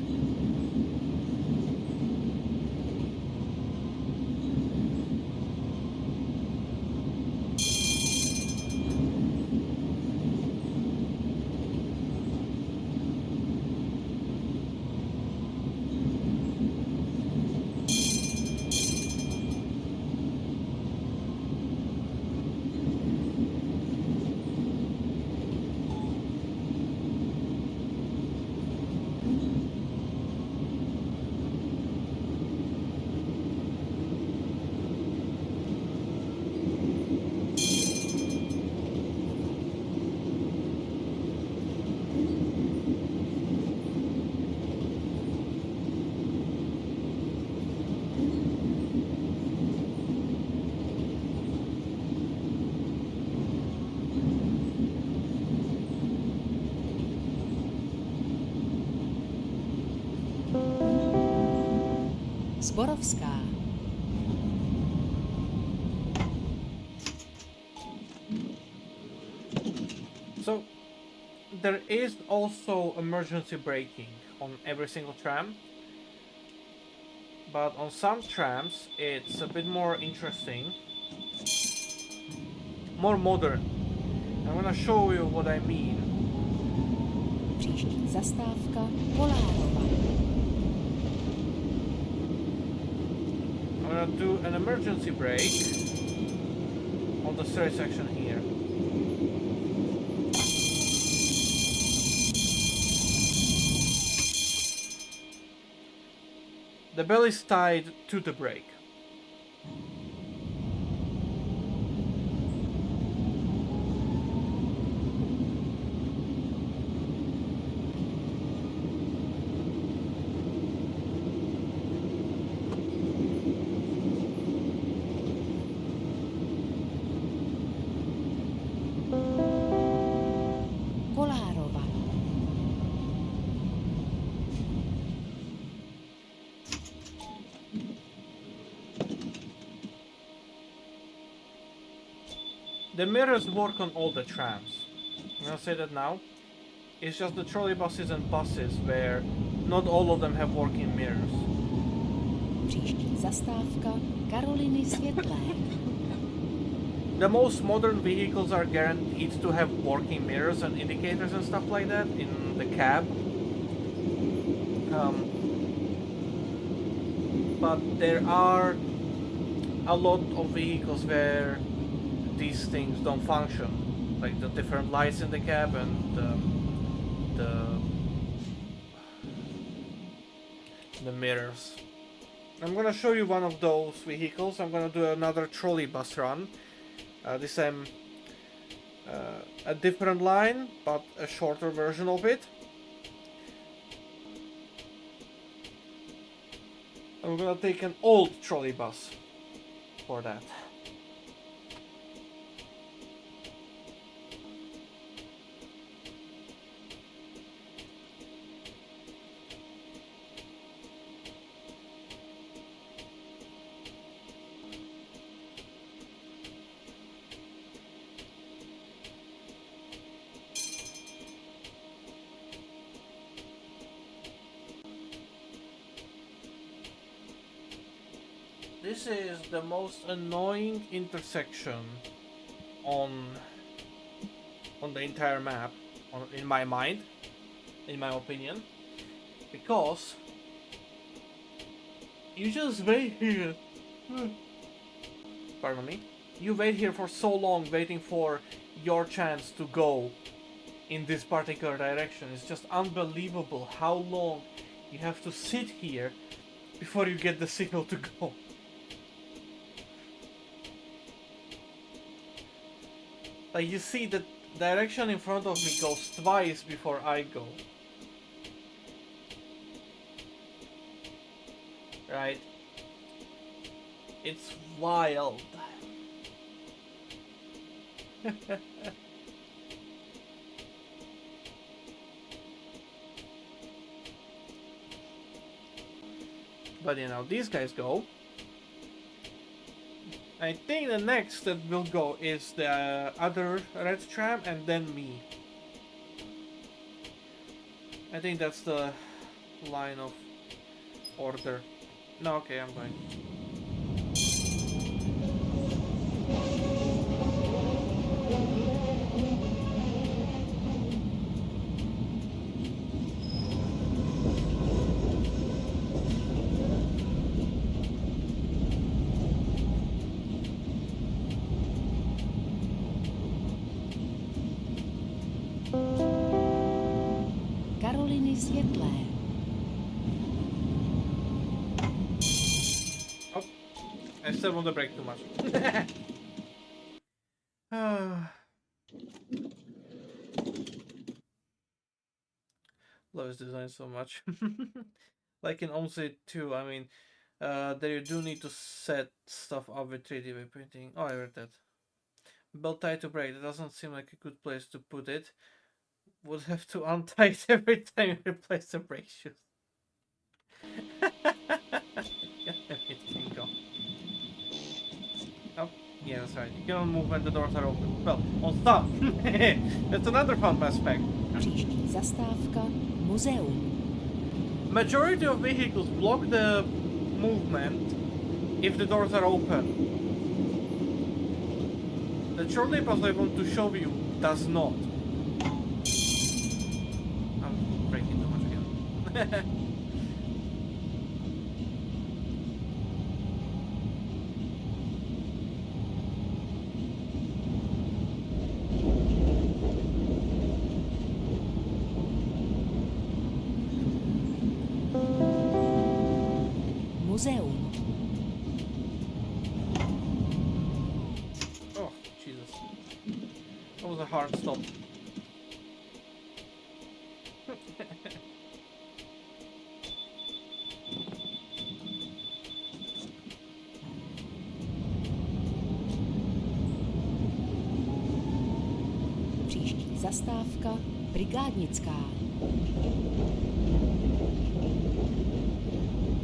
Zborovská. So, there is also emergency braking on every single tram, but on some trams it's a bit more interesting, more modern. I'm gonna show you what I mean. Příští zastávka Kolárova. I'm gonna do an emergency brake on the third section here. The bell is tied to the brake. Kolárova. The mirrors work on all the trams. I'm gonna say that now. It's just the trolleybuses and buses where not all of them have working mirrors. Příští zastávka Karoliny Světlé. The most modern vehicles are guaranteed to have working mirrors and indicators and stuff like that in the cab. But there are a lot of vehicles where these things don't function, like the different lights in the cab and the the mirrors. I'm gonna show you one of those vehicles. I'm gonna do another trolleybus run. This time a different line, but a shorter version of it. I'm gonna take an old trolleybus for that. This is the most annoying intersection on the entire map, in my mind, in my opinion, because you just wait here. Pardon me. You wait here for so long, waiting for your chance to go in this particular direction. It's just unbelievable how long you have to sit here before you get the signal to go. Like, you see, the direction in front of me goes twice before I go. Right? It's wild. But you know, these guys go. I think the next that will go is the other red tram and then me. I think that's the line of order. No, okay, I'm going. Karoliny světlé. Oh, I still want to brake too much. Love his design so much. Like in OMSI 2, I mean, there you do need to set stuff up with 3D way printing. Oh, I read that. Belt tied to brake. That doesn't seem like a good place to put it. Would have to untie it every time you replace the brake shoes. It can go. Oh, yeah, that's right. You cannot move when the doors are open. Well, on stop. That's another fun aspect. Příští zastávka muzeum. Majority of vehicles block the movement if the doors are open. The trolleybus I want to show you does not. I'm breaking too much again. Muzeum. Oh, Jesus. That was a hard stop. Příští zastávka brigádnická.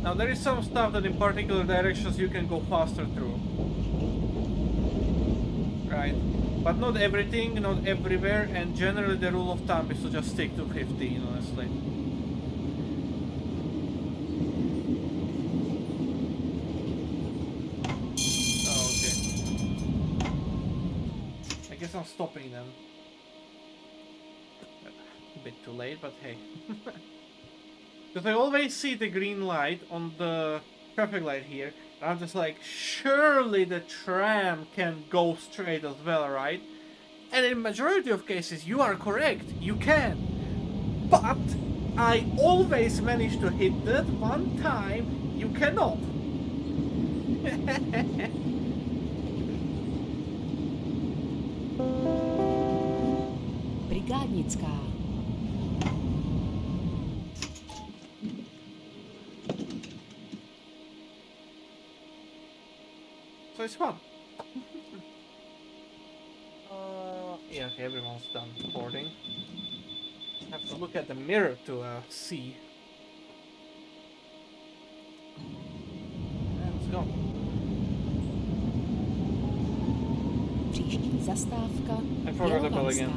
Now there is some stuff that in particular directions you can go faster through. Right? But not everything, not everywhere, and generally the rule of thumb is to just stick to 15, honestly. Oh, okay. I guess I'm stopping then. A bit too late, but hey. Because I always see the green light on the traffic light here. And I'm just like, surely the tram can go straight as well, right? And in majority of cases, you are correct. You can. But I always manage to hit that one time you cannot. Brigádnická. So it's fun. Yeah, okay, everyone's done boarding. Have to look at the mirror to see. Let's go. Příští zastávka I forgot the bell again.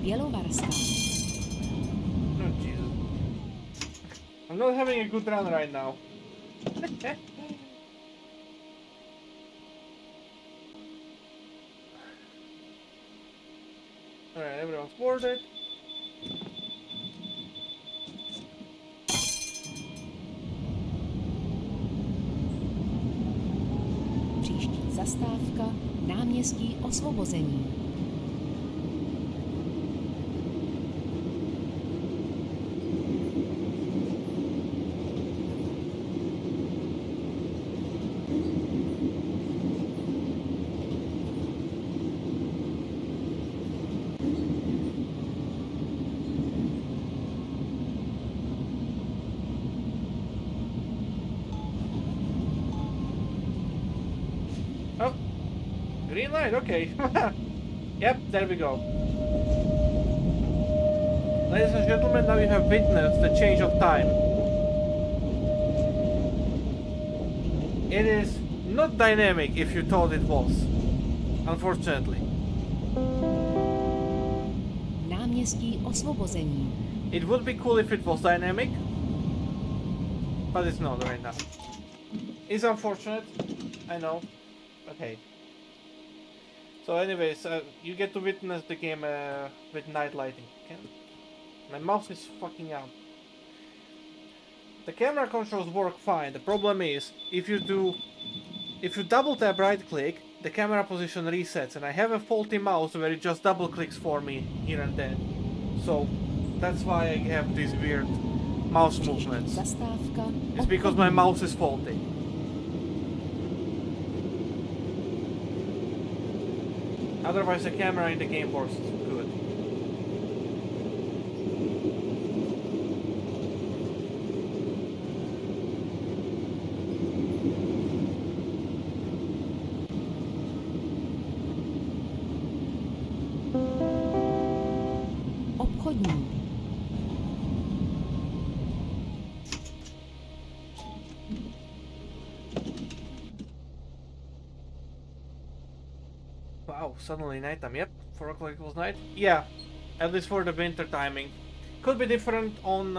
Bělovarská. Oh, Jesus. I'm not having a good run right now. Alright, everyone's boarded. Příští zastávka náměstí Osvobození. Oh, green light, okay. Yep, there we go. Ladies and gentlemen, now you have witnessed the change of time. It is not dynamic if you thought it was, unfortunately. Náměstí Osvobození. It would be cool if it was dynamic, but it's not right now. It's unfortunate, I know, but hey. So anyways, you get to witness the game with night lighting. My mouse is fucking out. The camera controls work fine. The problem is, if you double tap right click, the camera position resets, and I have a faulty mouse where it just double clicks for me here and there. So that's why I have these weird mouse movements. Zastávka It's because my mouse is faulty. Otherwise the camera in the game works good. Obchodní. Wow, suddenly nighttime. Yep, 4 o'clock equals night. Yeah, at least for the winter timing. Could be different on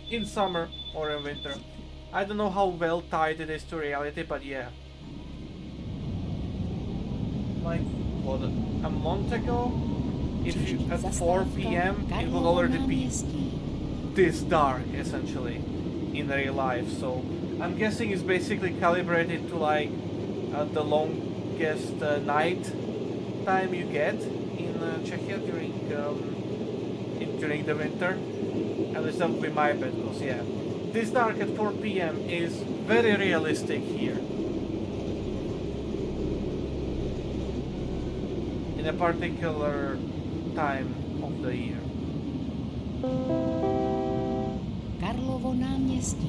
in summer or in winter. I don't know how well tied it is to reality, but yeah. Like, what, a month ago? If you, at 4 p.m. it would already be this dark, essentially, in real life. So I'm guessing it's basically calibrated to like the longest night time you get in Czechia during the winter. At least that would be my bet, because yeah, this dark at 4 p.m. is very realistic here. In a particular time of the year. Karlovo náměstí.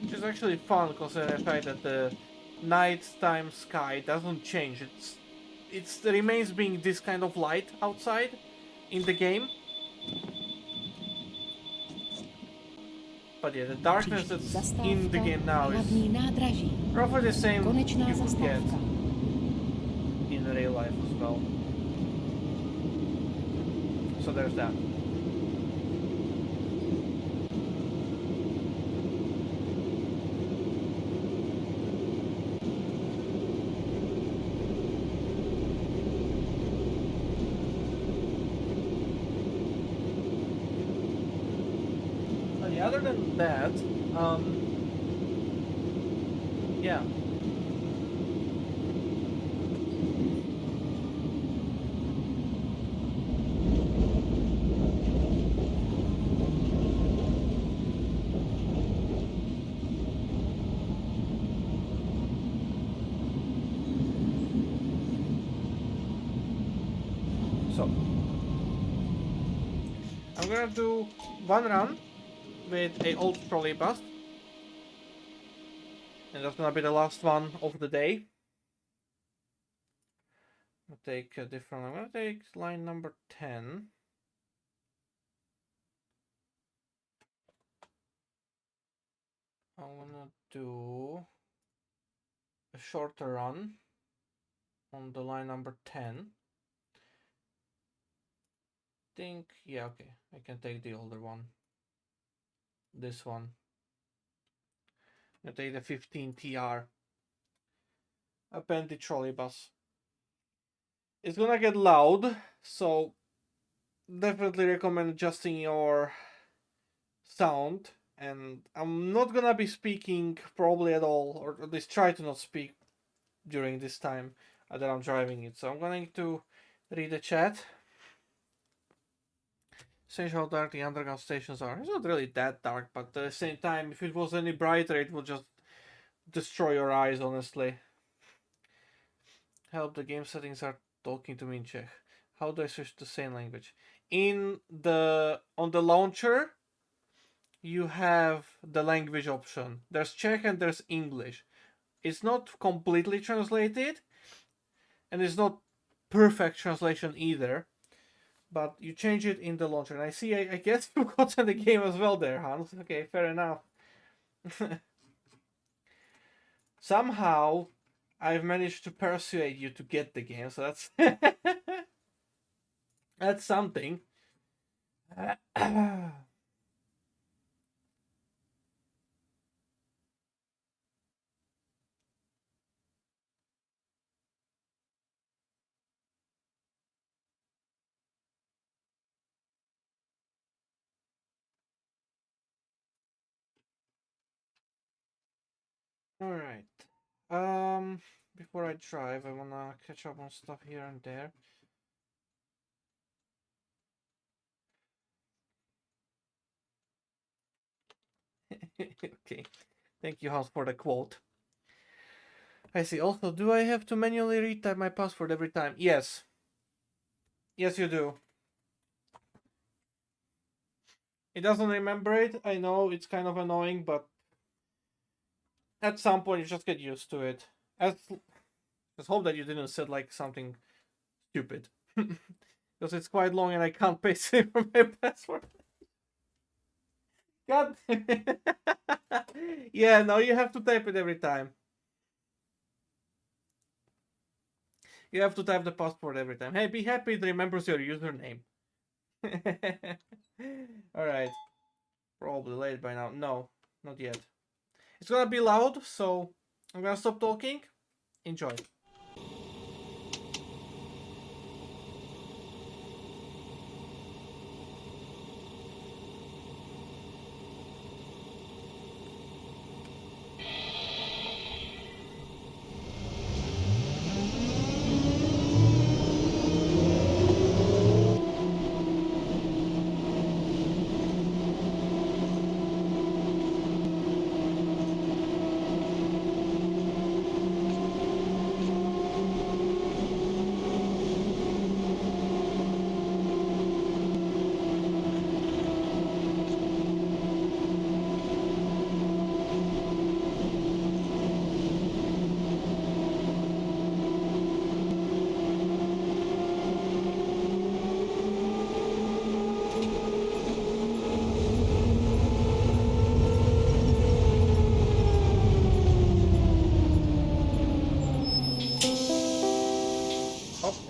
Which is actually fun because of the fact that the nighttime sky doesn't change. It remains being this kind of light outside in the game. But yeah, the darkness that's in the game now is roughly the same you could get in real life as well. So there's that. yeah, other than that, yeah. So, I'm gonna do one run with a old trolleybus, and that's gonna be the last one of the day. I'll take a different. I'm gonna take line number 10. I wanna do a shorter run on the line number 10. Think, yeah, okay, I can take the older one. This one. I take the 15 TR. Append the trolleybus. It's gonna get loud, so definitely recommend adjusting your sound. And I'm not gonna be speaking probably at all, or at least try to not speak during this time that I'm driving it. So I'm going to read the chat. Strange how dark the underground stations are. It's not really that dark, but at the same time, if it was any brighter, it would just destroy your eyes, honestly. Help, the game settings are talking to me in Czech. How do I switch to same language? On the launcher, you have the language option. There's Czech and there's English. It's not completely translated, and it's not perfect translation either, but you change it in the launcher. And I guess you've gotten the game as well there, Hans. Okay, fair enough. Somehow, I've managed to persuade you to get the game, so that's that's something. All right. Before I drive, I wanna catch up on stuff here and there. Okay. Thank you, Hans, for the quote. I see. Also, do I have to manually retype my password every time? Yes. Yes, you do. It doesn't remember it. I know it's kind of annoying, but at some point you just get used to it. Just hope that you didn't set like something stupid. Because it's quite long and I can't paste it for my password. God. Yeah, no, you have to type it every time. You have to type the password every time. Hey, be happy it remembers your username. Alright. Probably late by now. No, not yet. It's gonna be loud, so I'm gonna stop talking. Enjoy.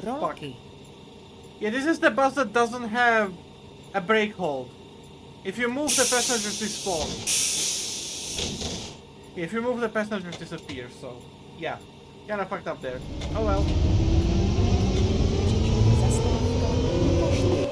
Rolky. Yeah, this is the bus that doesn't have a brake hold. If you move, the passengers despawn. If you move, the passengers disappear, so yeah. Kinda fucked up there. Oh well. Zastávka pošty.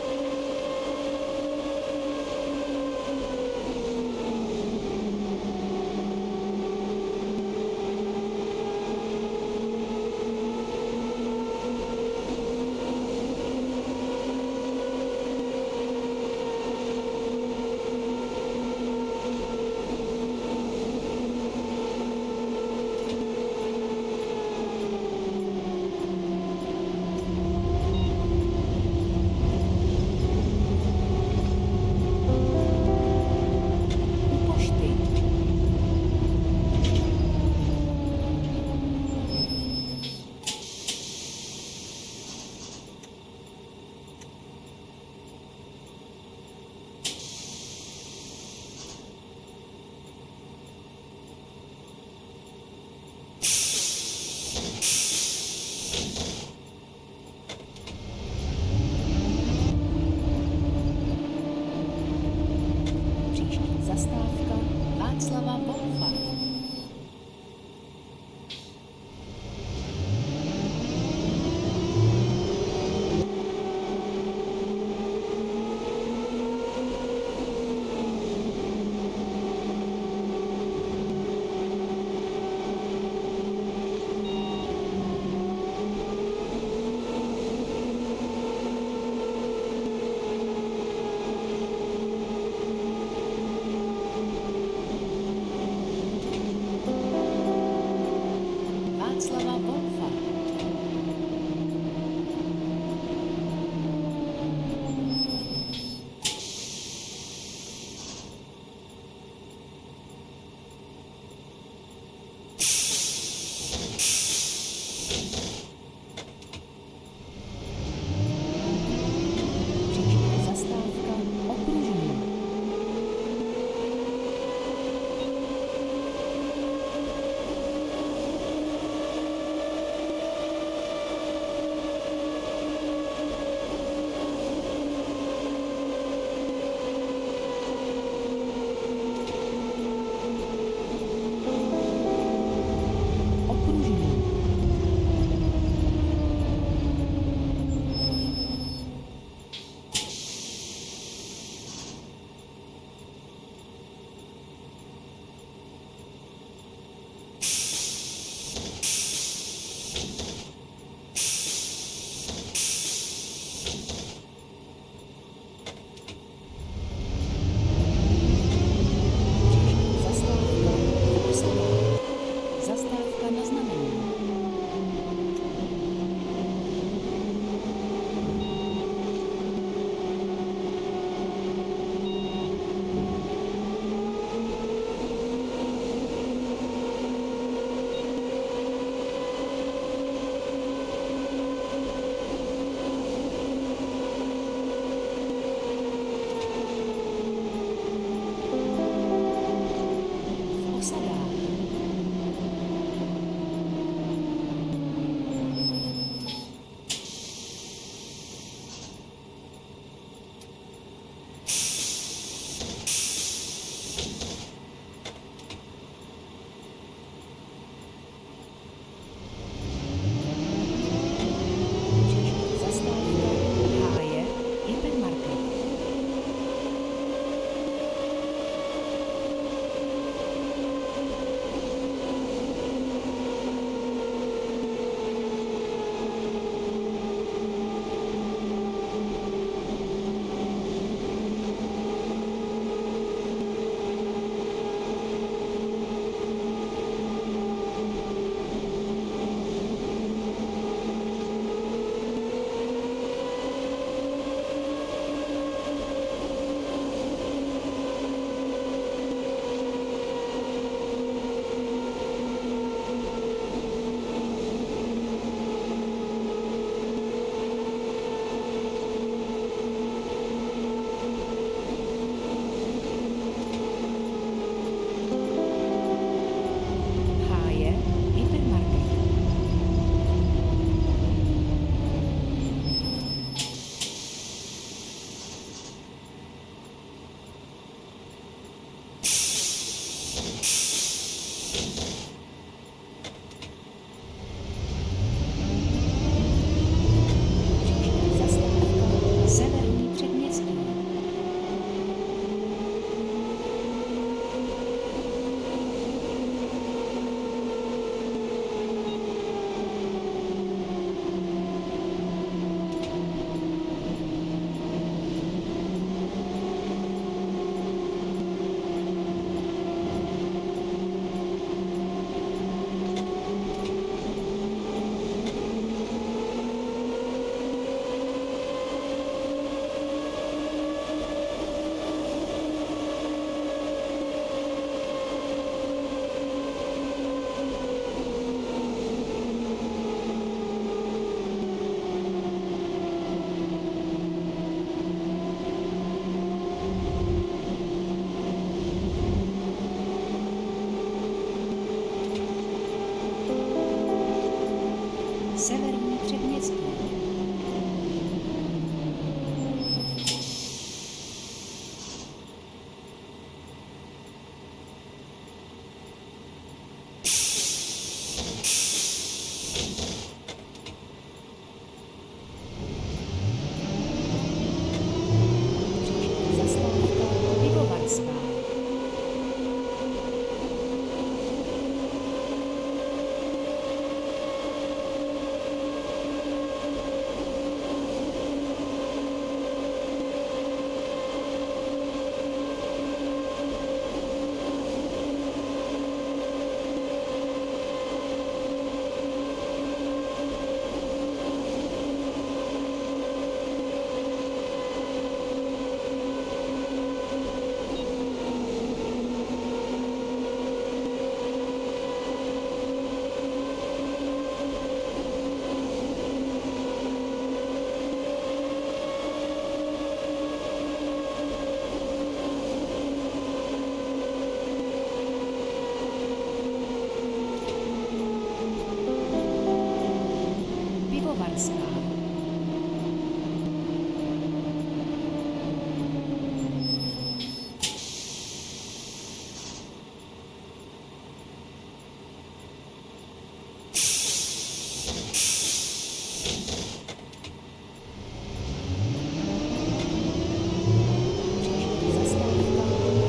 Příští zastávka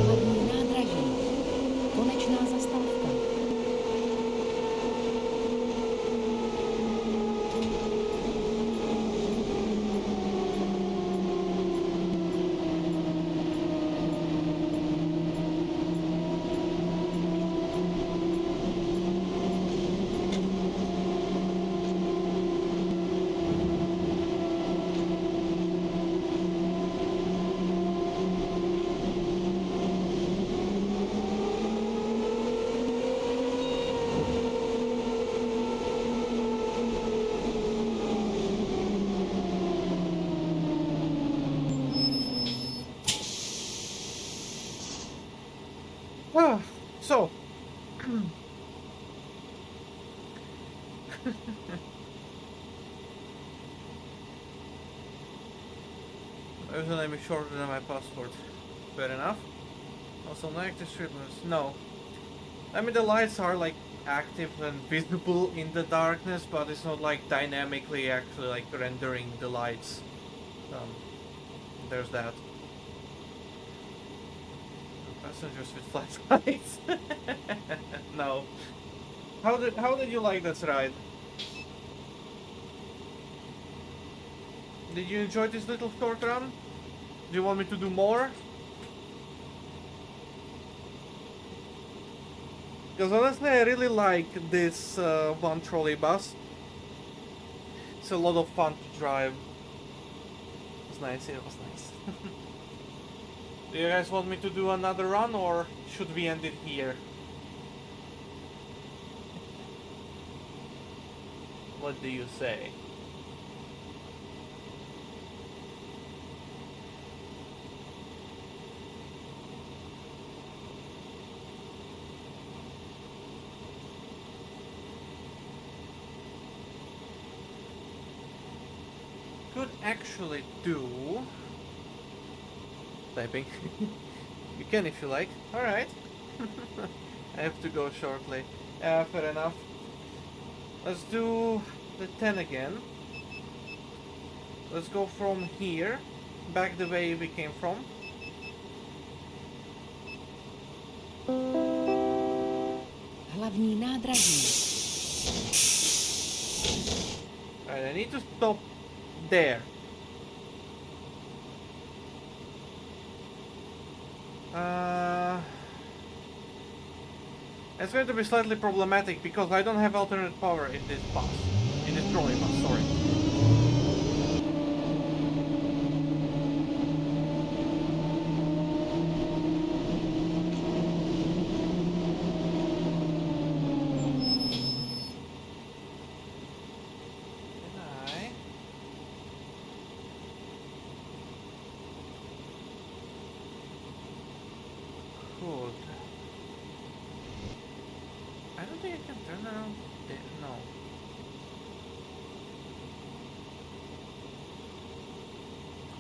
hlavní nádraží. Konečná zastávka. So, my username is shorter than my password. Fair enough. Also, no active streamers. No. I mean, the lights are like active and visible in the darkness, but it's not like dynamically actually like rendering the lights. There's that. Passengers with flashlights. No. How did you like that ride? Did you enjoy this little short run? Do you want me to do more? Because honestly, I really like this one trolley bus. It's a lot of fun to drive. It was nice. It was nice. Do you guys want me to do another run, or should we end it here? What do you say? Could actually do typing. You can if you like. Alright. I have to go shortly. Fair enough. Let's do the 10 again. Let's go from here, back the way we came from. Hlavní nádraží. Alright, I need to stop there. It's going to be slightly problematic because I don't have alternate power in this bus. In this trolley bus, sorry. I don't think I can turn around there. No.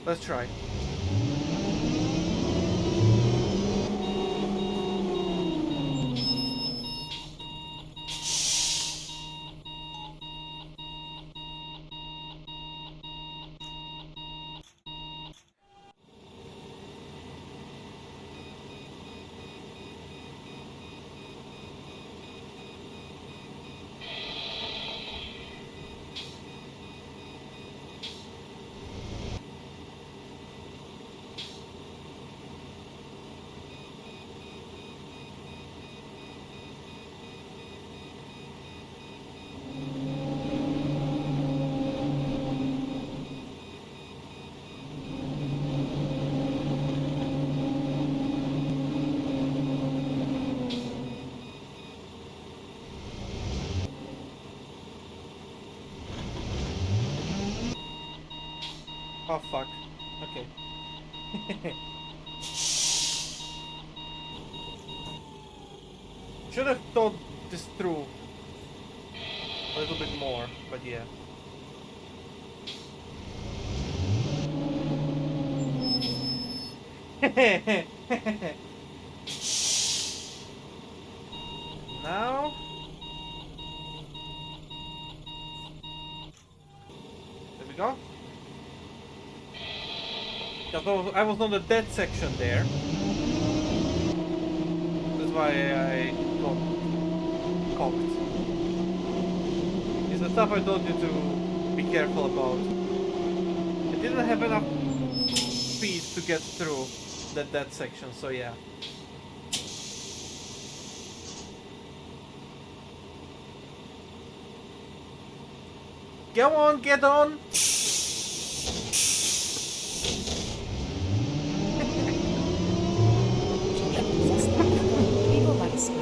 Let's try. Oh fuck. Okay. Should have thought this through a little bit more, but yeah. Now, there we go. Because I was on the dead section there. That's why I got cocked. It's the stuff I told you to be careful about. I didn't have enough speed to get through that dead section, so yeah. Go on, get on! Příští zastávka Pivovarská.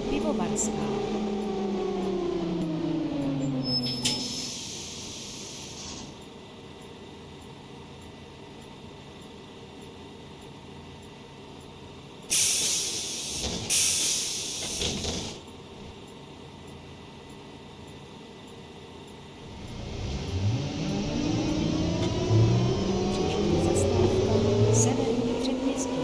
Pivovarská. Příští zastávka Severní předměstí.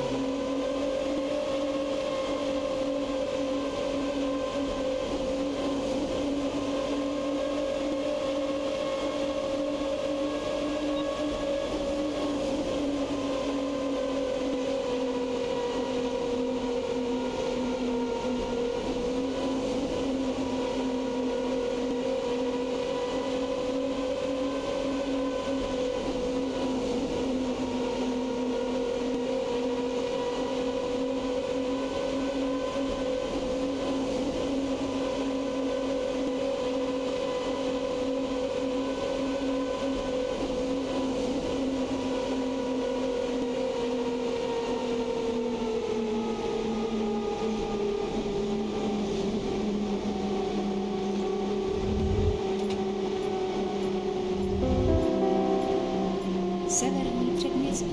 Severní předměstí.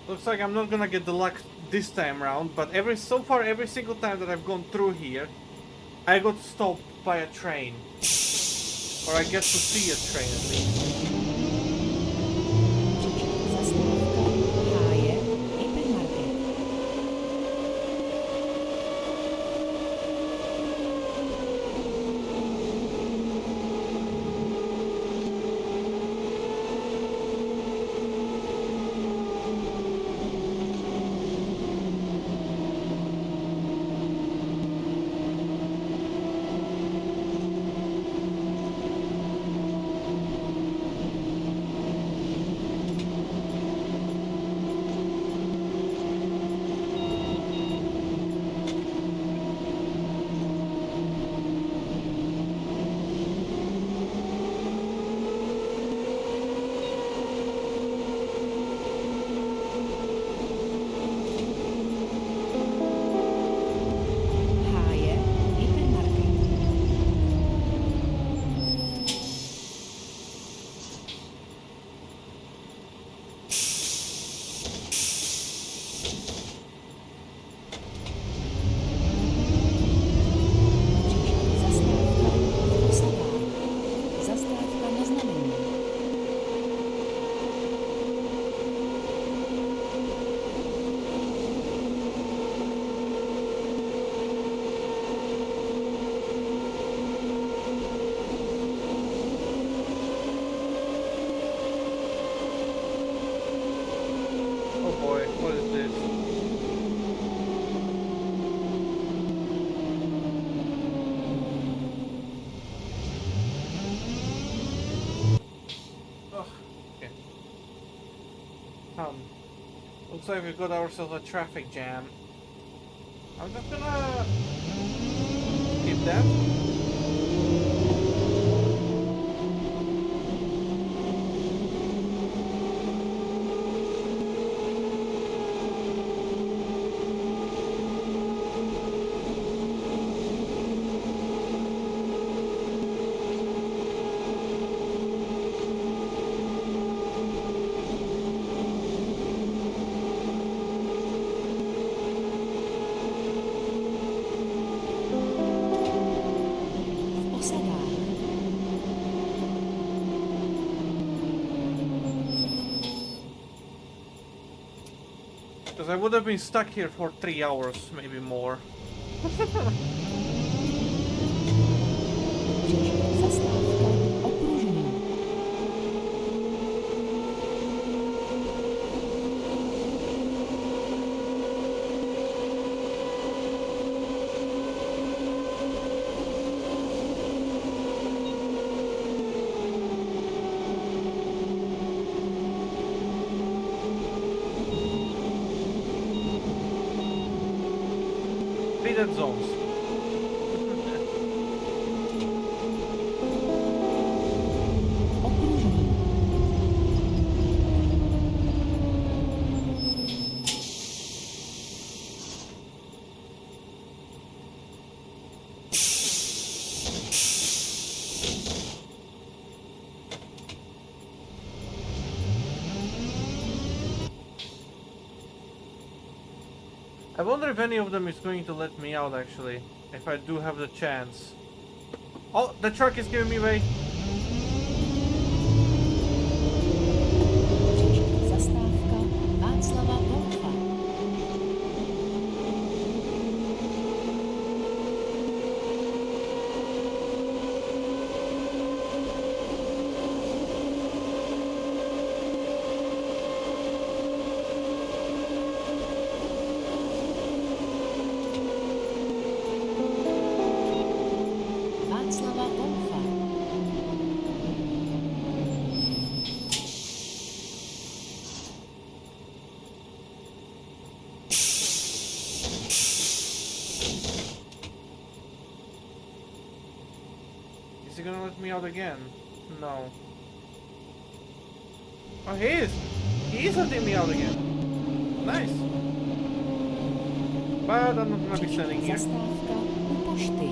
Looks like I'm not gonna get the luck this time round, but so far every single time that I've gone through here, I got stopped by a train. Or I get to see a train at least. Příští zastávka Háje Hypermarket. Looks like we got ourselves a traffic jam. I'm just gonna skip that. Because I would have been stuck here for 3 hours, maybe more. Zastávka Okružní. Dead zones. Okružní. I wonder if any of them is going to let me out actually, if I do have the chance. Oh, the truck is giving me way. Příští zastávka Václava Wolfa. Václava Wolfa. Is he gonna let me out again? No. Oh, he is! He is letting me out again. Nice. But I'm not gonna be standing here. Zastávka u pošty.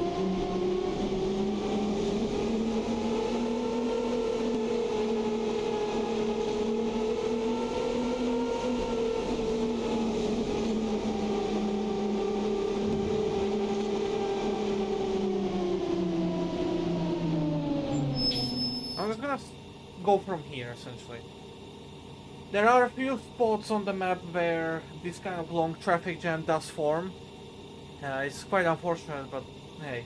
I'm just gonna go from here, essentially. There are a few spots on the map where this kind of long traffic jam does form. It's quite unfortunate, but hey,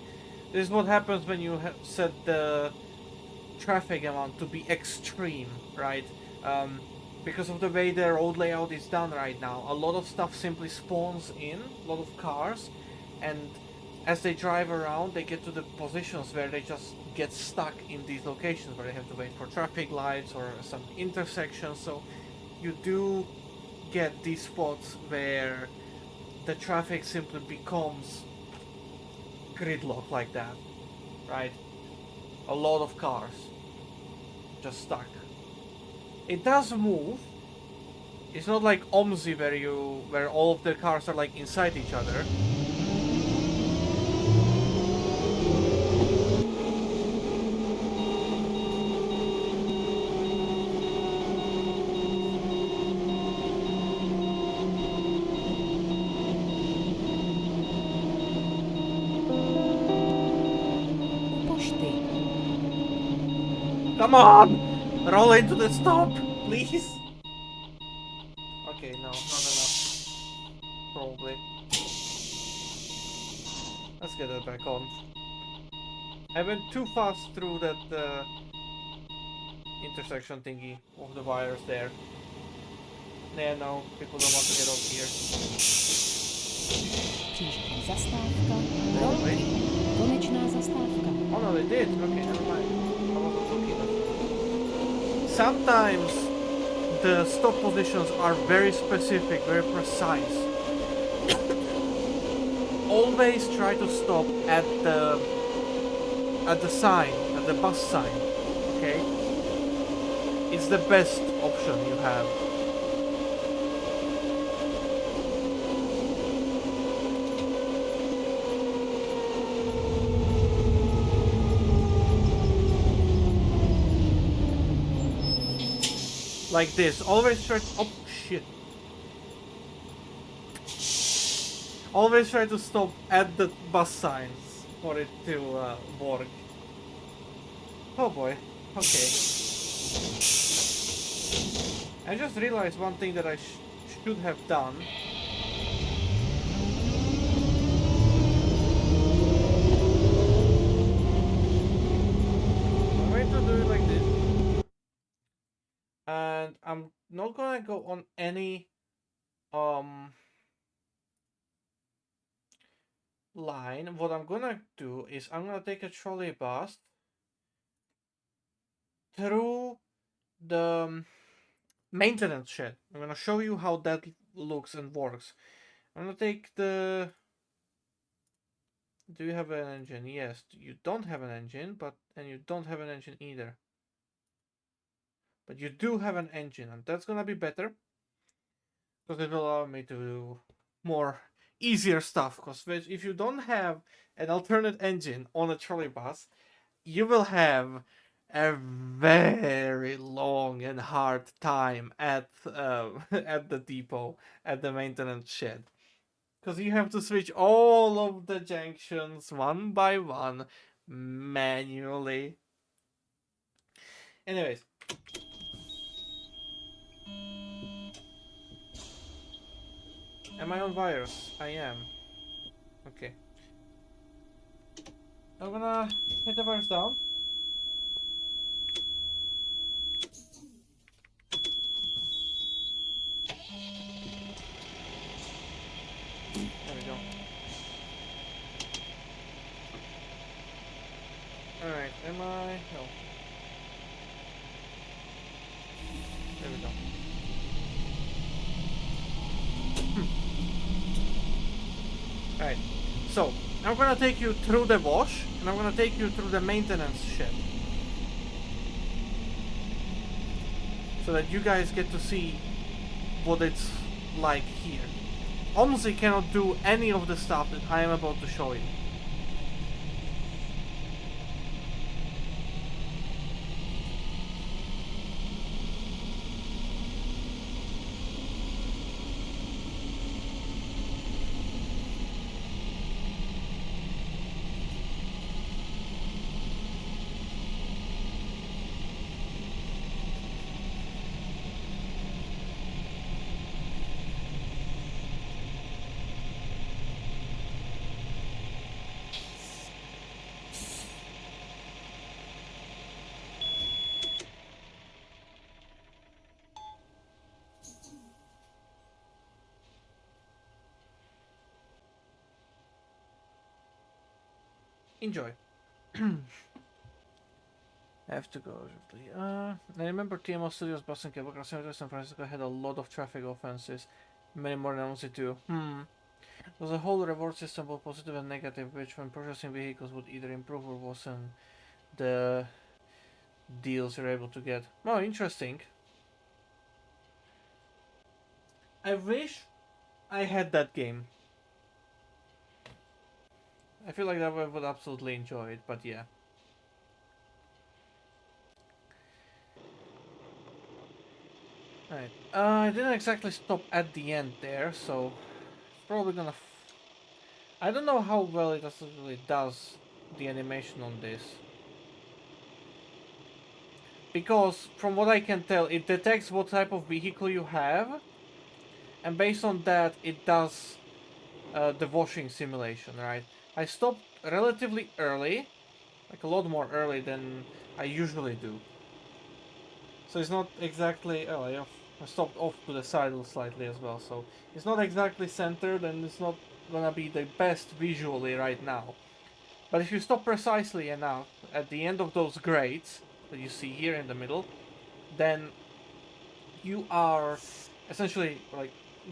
this is what happens when you set the traffic amount to be extreme, right? Because of the way the road layout is done right now, a lot of stuff simply spawns in, a lot of cars, and as they drive around, they get to the positions where they just get stuck in these locations where they have to wait for traffic lights or some intersections. So you do get these spots where the traffic simply becomes gridlock like that, right? A lot of cars just stuck. It does move. It's not like OMSI where all of the cars are like inside each other. U pošty. Come on! Roll into the stop, please! Okay, no, not enough. Probably. Let's get it back on. I went too fast through that intersection thingy of the wires there. Yeah, no, people don't want to get off here. Příští zastávka Rolky. Wait. Konečná zastávka. Oh no, they did. Okay, never mind. I wasn't looking at. Sometimes the stop positions are very specific, very precise. Always try to stop at the sign, at the bus sign. Okay, it's the best option you have. Like this. Always try to... Oh, shit. Always try to stop at the bus signs for it to work. Oh boy. Okay. I just realized one thing that I should have done. I'm going to do it like this. And I'm not gonna go on any line. What I'm gonna do is I'm gonna take a trolley bus through the maintenance shed. I'm gonna show you how that looks and works. I'm gonna take the... Do you have an engine? Yes. You don't have an engine, and you don't have an engine either. But you do have an engine, and that's gonna be better because it will allow me to do more easier stuff. Because if you don't have an alternate engine on a trolley bus, you will have a very long and hard time at at the depot, at the maintenance shed. Because you have to switch all of the junctions one by one manually. Anyways. Am I on virus? I am. Okay. I'm gonna hit the virus down. There we go. Alright, am I? No. There we go. Alright, so I'm gonna take you through the wash and I'm gonna take you through the maintenance shed. So that you guys get to see what it's like here. Omzi cannot do any of the stuff that I am about to show you. Enjoy. I have to go urgently. I remember TMO Studios bus and cable car cemetery San Francisco had a lot of traffic offenses. Many more than OC2. There was a whole reward system, both positive and negative, which when purchasing vehicles would either improve or worsen the deals you're able to get. Oh, interesting. I wish I had that game. I feel like that I would absolutely enjoy it, but yeah. Alright, I didn't exactly stop at the end there, so it's probably gonna... I don't know how well it actually does the animation on this. Because, from what I can tell, it detects what type of vehicle you have, and based on that, it does the washing simulation, right? I stopped relatively early, like a lot more early than I usually do. So it's not exactly... Oh, I stopped off to the side slightly as well, so it's not exactly centered and it's not gonna be the best visually right now. But if you stop precisely enough at the end of those grades that you see here in the middle, then you are essentially like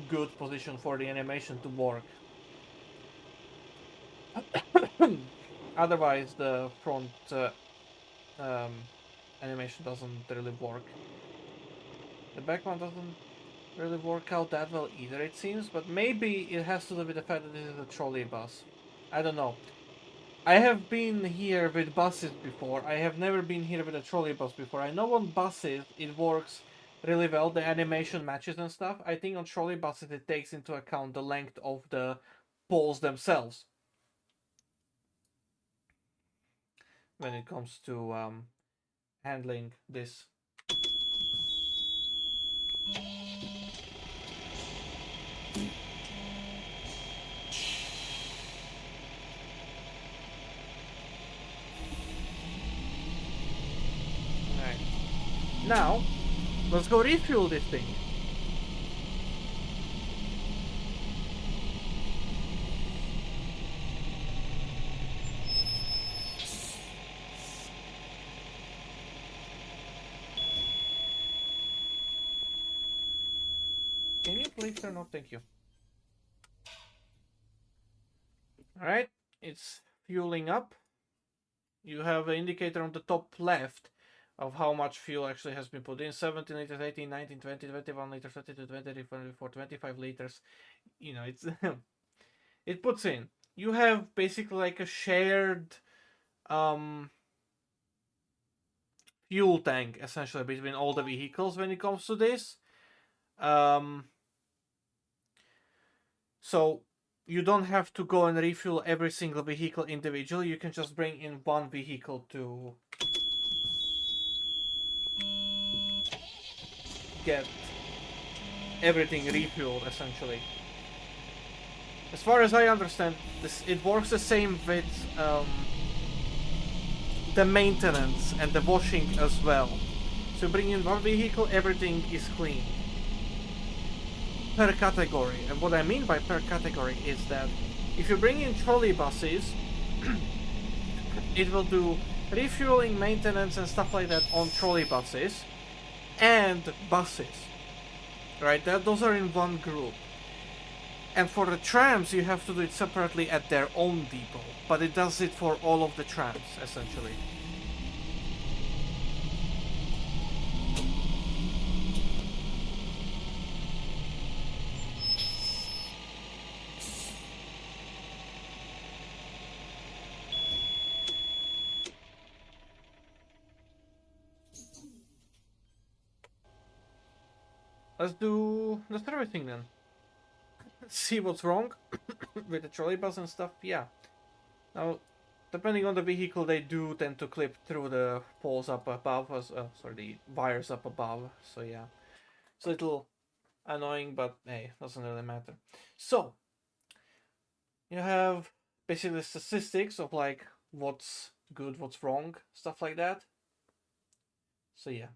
good position for the animation to work. Otherwise, the front um, animation doesn't really work. The back one doesn't really work out that well either, it seems, but maybe it has to do with the fact that this is a trolley bus. I don't know. I have been here with buses before. I have never been here with a trolley bus before. I know on buses it works really well, the animation matches and stuff. I think on trolley buses it takes into account the length of the poles themselves when it comes to handling this. Alright. Now, let's go refuel this thing. Can you please turn off? Thank you. Alright, it's fueling up. You have an indicator on the top left of how much fuel actually has been put in. 17 liters, 18, 19, 20, 21 liters, 22, 23, 24, 25 liters. You know, it's it puts in. You have basically like a shared fuel tank essentially between all the vehicles when it comes to this. So you don't have to go and refuel every single vehicle individually. You can just bring in one vehicle to get everything refueled essentially. As far as I understand, this it works the same with the maintenance and the washing as well. So bring in one vehicle, everything is clean. Per category. And what I mean by per category is that if you bring in trolley buses, it will do refueling, maintenance and stuff like that on trolley buses and buses. Right? Those are in one group. And for the trams, you have to do it separately at their own depot. But it does it for all of the trams, essentially. Let's do the servicing then. See what's wrong with the trolleybus and stuff. Yeah. Now, depending on the vehicle, they do tend to clip through the poles up above, sorry, the wires up above. So yeah, it's a little annoying, but hey, doesn't really matter. So you have basically statistics of like what's good, what's wrong, stuff like that. So yeah.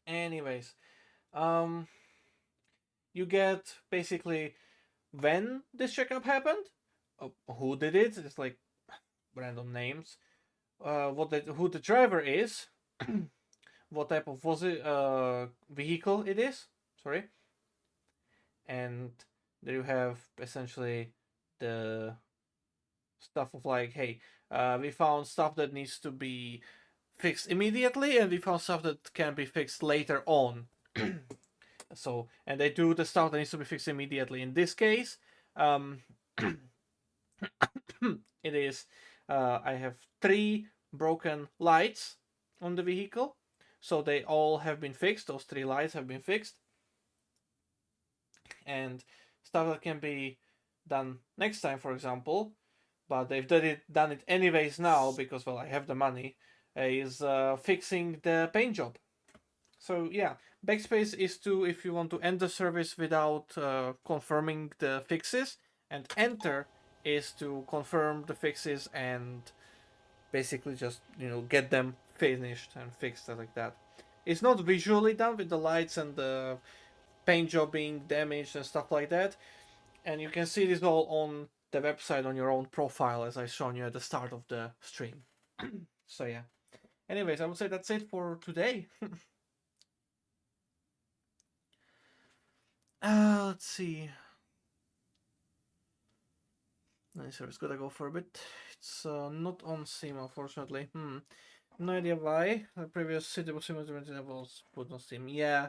Anyways, you get basically when this checkup happened, who did it. It's like random names. Who the driver is, what type of vehicle it is. Sorry, and there you have essentially the stuff of like, hey, we found stuff that needs to be fixed immediately, and we found stuff that can be fixed later on. So, and they do the stuff that needs to be fixed immediately. In this case, it is I have 3 broken lights on the vehicle, so they all have been fixed. Those 3 lights have been fixed, and stuff that can be done next time, for example, but they've done it anyways now because, well, I have the money, is fixing the paint job. So yeah, backspace is to if you want to end the service without confirming the fixes, and enter is to confirm the fixes and basically just, you know, get them finished and fixed like that. It's not visually done with the lights and the paint job being damaged and stuff like that, and you can see this all on the website on your own profile, as I shown you at the start of the stream. So yeah. Anyways, I would say that's it for today. Let's see. Nice, it's gonna go for a bit. It's not on Steam, unfortunately. No idea why. The previous city was was put on Steam. Yeah.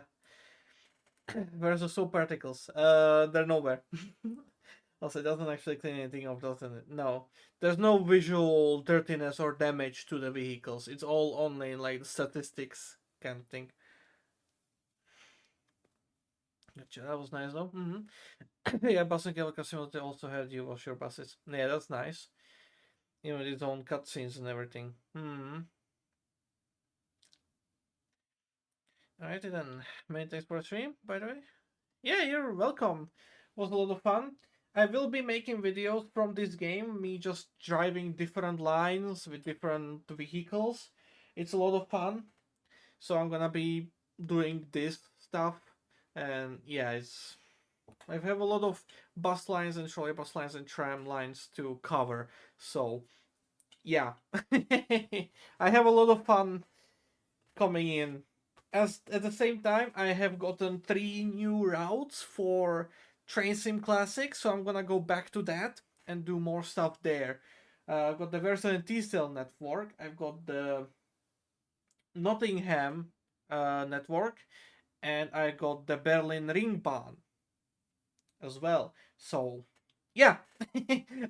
Where's the soap particles? They're nowhere. Also, it doesn't actually clean anything off, doesn't it? No. There's no visual dirtiness or damage to the vehicles. It's all only like the statistics kind of thing. Gotcha, that was nice though. Yeah, Bus and Cable Casino also had you wash your buses. Yeah, that's nice. You know, its own cutscenes and everything. Alright then. Many thanks for the stream, by the way. Yeah, you're welcome. Was a lot of fun. I will be making videos from this game, me just driving different lines with different vehicles. It's a lot of fun. So I'm gonna be doing this stuff. And yeah, I have a lot of bus lines and trolleybus lines and tram lines to cover. So yeah. I have a lot of fun coming in. As at the same time, I have gotten 3 new routes for Train Sim Classic, so I'm gonna go back to that and do more stuff there. I've got the Versa and T-Cell network. I've got the Nottingham network, and I got the Berlin Ringbahn as well. So yeah,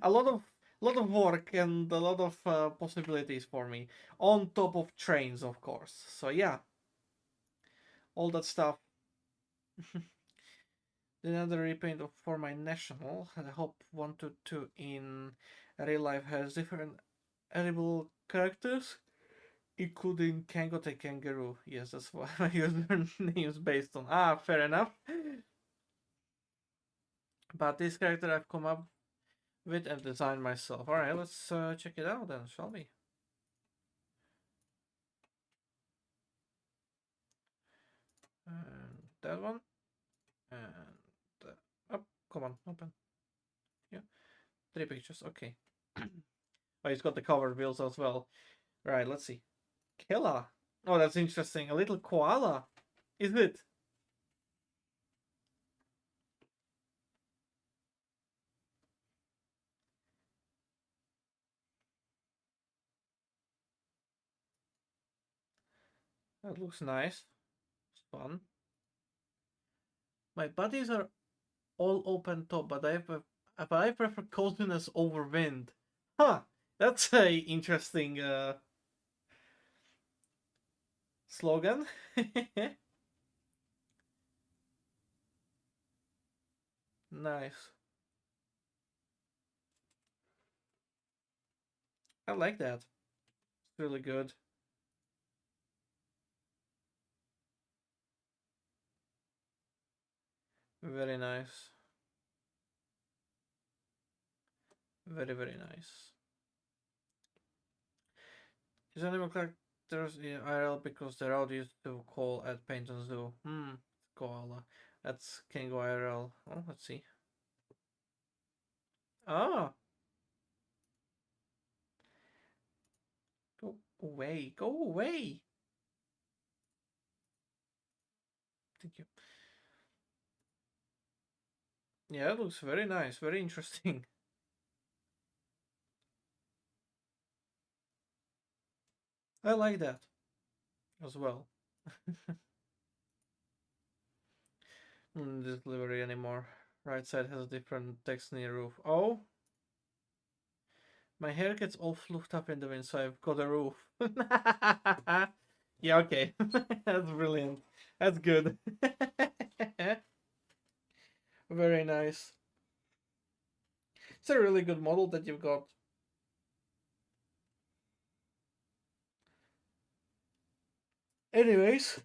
a lot of work and a lot of possibilities for me on top of trains, of course. So yeah, all that stuff. Another repaint for my national. I hope 122 in real life has different edible characters, including Kangot and Kangaroo. Yes, that's what my username is based on. Ah, fair enough. But this character I've come up with and designed myself. Alright, let's check it out then, shall we? And that one. And oh, come on, open. Yeah, 3 pictures. Okay. Oh, he's got the cover wheels as well. Right, let's see. Killer. Oh, that's interesting. A little koala. Is it? That looks nice. It's fun. My buddies are all open top, but I prefer coziness over wind. Huh. That's a interesting slogan. Nice. I like that. It's really good. Very nice. Very, very nice. Is animal characters in IRL because they're all used to call at Paint and Zoo? Koala. That's Kango IRL. Oh, let's see. Ah, go away. Go away. Thank you. Yeah, it looks very nice. Very interesting. I like that as well. This delivery anymore. Right side has a different text near roof. Oh, my hair gets all fluffed up in the wind, so I've got a roof. Yeah, okay. That's brilliant. That's good. Very nice. It's a really good model that you've got. Anyways,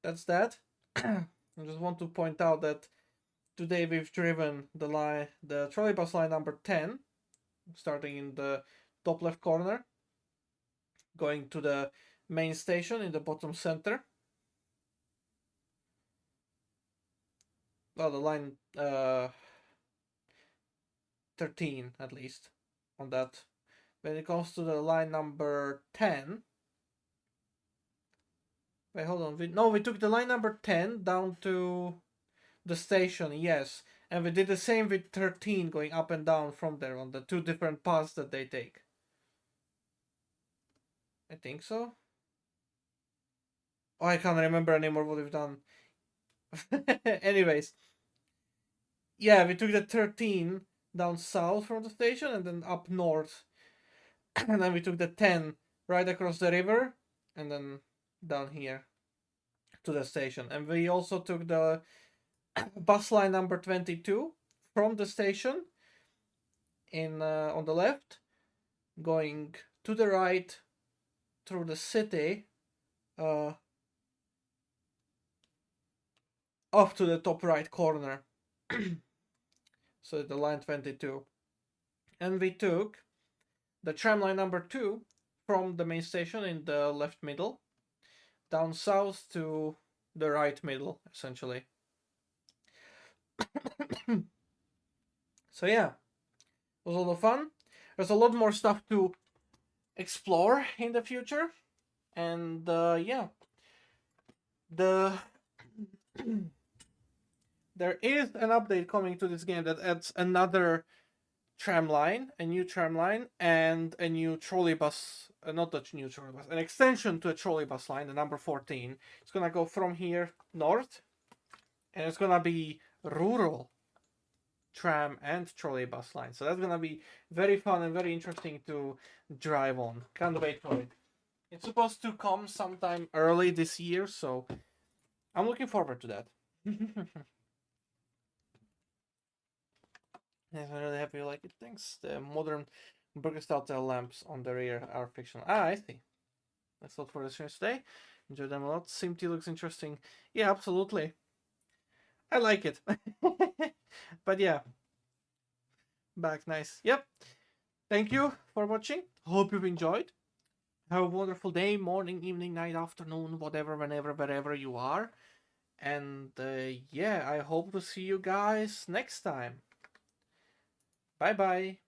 that's that. I just want to point out that today we've driven the trolleybus line number 10, starting in the top left corner, going to the main station in the bottom center. well, the line 13 at least on that. When it comes to the line number 10, wait, hold on. We took the line number 10 down to the station, yes. And we did the same with 13 going up and down from there on the two different paths that they take. I think so. Oh, I can't remember anymore what we've done. Anyways. Yeah, we took the 13 down south from the station and then up north. And then we took the 10 right across the river and then down here to the station. And we also took the bus line number 22 from the station in on the left, going to the right through the city, up to the top right corner. So the line 22. And we took the tram line number 2 from the main station in the left middle down south to the right middle, essentially. So yeah, it was a lot of fun. There's a lot more stuff to explore in the future, and yeah, there is an update coming to this game that adds another tram line, a new tram line, and a new trolleybus. Not a new trolleybus, an extension to a trolleybus line, the number 14. It's gonna go from here north, and it's gonna be rural tram and trolleybus line. So that's gonna be very fun and very interesting to drive on. Can't wait for it. It's supposed to come sometime early this year, so I'm looking forward to that. Yes, I'm really happy you like it. Thanks. The modern burger style tail lamps on the rear are fictional. Ah, I see. That's all for the stream today. Enjoy them a lot. SimT looks interesting. Yeah, absolutely. I like it. But yeah. Back nice. Yep. Thank you for watching. Hope you've enjoyed. Have a wonderful day, morning, evening, night, afternoon, whatever, whenever, wherever you are. And yeah, I hope to see you guys next time. Bye bye.